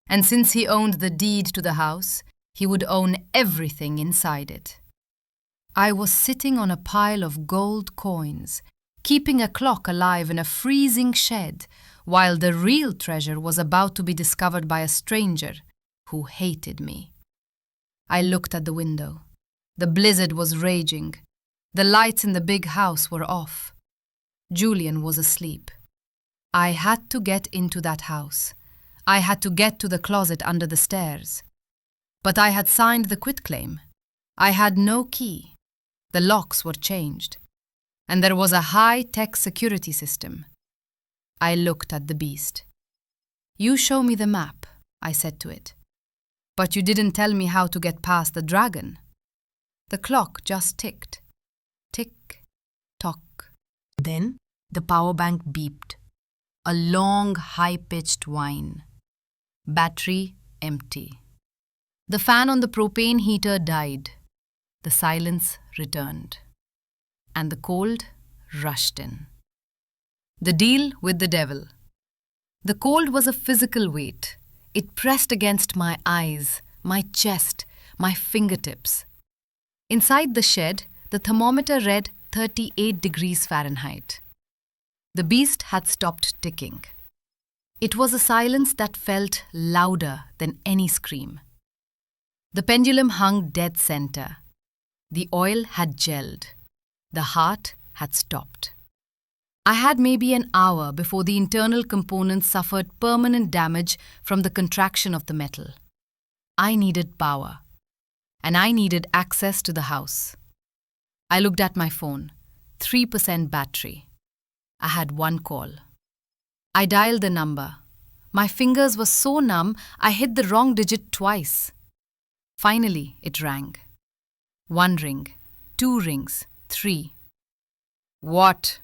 And since he owned the deed to the house, he would own everything inside it. I was sitting on a pile of gold coins, keeping a clock alive in a freezing shed, while the real treasure was about to be discovered by a stranger who hated me. I looked at the window. The blizzard was raging. The lights in the big house were off. Julian was asleep. I had to get into that house. I had to get to the closet under the stairs. But I had signed the quitclaim. I had no key. The locks were changed. And there was a high-tech security system. I looked at the beast. "You show me the map," I said to it. "But you didn't tell me how to get past the dragon." The clock just ticked. Tick, tock. Then the power bank beeped. A long, high-pitched whine. Battery empty. The fan on the propane heater died. The silence returned. And the cold rushed in. The deal with the devil. The cold was a physical weight. It pressed against my eyes, my chest, my fingertips. Inside the shed, the thermometer read 38 degrees Fahrenheit. The beast had stopped ticking. It was a silence that felt louder than any scream. The pendulum hung dead center. The oil had gelled. The heart had stopped. I had maybe an hour before the internal components suffered permanent damage from the contraction of the metal. I needed power. And I needed access to the house. I looked at my phone. 3% battery. I had one call. I dialed the number. My fingers were so numb, I hit the wrong digit twice. Finally, it rang. 1 ring, 2 rings, 3. "What?"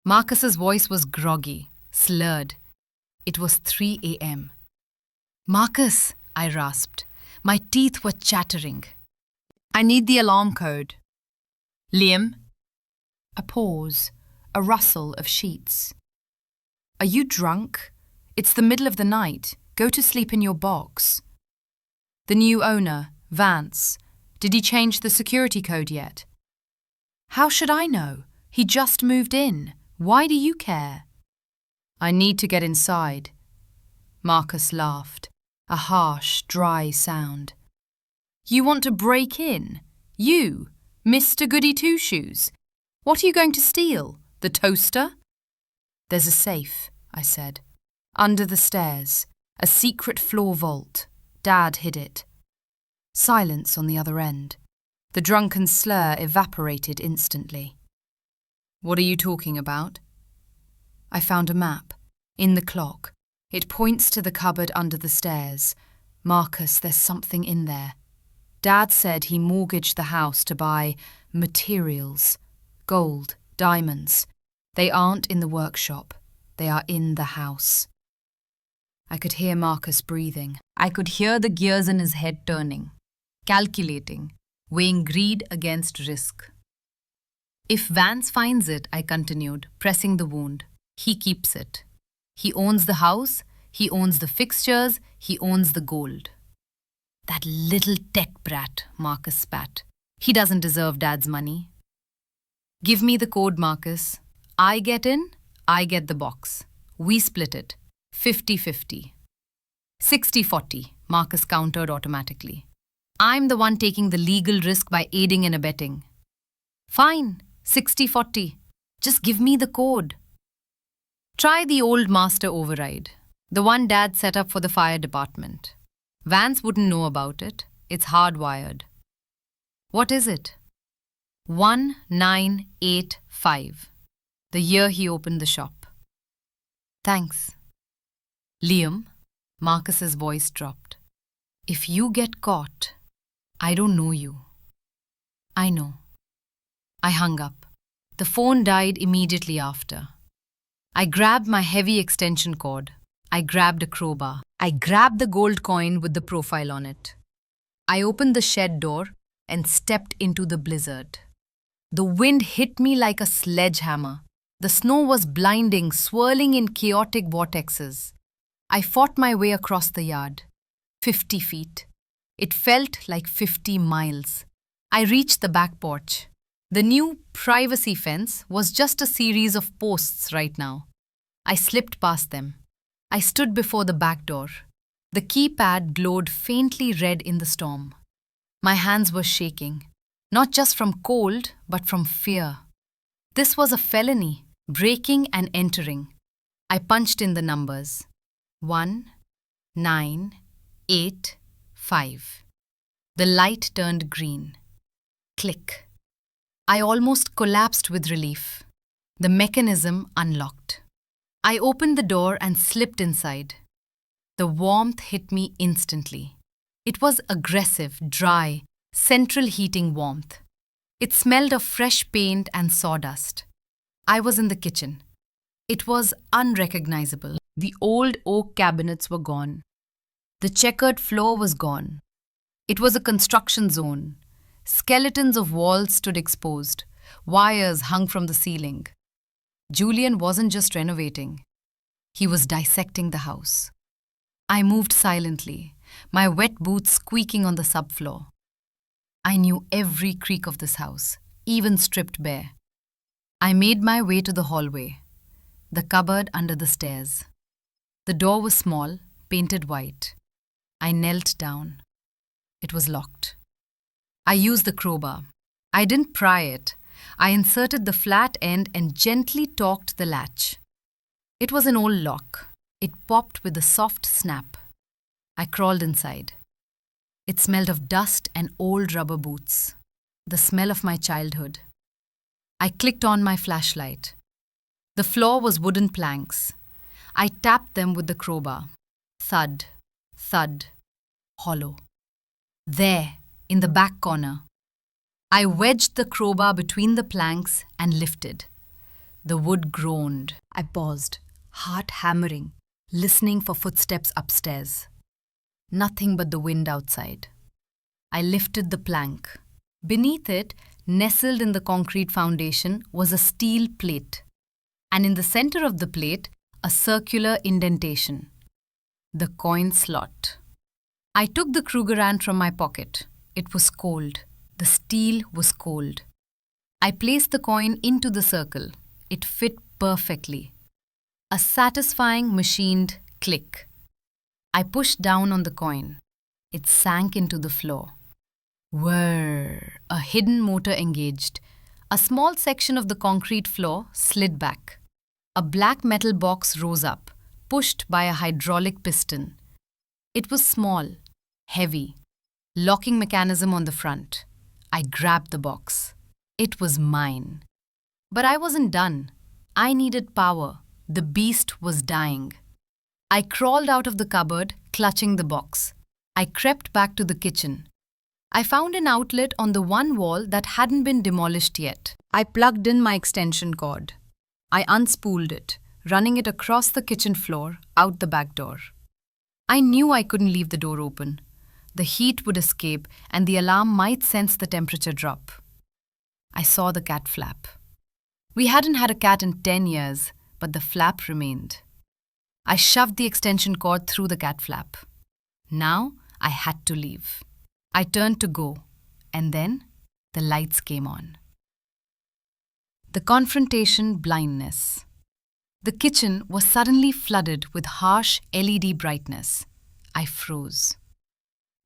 Marcus's voice was groggy, slurred. It was 3 a.m. "Marcus," I rasped. My teeth were chattering. I need the alarm code. "Liam?" A pause, a rustle of sheets. Are you drunk? It's the middle of the night. Go to sleep in your box. The new owner, Vance. Did he change the security code yet? How should I know? He just moved in. Why do you care? I need to get inside. Marcus laughed, a harsh, dry sound. You want to break in? You, Mr. Goody Two-Shoes? What are you going to steal? The toaster? There's a safe, I said. Under the stairs. A secret floor vault. Dad hid it. Silence on the other end. The drunken slur evaporated instantly. What are you talking about? I found a map. In the clock. It points to the cupboard under the stairs. Marcus, there's something in there. Dad said he mortgaged the house to buy materials. Gold, diamonds. They aren't in the workshop. They are in the house. I could hear Marcus breathing. I could hear the gears in his head turning, calculating, weighing greed against risk. If Vance finds it, I continued, pressing the wound, he keeps it. He owns the house, he owns the fixtures, he owns the gold. That little tech brat, Marcus spat. He doesn't deserve Dad's money. Give me the code, Marcus. I get in, I get the box. We split it. 50-50. 60-40, Marcus countered automatically. I'm the one taking the legal risk by aiding and abetting. Fine, 60-40. Just give me the code. Try the old master override, the one Dad set up for the fire department. Vance wouldn't know about it. It's hardwired. What is it? 1985. The year he opened the shop. Thanks. Liam, Marcus's voice dropped. If you get caught, I don't know you. I know. I hung up. The phone died immediately after. I grabbed my heavy extension cord. I grabbed a crowbar. I grabbed the gold coin with the profile on it. I opened the shed door and stepped into the blizzard. The wind hit me like a sledgehammer. The snow was blinding, swirling in chaotic vortexes. I fought my way across the yard. 50 feet. It felt like 50 miles. I reached the back porch. The new privacy fence was just a series of posts right now. I slipped past them. I stood before the back door. The keypad glowed faintly red in the storm. My hands were shaking, not just from cold, but from fear. This was a felony, breaking and entering. I punched in the numbers. 1, 9, 8, 5. The light turned green. Click. I almost collapsed with relief. The mechanism unlocked. I opened the door and slipped inside. The warmth hit me instantly. It was aggressive, dry, central heating warmth. It smelled of fresh paint and sawdust. I was in the kitchen. It was unrecognizable. The old oak cabinets were gone. The checkered floor was gone. It was a construction zone. Skeletons of walls stood exposed. Wires hung from the ceiling. Julian wasn't just renovating. He was dissecting the house. I moved silently, my wet boots squeaking on the subfloor. I knew every creak of this house, even stripped bare. I made my way to the hallway, the cupboard under the stairs. The door was small, painted white. I knelt down. It was locked. I used the crowbar. I didn't pry it. I inserted the flat end and gently torqued the latch. It was an old lock. It popped with a soft snap. I crawled inside. It smelled of dust and old rubber boots, the smell of my childhood. I clicked on my flashlight. The floor was wooden planks. I tapped them with the crowbar. Thud, thud, hollow. There, in the back corner. I wedged the crowbar between the planks and lifted. The wood groaned. I paused, heart hammering, listening for footsteps upstairs. Nothing but the wind outside. I lifted the plank. Beneath it, nestled in the concrete foundation, was a steel plate. And in the center of the plate, a circular indentation. The coin slot. I took the Krugerrand from my pocket. It was cold. The steel was cold. I placed the coin into the circle. It fit perfectly. A satisfying machined click. I pushed down on the coin. It sank into the floor. Whirr! A hidden motor engaged. A small section of the concrete floor slid back. A black metal box rose up, pushed by a hydraulic piston. It was small, heavy. Locking mechanism on the front. I grabbed the box. It was mine. But I wasn't done. I needed power. The beast was dying. I crawled out of the cupboard, clutching the box. I crept back to the kitchen. I found an outlet on the one wall that hadn't been demolished yet. I plugged in my extension cord. I unspooled it, running it across the kitchen floor, out the back door. I knew I couldn't leave the door open. The heat would escape and the alarm might sense the temperature drop. I saw the cat flap. We hadn't had a cat in 10 years, but the flap remained. I shoved the extension cord through the cat flap. Now I had to leave. I turned to go, and then the lights came on. The confrontation blindness. The kitchen was suddenly flooded with harsh LED brightness. I froze.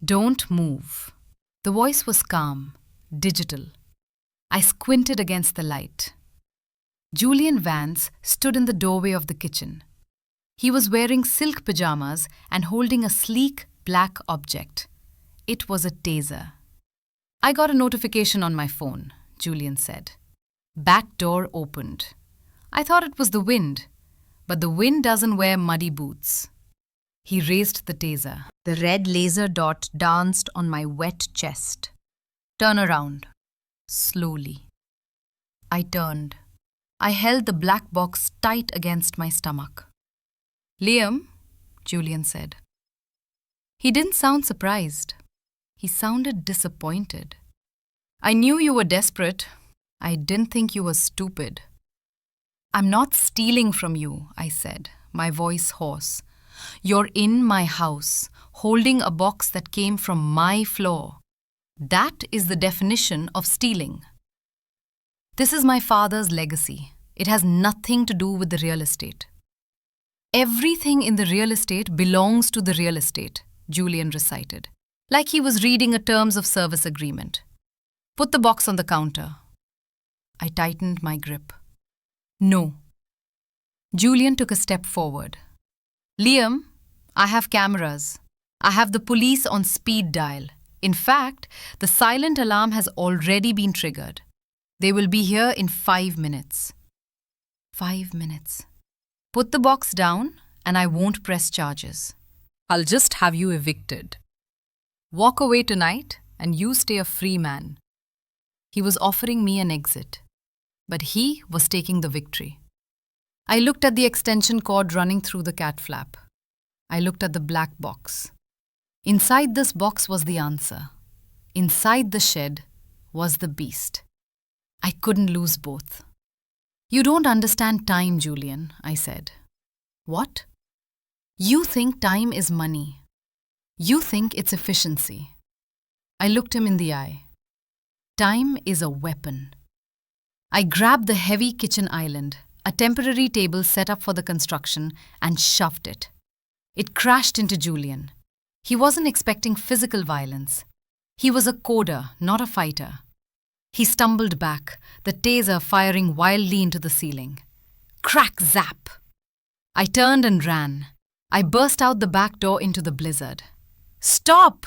Don't move. The voice was calm, digital. I squinted against the light. Julian Vance stood in the doorway of the kitchen. He was wearing silk pajamas and holding a sleek black object. It was a taser. I got a notification on my phone, Julian said. Back door opened. I thought it was the wind, but the wind doesn't wear muddy boots. He raised the taser. The red laser dot danced on my wet chest. Turn around. Slowly. I turned. I held the black box tight against my stomach. Liam, Julian said. He didn't sound surprised. He sounded disappointed. I knew you were desperate. I didn't think you were stupid. I'm not stealing from you, I said, my voice hoarse. You're in my house, holding a box that came from my floor. That is the definition of stealing. This is my father's legacy. It has nothing to do with the real estate. Everything in the real estate belongs to the real estate, Julian recited. like he was reading a terms of service agreement. Put the box on the counter. I tightened my grip. No. Julian took a step forward. Liam, I have cameras. I have the police on speed dial. In fact, the silent alarm has already been triggered. They will be here in 5 minutes. 5 minutes. Put the box down and I won't press charges. I'll just have you evicted. Walk away tonight and you stay a free man. He was offering me an exit, but he was taking the victory. I looked at the extension cord running through the cat flap. I looked at the black box. Inside this box was the answer. Inside the shed was the beast. I couldn't lose both. You don't understand time, Julian, I said. What? You think time is money. You think it's efficiency. I looked him in the eye. Time is a weapon. I grabbed the heavy kitchen island, a temporary table set up for the construction, and shoved it. It crashed into Julian. He wasn't expecting physical violence. He was a coder, not a fighter. He stumbled back, the taser firing wildly into the ceiling. Crack, zap! I turned and ran. I burst out the back door into the blizzard. Stop!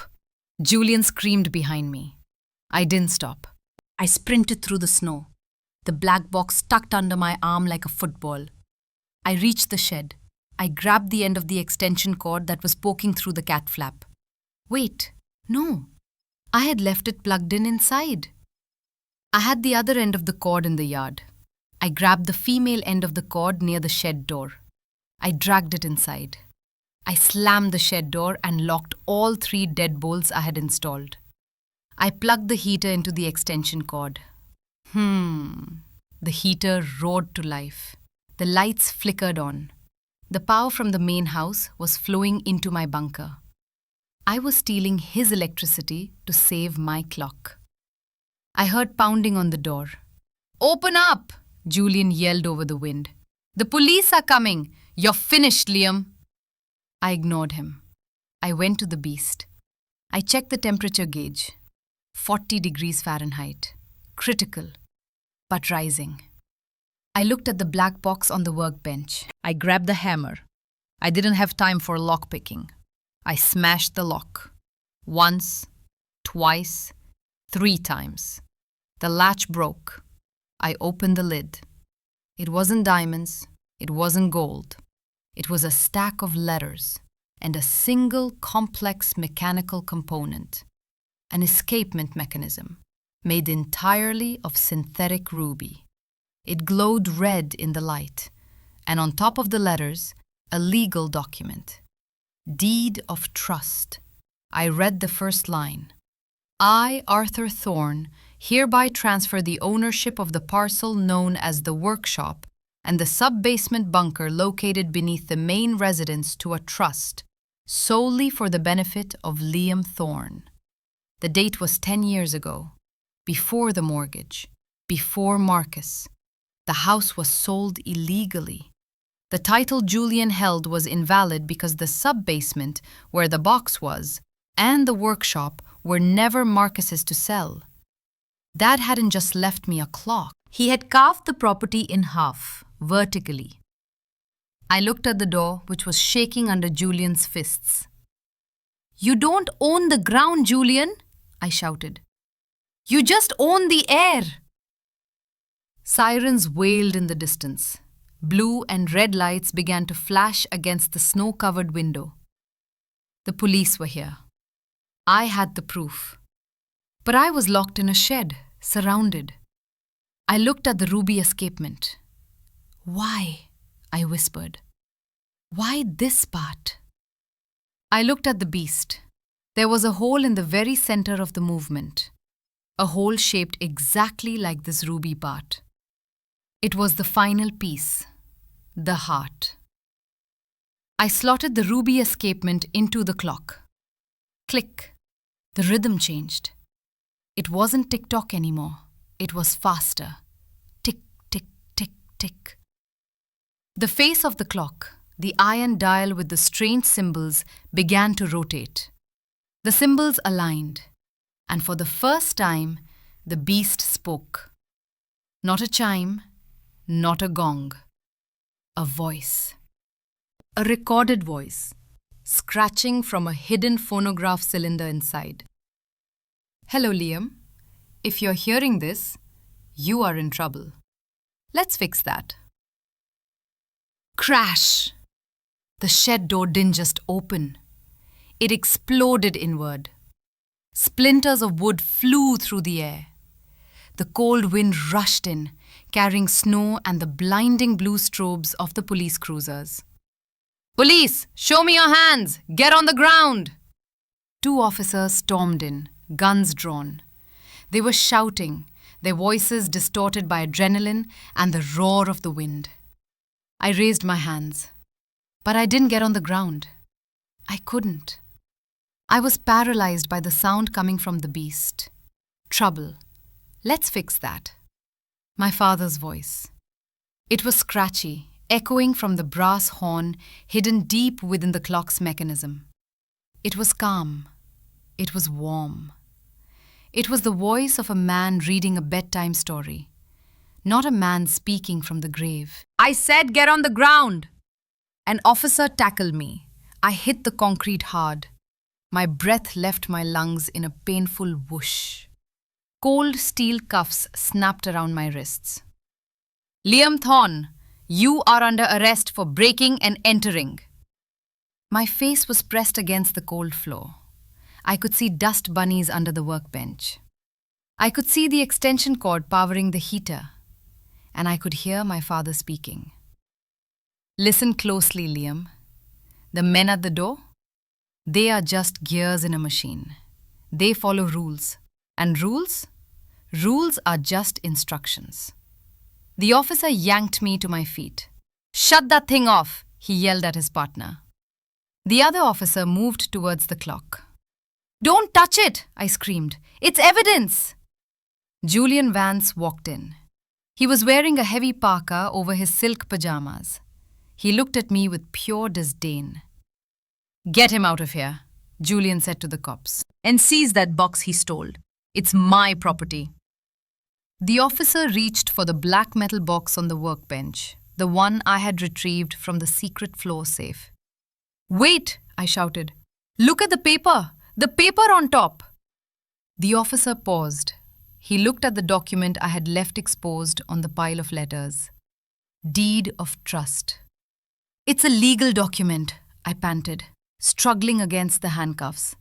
Julian screamed behind me. I didn't stop. I sprinted through the snow, the black box tucked under my arm like a football. I reached the shed. I grabbed the end of the extension cord that was poking through the cat flap. Wait, no. I had left it plugged in inside. I had the other end of the cord in the yard. I grabbed the female end of the cord near the shed door. I dragged it inside. I slammed the shed door and locked all 3 deadbolts I had installed. I plugged the heater into the extension cord. The heater roared to life. The lights flickered on. The power from the main house was flowing into my bunker. I was stealing his electricity to save my clock. I heard pounding on the door. Open up! Julian yelled over the wind. The police are coming! You're finished, Liam! I ignored him. I went to the beast. I checked the temperature gauge. 40 degrees Fahrenheit. Critical, but rising. I looked at the black box on the workbench. I grabbed the hammer. I didn't have time for lockpicking. I smashed the lock. Once, twice, 3 times. The latch broke. I opened the lid. It wasn't diamonds. It wasn't gold. It was a stack of letters and a single complex mechanical component, an escapement mechanism made entirely of synthetic ruby. It glowed red in the light, and on top of the letters, a legal document. Deed of trust. I read the first line. I, Arthur Thorne, hereby transfer the ownership of the parcel known as the workshop and the sub-basement bunker located beneath the main residence to a trust, solely for the benefit of Liam Thorne. The date was 10 years ago, before the mortgage, before Marcus. The house was sold illegally. The title Julian held was invalid because the sub-basement, where the box was, and the workshop were never Marcus's to sell. Dad hadn't just left me a clock. He had carved the property in half, vertically. I looked at the door, which was shaking under Julian's fists. You don't own the ground, Julian, I shouted. You just own the air. Sirens wailed in the distance. Blue and red lights began to flash against the snow-covered window. The police were here. I had the proof. But I was locked in a shed, surrounded. I looked at the ruby escapement. Why? I whispered. Why this part? I looked at the beast. There was a hole in the very center of the movement. A hole shaped exactly like this ruby part. It was the final piece, the heart. I slotted the ruby escapement into the clock. Click. The rhythm changed. It wasn't tick-tock anymore. It was faster. Tick, tick, tick, tick. The face of the clock, the iron dial with the strange symbols, began to rotate. The symbols aligned, and for the first time, the beast spoke. Not a chime, not a gong. A voice. A recorded voice, scratching from a hidden phonograph cylinder inside. Hello, Liam. If you're hearing this, you are in trouble. Let's fix that. Crash! The shed door didn't just open. It exploded inward. Splinters of wood flew through the air. The cold wind rushed in, carrying snow and the blinding blue strobes of the police cruisers. Police, show me your hands! Get on the ground! 2 officers stormed in, guns drawn. They were shouting, their voices distorted by adrenaline and the roar of the wind. I raised my hands, but I didn't get on the ground. I couldn't. I was paralyzed by the sound coming from the beast. Trouble. Let's fix that. My father's voice. It was scratchy, echoing from the brass horn hidden deep within the clock's mechanism. It was calm. It was warm. It was the voice of a man reading a bedtime story, not a man speaking from the grave. I said, get on the ground! An officer tackled me. I hit the concrete hard. My breath left my lungs in a painful whoosh. Cold steel cuffs snapped around my wrists. Liam Thorne, you are under arrest for breaking and entering. My face was pressed against the cold floor. I could see dust bunnies under the workbench. I could see the extension cord powering the heater, and I could hear my father speaking. Listen closely, Liam. The men at the door? They are just gears in a machine. They follow rules. And rules? Rules are just instructions. The officer yanked me to my feet. Shut that thing off, he yelled at his partner. The other officer moved towards the clock. Don't touch it, I screamed. It's evidence. Julian Vance walked in. He was wearing a heavy parka over his silk pajamas. He looked at me with pure disdain. Get him out of here, Julian said to the cops, and seize that box he stole. It's my property. The officer reached for the black metal box on the workbench, the one I had retrieved from the secret floor safe. Wait, I shouted. Look at the paper! The paper on top! The officer paused. He looked at the document I had left exposed on the pile of letters. Deed of trust. It's a legal document, I panted, struggling against the handcuffs.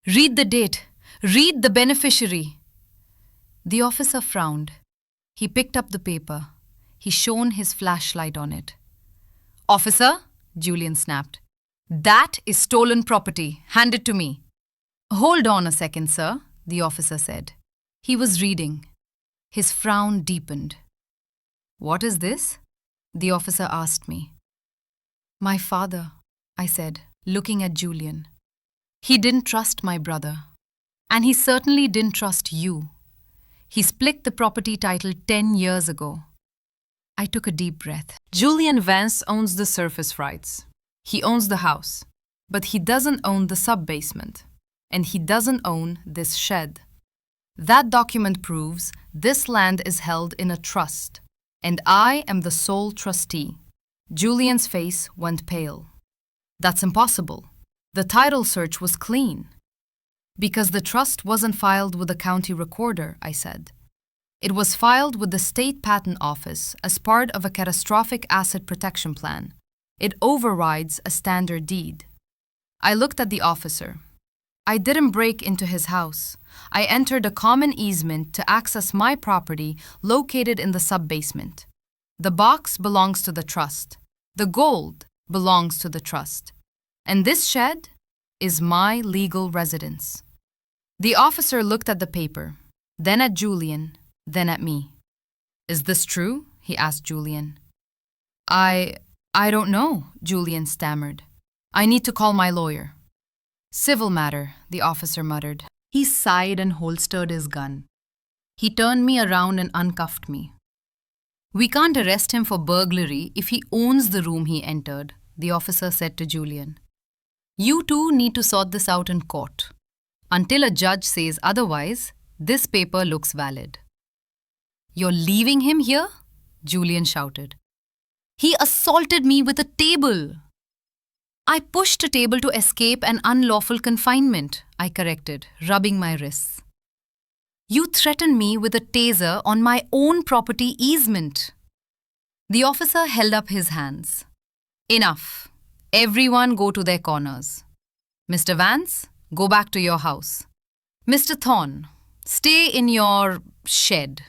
Read the date. Read the beneficiary. The officer frowned. He picked up the paper. He shone his flashlight on it. Officer, Julian snapped. That is stolen property. Hand it to me. Hold on a second, sir, the officer said. He was reading. His frown deepened. What is this? The officer asked me. My father, I said, looking at Julian. He didn't trust my brother. And he certainly didn't trust you. He split the property title 10 years ago. I took a deep breath. Julian Vance owns the surface rights. He owns the house. But he doesn't own the sub-basement. And he doesn't own this shed. That document proves this land is held in a trust, and I am the sole trustee. Julian's face went pale. That's impossible. The title search was clean. Because the trust wasn't filed with the county recorder, I said. It was filed with the state patent office as part of a catastrophic asset protection plan. It overrides a standard deed. I looked at the officer. I didn't break into his house. I entered a common easement to access my property located in the sub-basement. The box belongs to the trust. The gold belongs to the trust. And this shed is my legal residence. The officer looked at the paper, then at Julian, then at me. Is this true? He asked Julian. I don't know, Julian stammered. I need to call my lawyer. Civil matter, the officer muttered. He sighed and holstered his gun. He turned me around and uncuffed me. We can't arrest him for burglary if he owns the room he entered, the officer said to Julian. You two need to sort this out in court. Until a judge says otherwise, this paper looks valid. You're leaving him here? Julian shouted. He assaulted me with a table. I pushed a table to escape an unlawful confinement, I corrected, rubbing my wrists. You threatened me with a taser on my own property easement. The officer held up his hands. Enough. Everyone go to their corners. Mr. Vance, go back to your house. Mr. Thorne, stay in your shed.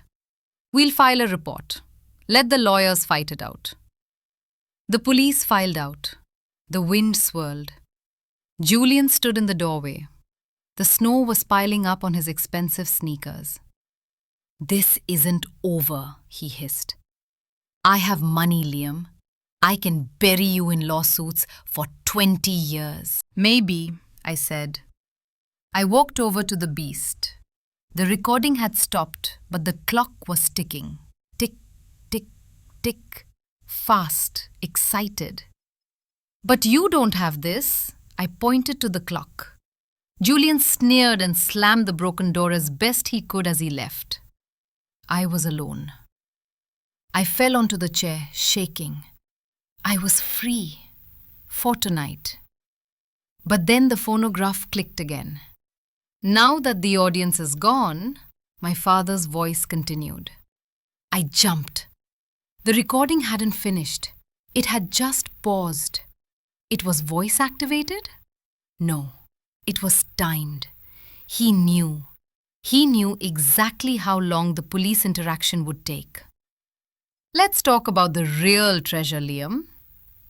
We'll file a report. Let the lawyers fight it out. The police filed out. The wind swirled. Julian stood in the doorway. The snow was piling up on his expensive sneakers. This isn't over, he hissed. I have money, Liam. I can bury you in lawsuits for 20 years. Maybe, I said. I walked over to the beast. The recording had stopped, but the clock was ticking. Tick, tick, tick. Fast, excited. But you don't have this. I pointed to the clock. Julian sneered and slammed the broken door as best he could as he left. I was alone. I fell onto the chair, shaking. I was free. For tonight. But then the phonograph clicked again. Now that the audience is gone, my father's voice continued. I jumped. The recording hadn't finished. It had just paused. It was voice activated? No, it was timed. He knew. He knew exactly how long the police interaction would take. Let's talk about the real treasure, Liam.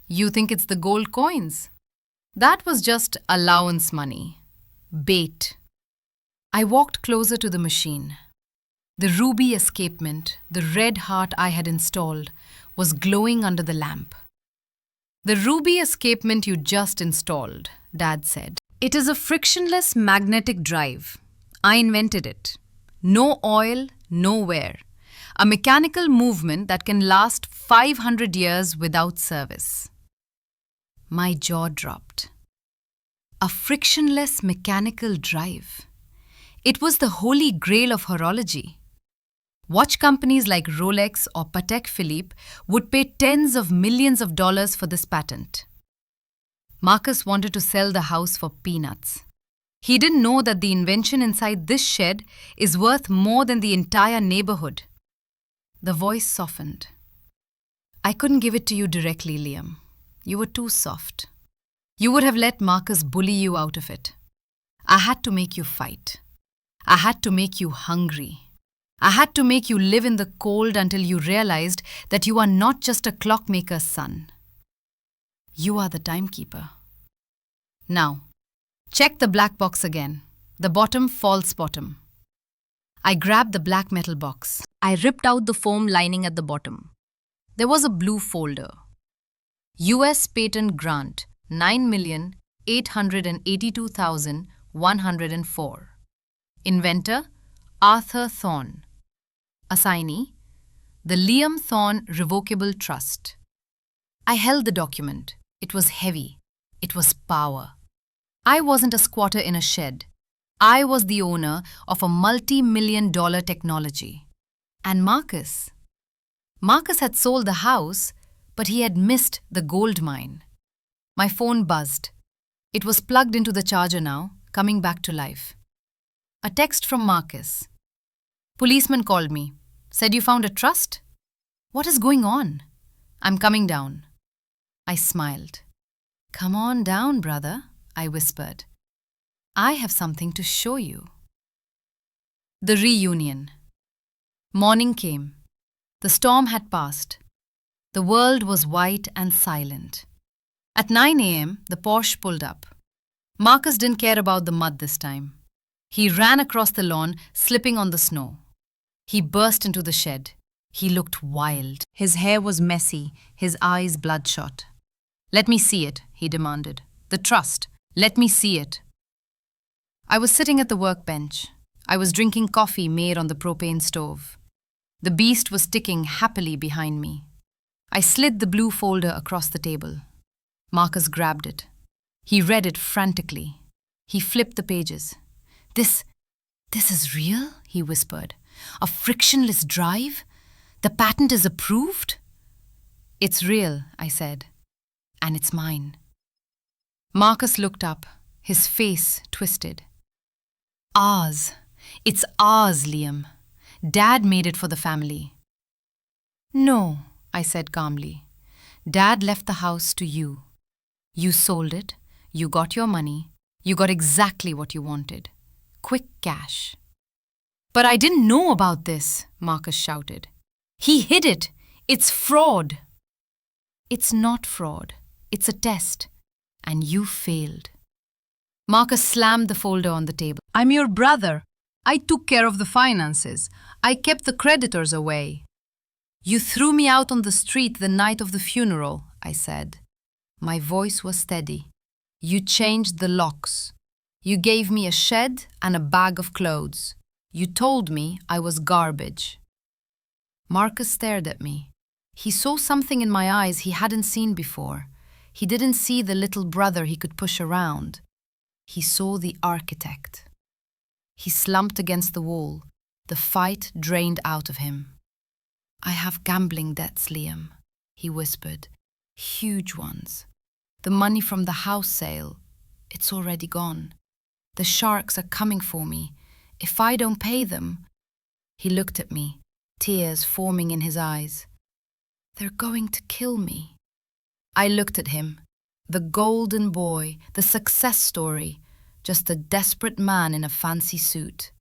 You think it's the gold coins? That was just allowance money. Bait. I walked closer to the machine. The ruby escapement, the red heart I had installed, was glowing under the lamp. The ruby escapement you just installed, Dad said. It is a frictionless magnetic drive. I invented it. No oil, no wear. A mechanical movement that can last 500 years without service. My jaw dropped. A frictionless mechanical drive. It was the holy grail of horology. Watch companies like Rolex or Patek Philippe would pay tens of millions of dollars for this patent. Marcus wanted to sell the house for peanuts. He didn't know that the invention inside this shed is worth more than the entire neighborhood. The voice softened. I couldn't give it to you directly, Liam. You were too soft. You would have let Marcus bully you out of it. I had to make you fight. I had to make you hungry. I had to make you live in the cold until you realized that you are not just a clockmaker's son. You are the timekeeper. Now, check the black box again. The bottom false bottom. I grabbed the black metal box. I ripped out the foam lining at the bottom. There was a blue folder. US Patent Grant 9,882,104. Inventor Arthur Thorne. Assignee the Liam Thorne Revocable Trust. I held the document. It was heavy. It was power. I wasn't a squatter in a shed. I was the owner of a multi-million-dollar technology. And Marcus? Marcus had sold the house, but he had missed the gold mine. My phone buzzed. It was plugged into the charger now, coming back to life. A text from Marcus. Policeman called me. Said you found a trust? What is going on? I'm coming down. I smiled. Come on down, brother, I whispered. I have something to show you. The reunion. Morning came. The storm had passed. The world was white and silent. At 9 a.m., the Porsche pulled up. Marcus didn't care about the mud this time. He ran across the lawn, slipping on the snow. He burst into the shed. He looked wild. His hair was messy, his eyes bloodshot. Let me see it, he demanded. The trust. Let me see it. I was sitting at the workbench. I was drinking coffee made on the propane stove. The beast was ticking happily behind me. I slid the blue folder across the table. Marcus grabbed it. He read it frantically. He flipped the pages. This is real? He whispered. A frictionless drive? The patent is approved? It's real, I said. And it's mine. Marcus looked up, his face twisted. Ours. It's ours, Liam. Dad made it for the family. No, I said calmly. Dad left the house to you. You sold it, you got your money, you got exactly what you wanted. Quick cash. But I didn't know about this, Marcus shouted. He hid it. It's fraud. It's not fraud. It's a test. And you failed. Marcus slammed the folder on the table. I'm your brother. I took care of the finances. I kept the creditors away. You threw me out on the street the night of the funeral, I said. My voice was steady. You changed the locks. You gave me a shed and a bag of clothes. You told me I was garbage. Marcus stared at me. He saw something in my eyes he hadn't seen before. He didn't see the little brother he could push around. He saw the architect. He slumped against the wall. The fight drained out of him. I have gambling debts, Liam, he whispered. Huge ones. The money from the house sale, it's already gone. The sharks are coming for me. If I don't pay them... He looked at me, tears forming in his eyes. They're going to kill me. I looked at him, the golden boy, the success story, just a desperate man in a fancy suit.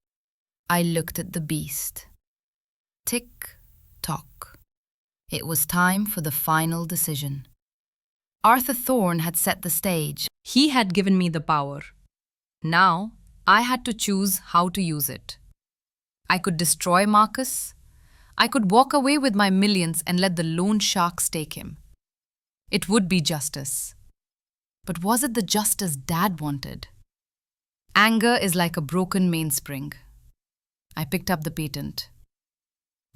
I looked at the beast. Tick-tock. It was time for the final decision. Arthur Thorne had set the stage. He had given me the power. Now, I had to choose how to use it. I could destroy Marcus. I could walk away with my millions and let the loan sharks take him. It would be justice. But was it the justice Dad wanted? Anger is like a broken mainspring. I picked up the patent.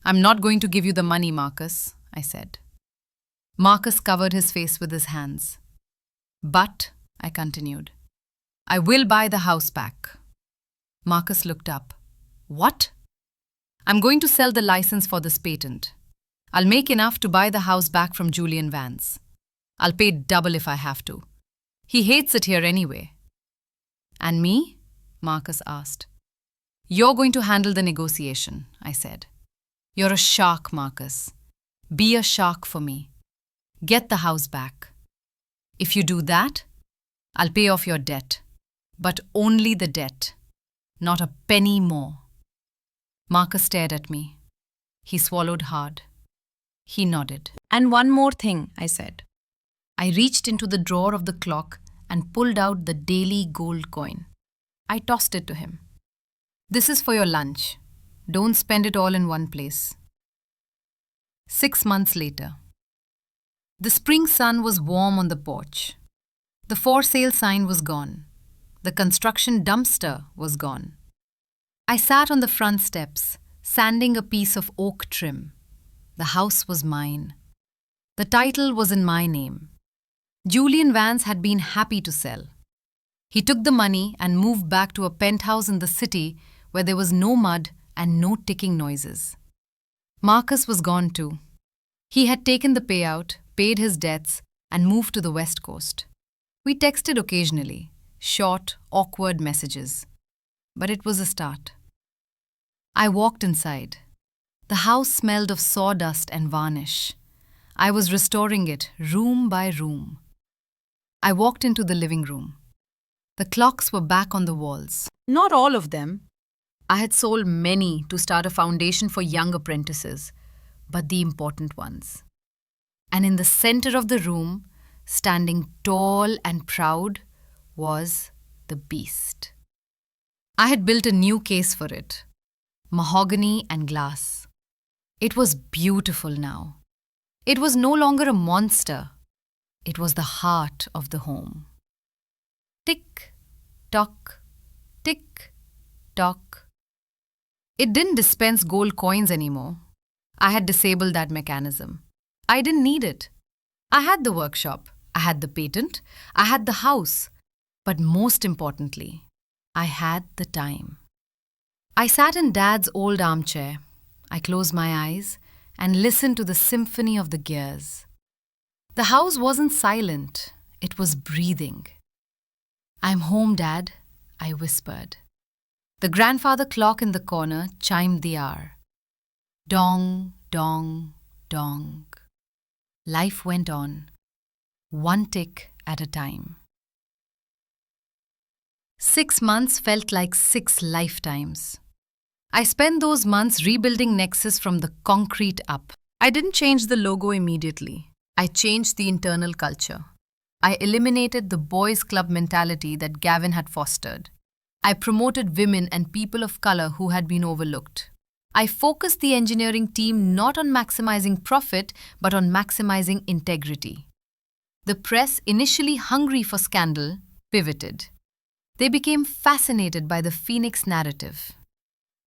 I'm not going to give you the money, Marcus, I said. Marcus covered his face with his hands. But, I continued, I will buy the house back. Marcus looked up. What? I'm going to sell the license for this patent. I'll make enough to buy the house back from Julian Vance. I'll pay double if I have to. He hates it here anyway. And me? Marcus asked. You're going to handle the negotiation, I said. You're a shark, Marcus. Be a shark for me. Get the house back. If you do that, I'll pay off your debt. But only the debt. Not a penny more. Marcus stared at me. He swallowed hard. He nodded. And one more thing, I said. I reached into the drawer of the clock and pulled out the daily gold coin. I tossed it to him. This is for your lunch. Don't spend it all in one place. 6 months later. The spring sun was warm on the porch. The for sale sign was gone. The construction dumpster was gone. I sat on the front steps, sanding a piece of oak trim. The house was mine. The title was in my name. Julian Vance had been happy to sell. He took the money and moved back to a penthouse in the city where there was no mud and no ticking noises. Marcus was gone too. He had taken the payout, paid his debts, and moved to the West Coast. We texted occasionally, short, awkward messages. But it was a start. I walked inside. The house smelled of sawdust and varnish. I was restoring it room by room. I walked into the living room. The clocks were back on the walls. Not all of them. I had sold many to start a foundation for young apprentices, but the important ones. And in the center of the room, standing tall and proud, was the beast. I had built a new case for it, mahogany and glass. It was beautiful now. It was no longer a monster. It was the heart of the home. Tick, tock, tick, tock. It didn't dispense gold coins anymore. I had disabled that mechanism. I didn't need it. I had the workshop. I had the patent. I had the house. But most importantly, I had the time. I sat in Dad's old armchair. I closed my eyes and listened to the symphony of the gears. The house wasn't silent, it was breathing. "I'm home, Dad," I whispered. The grandfather clock in the corner chimed the hour. Dong, dong, dong. Life went on, one tick at a time. 6 months felt like 6 lifetimes. I spent those months rebuilding Nexus from the concrete up. I didn't change the logo immediately. I changed the internal culture. I eliminated the boys' club mentality that Gavin had fostered. I promoted women and people of color who had been overlooked. I focused the engineering team not on maximizing profit, but on maximizing integrity. The press, initially hungry for scandal, pivoted. They became fascinated by the Phoenix narrative.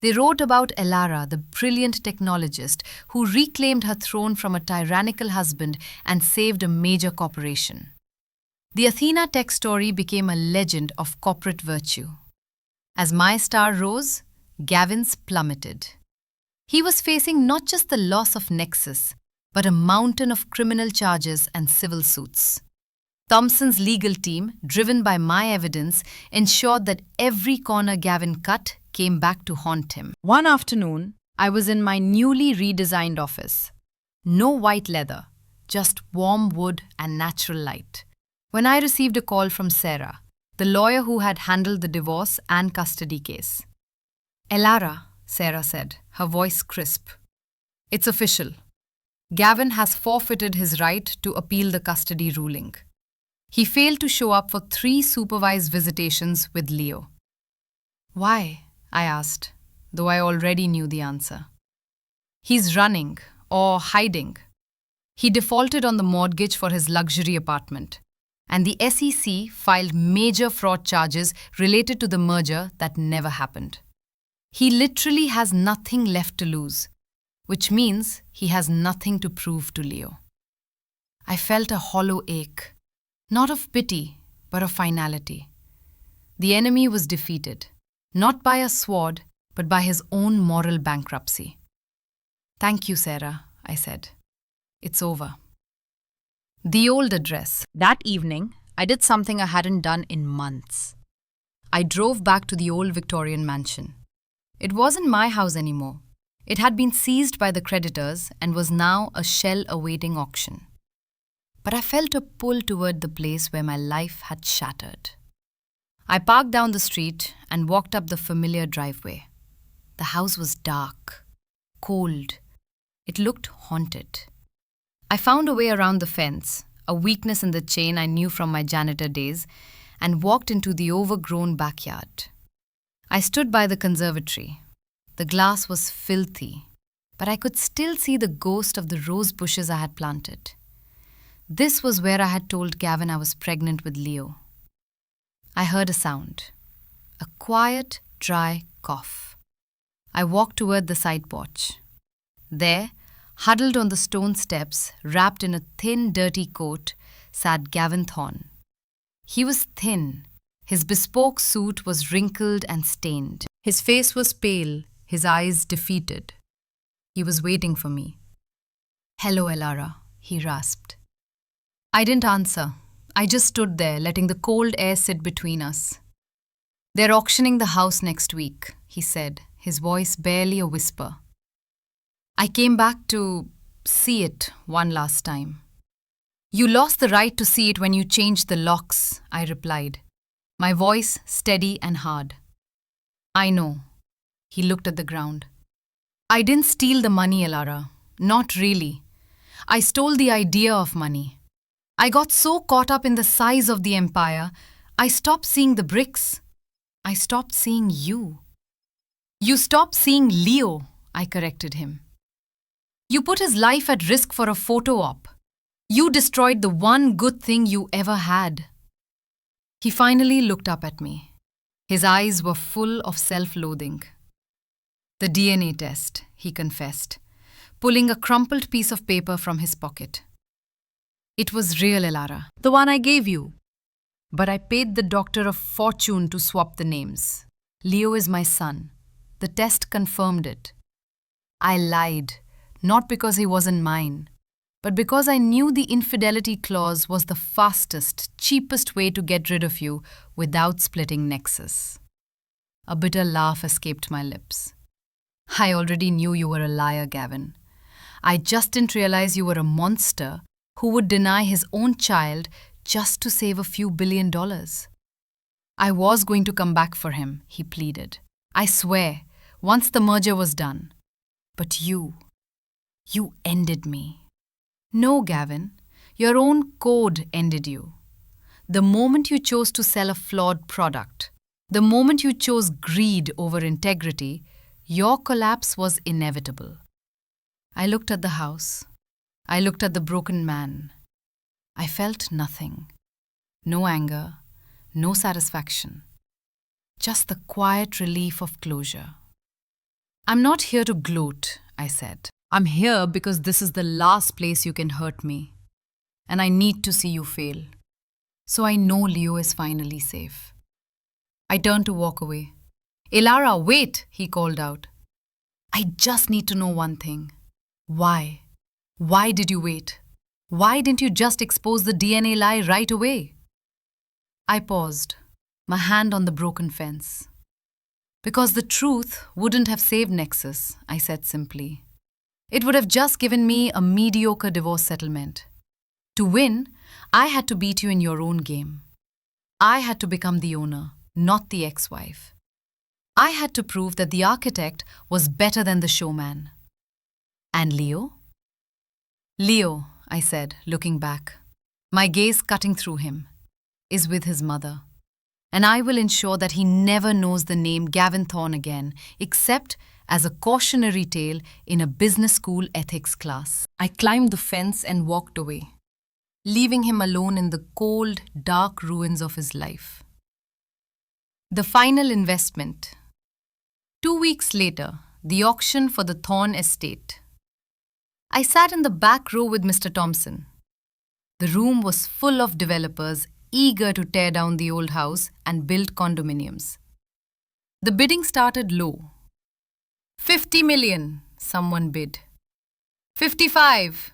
They wrote about Elara, the brilliant technologist who reclaimed her throne from a tyrannical husband and saved a major corporation. The Athena tech story became a legend of corporate virtue. As my star rose, Gavin's plummeted. He was facing not just the loss of Nexus, but a mountain of criminal charges and civil suits. Thompson's legal team, driven by my evidence, ensured that every corner Gavin cut came back to haunt him. One afternoon, I was in my newly redesigned office. No white leather, just warm wood and natural light. When I received a call from Sarah, the lawyer who had handled the divorce and custody case. "Elara," Sarah said, her voice crisp. "It's official. Gavin has forfeited his right to appeal the custody ruling. He failed to show up for 3 supervised visitations with Leo." "Why?" I asked, though I already knew the answer. "He's running, or hiding. He defaulted on the mortgage for his luxury apartment, and the SEC filed major fraud charges related to the merger that never happened. He literally has nothing left to lose, which means he has nothing to prove to Leo." I felt a hollow ache, not of pity, but of finality. The enemy was defeated, not by a sword, but by his own moral bankruptcy. "Thank you, Sarah," I said. "It's over." The old address. That evening, I did something I hadn't done in months. I drove back to the old Victorian mansion. It wasn't my house anymore. It had been seized by the creditors and was now a shell awaiting auction. But I felt a pull toward the place where my life had shattered. I parked down the street and walked up the familiar driveway. The house was dark, cold. It looked haunted. I found a way around the fence, a weakness in the chain I knew from my janitor days, and walked into the overgrown backyard. I stood by the conservatory. The glass was filthy, but I could still see the ghost of the rose bushes I had planted. This was where I had told Gavin I was pregnant with Leo. I heard a sound, a quiet, dry cough. I walked toward the side porch. There, huddled on the stone steps, wrapped in a thin, dirty coat, sat Gavin Thorne. He was thin. His bespoke suit was wrinkled and stained. His face was pale, his eyes defeated. He was waiting for me. "Hello, Elara," he rasped. I didn't answer. I just stood there, letting the cold air sit between us. "They're auctioning the house next week," he said, his voice barely a whisper. "I came back to see it one last time." "You lost the right to see it when you changed the locks," I replied, my voice steady and hard. "I know." He looked at the ground. "I didn't steal the money, Elara. Not really. I stole the idea of money. I got so caught up in the size of the empire, I stopped seeing the bricks. I stopped seeing you." "You stopped seeing Leo," I corrected him. "You put his life at risk for a photo op. You destroyed the one good thing you ever had." He finally looked up at me. His eyes were full of self-loathing. "The DNA test," he confessed, pulling a crumpled piece of paper from his pocket. "It was real, Elara. The one I gave you. But I paid the doctor a fortune to swap the names. Leo is my son. The test confirmed it. I lied, not because he wasn't mine, but because I knew the infidelity clause was the fastest, cheapest way to get rid of you without splitting nexus. A bitter laugh escaped my lips. I already knew you were a liar, Gavin. I just didn't realize you were a monster who would deny his own child just to save a few $1 billion. I was going to come back for him, he pleaded. I swear, once the merger was done. But you ended me. No, Gavin, your own code ended you. The moment you chose to sell a flawed product, the moment you chose greed over integrity, your collapse was inevitable. I looked at the house. I looked at the broken man. I felt nothing. No anger, no satisfaction. Just the quiet relief of closure. I'm not here to gloat, I said. I'm here because this is the last place you can hurt me. And I need to see you fail. So I know Leo is finally safe. I turned to walk away. Elara, wait, he called out. I just need to know one thing. Why? Why did you wait? Why didn't you just expose the DNA lie right away? I paused, my hand on the broken fence. Because the truth wouldn't have saved Nexus, I said simply. It would have just given me a mediocre divorce settlement. To win, I had to beat you in your own game. I had to become the owner, not the ex-wife. I had to prove that the architect was better than the showman. And Leo? Leo, I said, looking back, my gaze cutting through him, is with his mother. And I will ensure that he never knows the name Gavin Thorne again, except as a cautionary tale in a business school ethics class. I climbed the fence and walked away, leaving him alone in the cold, dark ruins of his life. The final investment. 2 weeks later, the auction for the Thorne estate. I sat in the back row with Mr. Thompson. The room was full of developers eager to tear down the old house and build condominiums. The bidding started low. 50 million, someone bid. 55.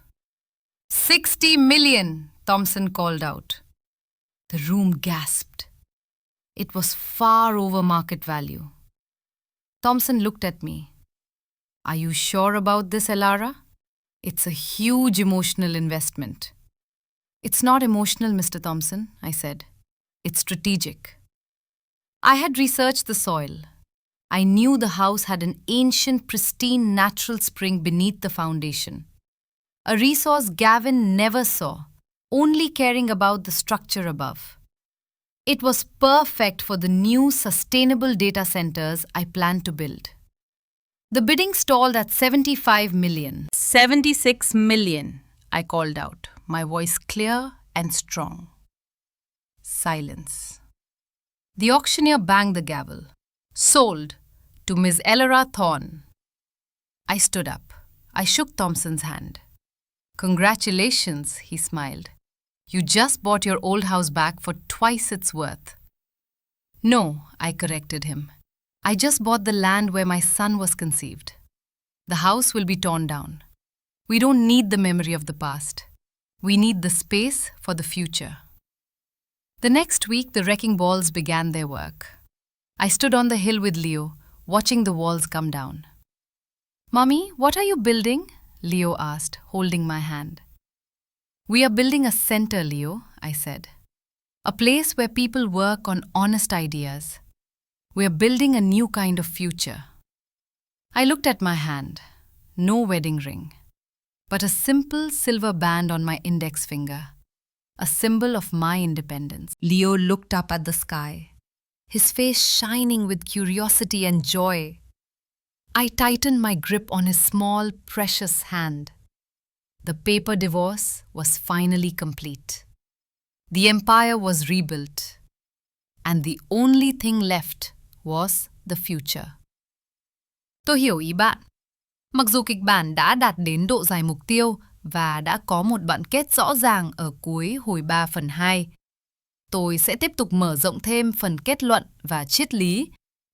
60 million, Thompson called out. The room gasped. It was far over market value. Thompson looked at me. Are you sure about this, Elara? It's a huge emotional investment. It's not emotional, Mr. Thompson, I said. It's strategic. I had researched the soil. I knew the house had an ancient, pristine natural spring beneath the foundation. A resource Gavin never saw, only caring about the structure above. It was perfect for the new sustainable data centers I planned to build. The bidding stalled at 75 million. 76 million, I called out, my voice clear and strong. Silence. The auctioneer banged the gavel. Sold to Ms. Elara Thorne. I stood up. I shook Thompson's hand. Congratulations, he smiled. You just bought your old house back for twice its worth. No, I corrected him. I just bought the land where my son was conceived. The house will be torn down. We don't need the memory of the past. We need the space for the future. The next week, the wrecking balls began their work. I stood on the hill with Leo, watching the walls come down. Mummy, what are you building? Leo asked, holding my hand. We are building a center, Leo, I said. A place where people work on honest ideas. We are building a new kind of future. I looked at my hand. No wedding ring, but a simple silver band on my index finger, a symbol of my independence. Leo looked up at the sky, his face shining with curiosity and joy. I tightened my grip on his small, precious hand. The paper divorce was finally complete. The empire was rebuilt, and the only thing left was the future. Tôi hiểu ý bạn. Mặc dù kịch bản đã đạt đến độ dài mục tiêu và đã có một đoạn kết rõ ràng ở cuối hồi 3/2, tôi sẽ tiếp tục mở rộng thêm phần kết luận và triết lý,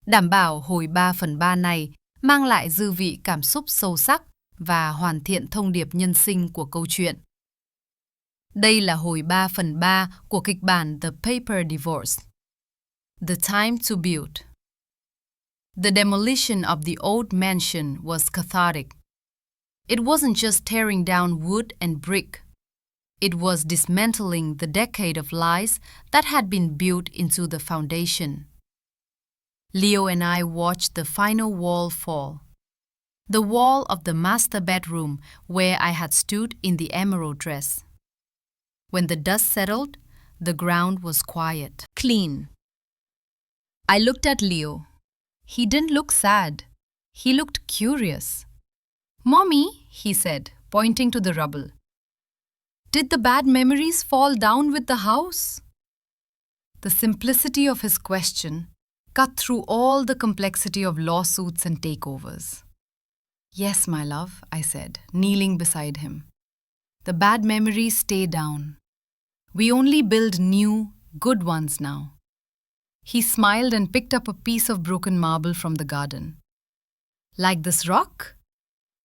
đảm bảo hồi 3/3 này mang lại dư vị cảm xúc sâu sắc và hoàn thiện thông điệp nhân sinh của câu chuyện. Đây là hồi 3/3 của kịch bản The Paper Divorce. The Time to Build. The demolition of the old mansion was cathartic. It wasn't just tearing down wood and brick. It was dismantling the decade of lies that had been built into the foundation. Leo and I watched the final wall fall. The wall of the master bedroom where I had stood in the emerald dress. When the dust settled, the ground was quiet, clean. I looked at Leo. He didn't look sad. He looked curious. "Mommy," he said, pointing to the rubble. "Did the bad memories fall down with the house?" The simplicity of his question cut through all the complexity of lawsuits and takeovers. "Yes, my love," I said, kneeling beside him. "The bad memories stay down. We only build new, good ones now." He smiled and picked up a piece of broken marble from the garden. "Like this rock?"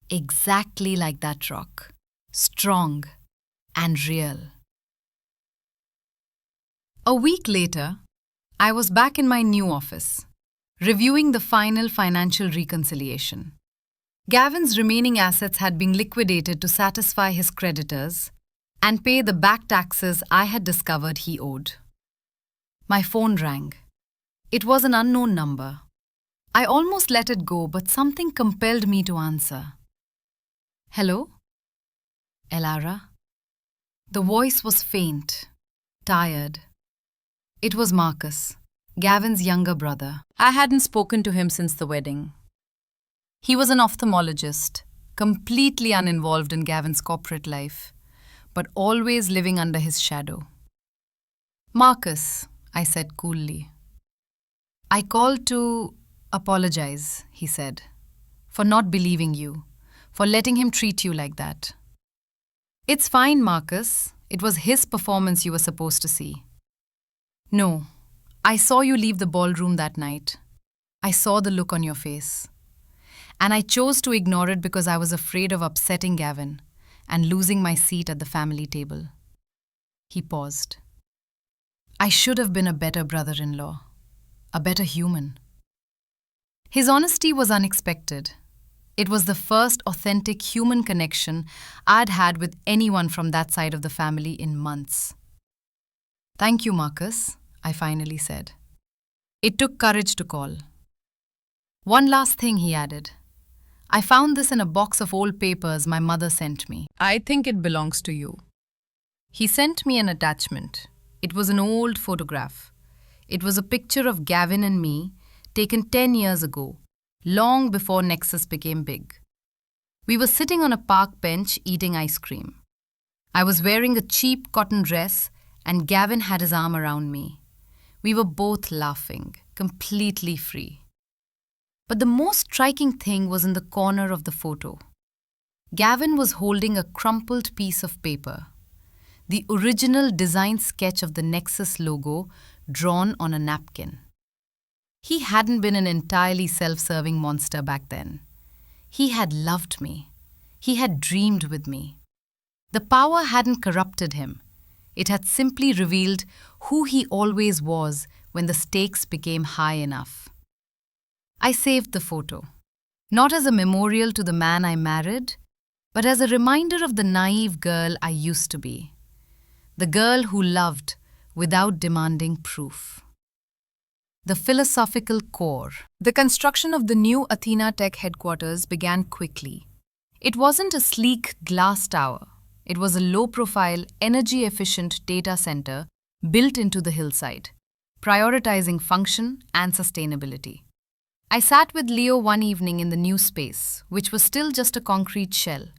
Exactly like that rock. Strong and real. A week later, I was back in my new office, reviewing the final financial reconciliation. Gavin's remaining assets had been liquidated to satisfy his creditors and pay the back taxes I had discovered he owed. My phone rang. It was an unknown number. I almost let it go, but something compelled me to answer. "Hello? Elara?" The voice was faint, tired. It was Marcus, Gavin's younger brother. I hadn't spoken to him since the wedding. He was an ophthalmologist, completely uninvolved in Gavin's corporate life, but always living under his shadow. "Marcus," I said coolly. "I called to apologize," he said, "for not believing you, for letting him treat you like that." "It's fine, Marcus. It was his performance you were supposed to see." "No, I saw you leave the ballroom that night. I saw the look on your face. And I chose to ignore it because I was afraid of upsetting Gavin and losing my seat at the family table." He paused. "I should have been a better brother-in-law, a better human." His honesty was unexpected. It was the first authentic human connection I'd had with anyone from that side of the family in months. "Thank you, Marcus," I finally said. It took courage to call. "One last thing," he added. "I found this in a box of old papers my mother sent me. I think it belongs to you." He sent me an attachment. It was an old photograph. It was a picture of Gavin and me, taken 10 years ago, long before Nexus became big. We were sitting on a park bench eating ice cream. I was wearing a cheap cotton dress and Gavin had his arm around me. We were both laughing, completely free. But the most striking thing was in the corner of the photo. Gavin was holding a crumpled piece of paper, the original design sketch of the Nexus logo drawn on a napkin. He hadn't been an entirely self-serving monster back then. He had loved me. He had dreamed with me. The power hadn't corrupted him. It had simply revealed who he always was when the stakes became high enough. I saved the photo, not as a memorial to the man I married, but as a reminder of the naive girl I used to be. The girl who loved without demanding proof. The philosophical core. The construction of the new Athena Tech headquarters began quickly. It wasn't a sleek glass tower. It was a low-profile, energy-efficient data center built into the hillside, prioritizing function and sustainability. I sat with Leo one evening in the new space, which was still just a concrete shell.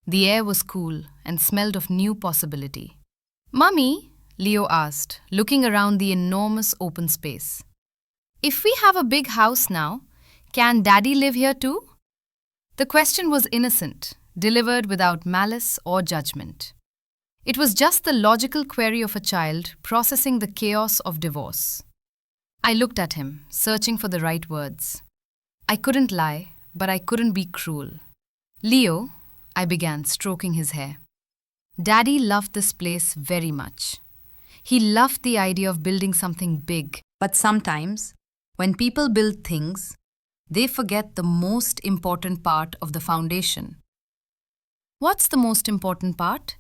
The air was cool and smelled of new possibility. "Mummy," Leo asked, looking around the enormous open space, "if we have a big house now, can Daddy live here too?" The question was innocent, delivered without malice or judgment. It was just the logical query of a child processing the chaos of divorce. I looked at him, searching for the right words. I couldn't lie, but I couldn't be cruel. Leo, I began, stroking his hair. Daddy loved this place very much. He loved the idea of building something big. But sometimes, when people build things, they forget the most important part of the foundation. What's the most important part?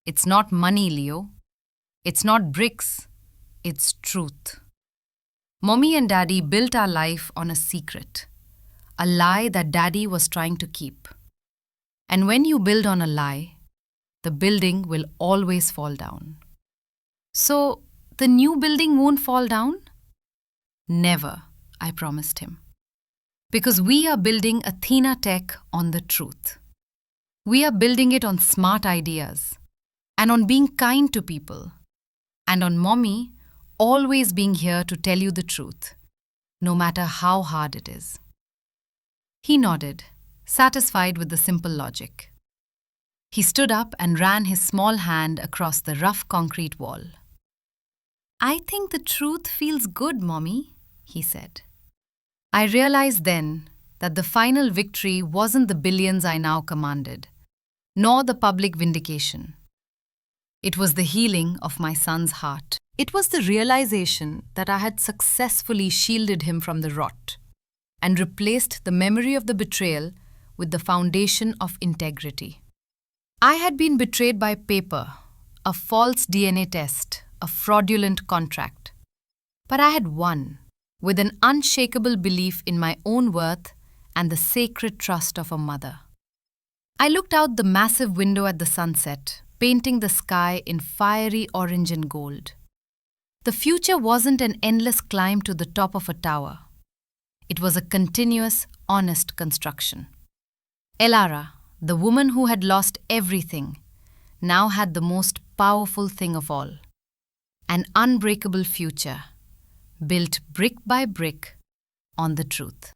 It's not money, Leo. It's not bricks. It's truth. Mommy and Daddy built our life on a secret, a lie that Daddy was trying to keep. And when you build on a lie, the building will always fall down. So, the new building won't fall down? Never, I promised him. Because we are building Athena Tech on the truth. We are building it on smart ideas, and on being kind to people, and on Mommy always being here to tell you the truth, no matter how hard it is. He nodded, satisfied with the simple logic. He stood up and ran his small hand across the rough concrete wall. I think the truth feels good, Mommy, he said. I realized then that the final victory wasn't the billions I now commanded, nor the public vindication. It was the healing of my son's heart. It was the realization that I had successfully shielded him from the rot and replaced the memory of the betrayal with the foundation of integrity. I had been betrayed by paper, a false DNA test, a fraudulent contract. But I had won with an unshakable belief in my own worth and the sacred trust of a mother. I looked out the massive window at the sunset, painting the sky in fiery orange and gold. The future wasn't an endless climb to the top of a tower. It was a continuous, honest construction. Elara, the woman who had lost everything, now had the most powerful thing of all. An unbreakable future, built brick by brick on the truth.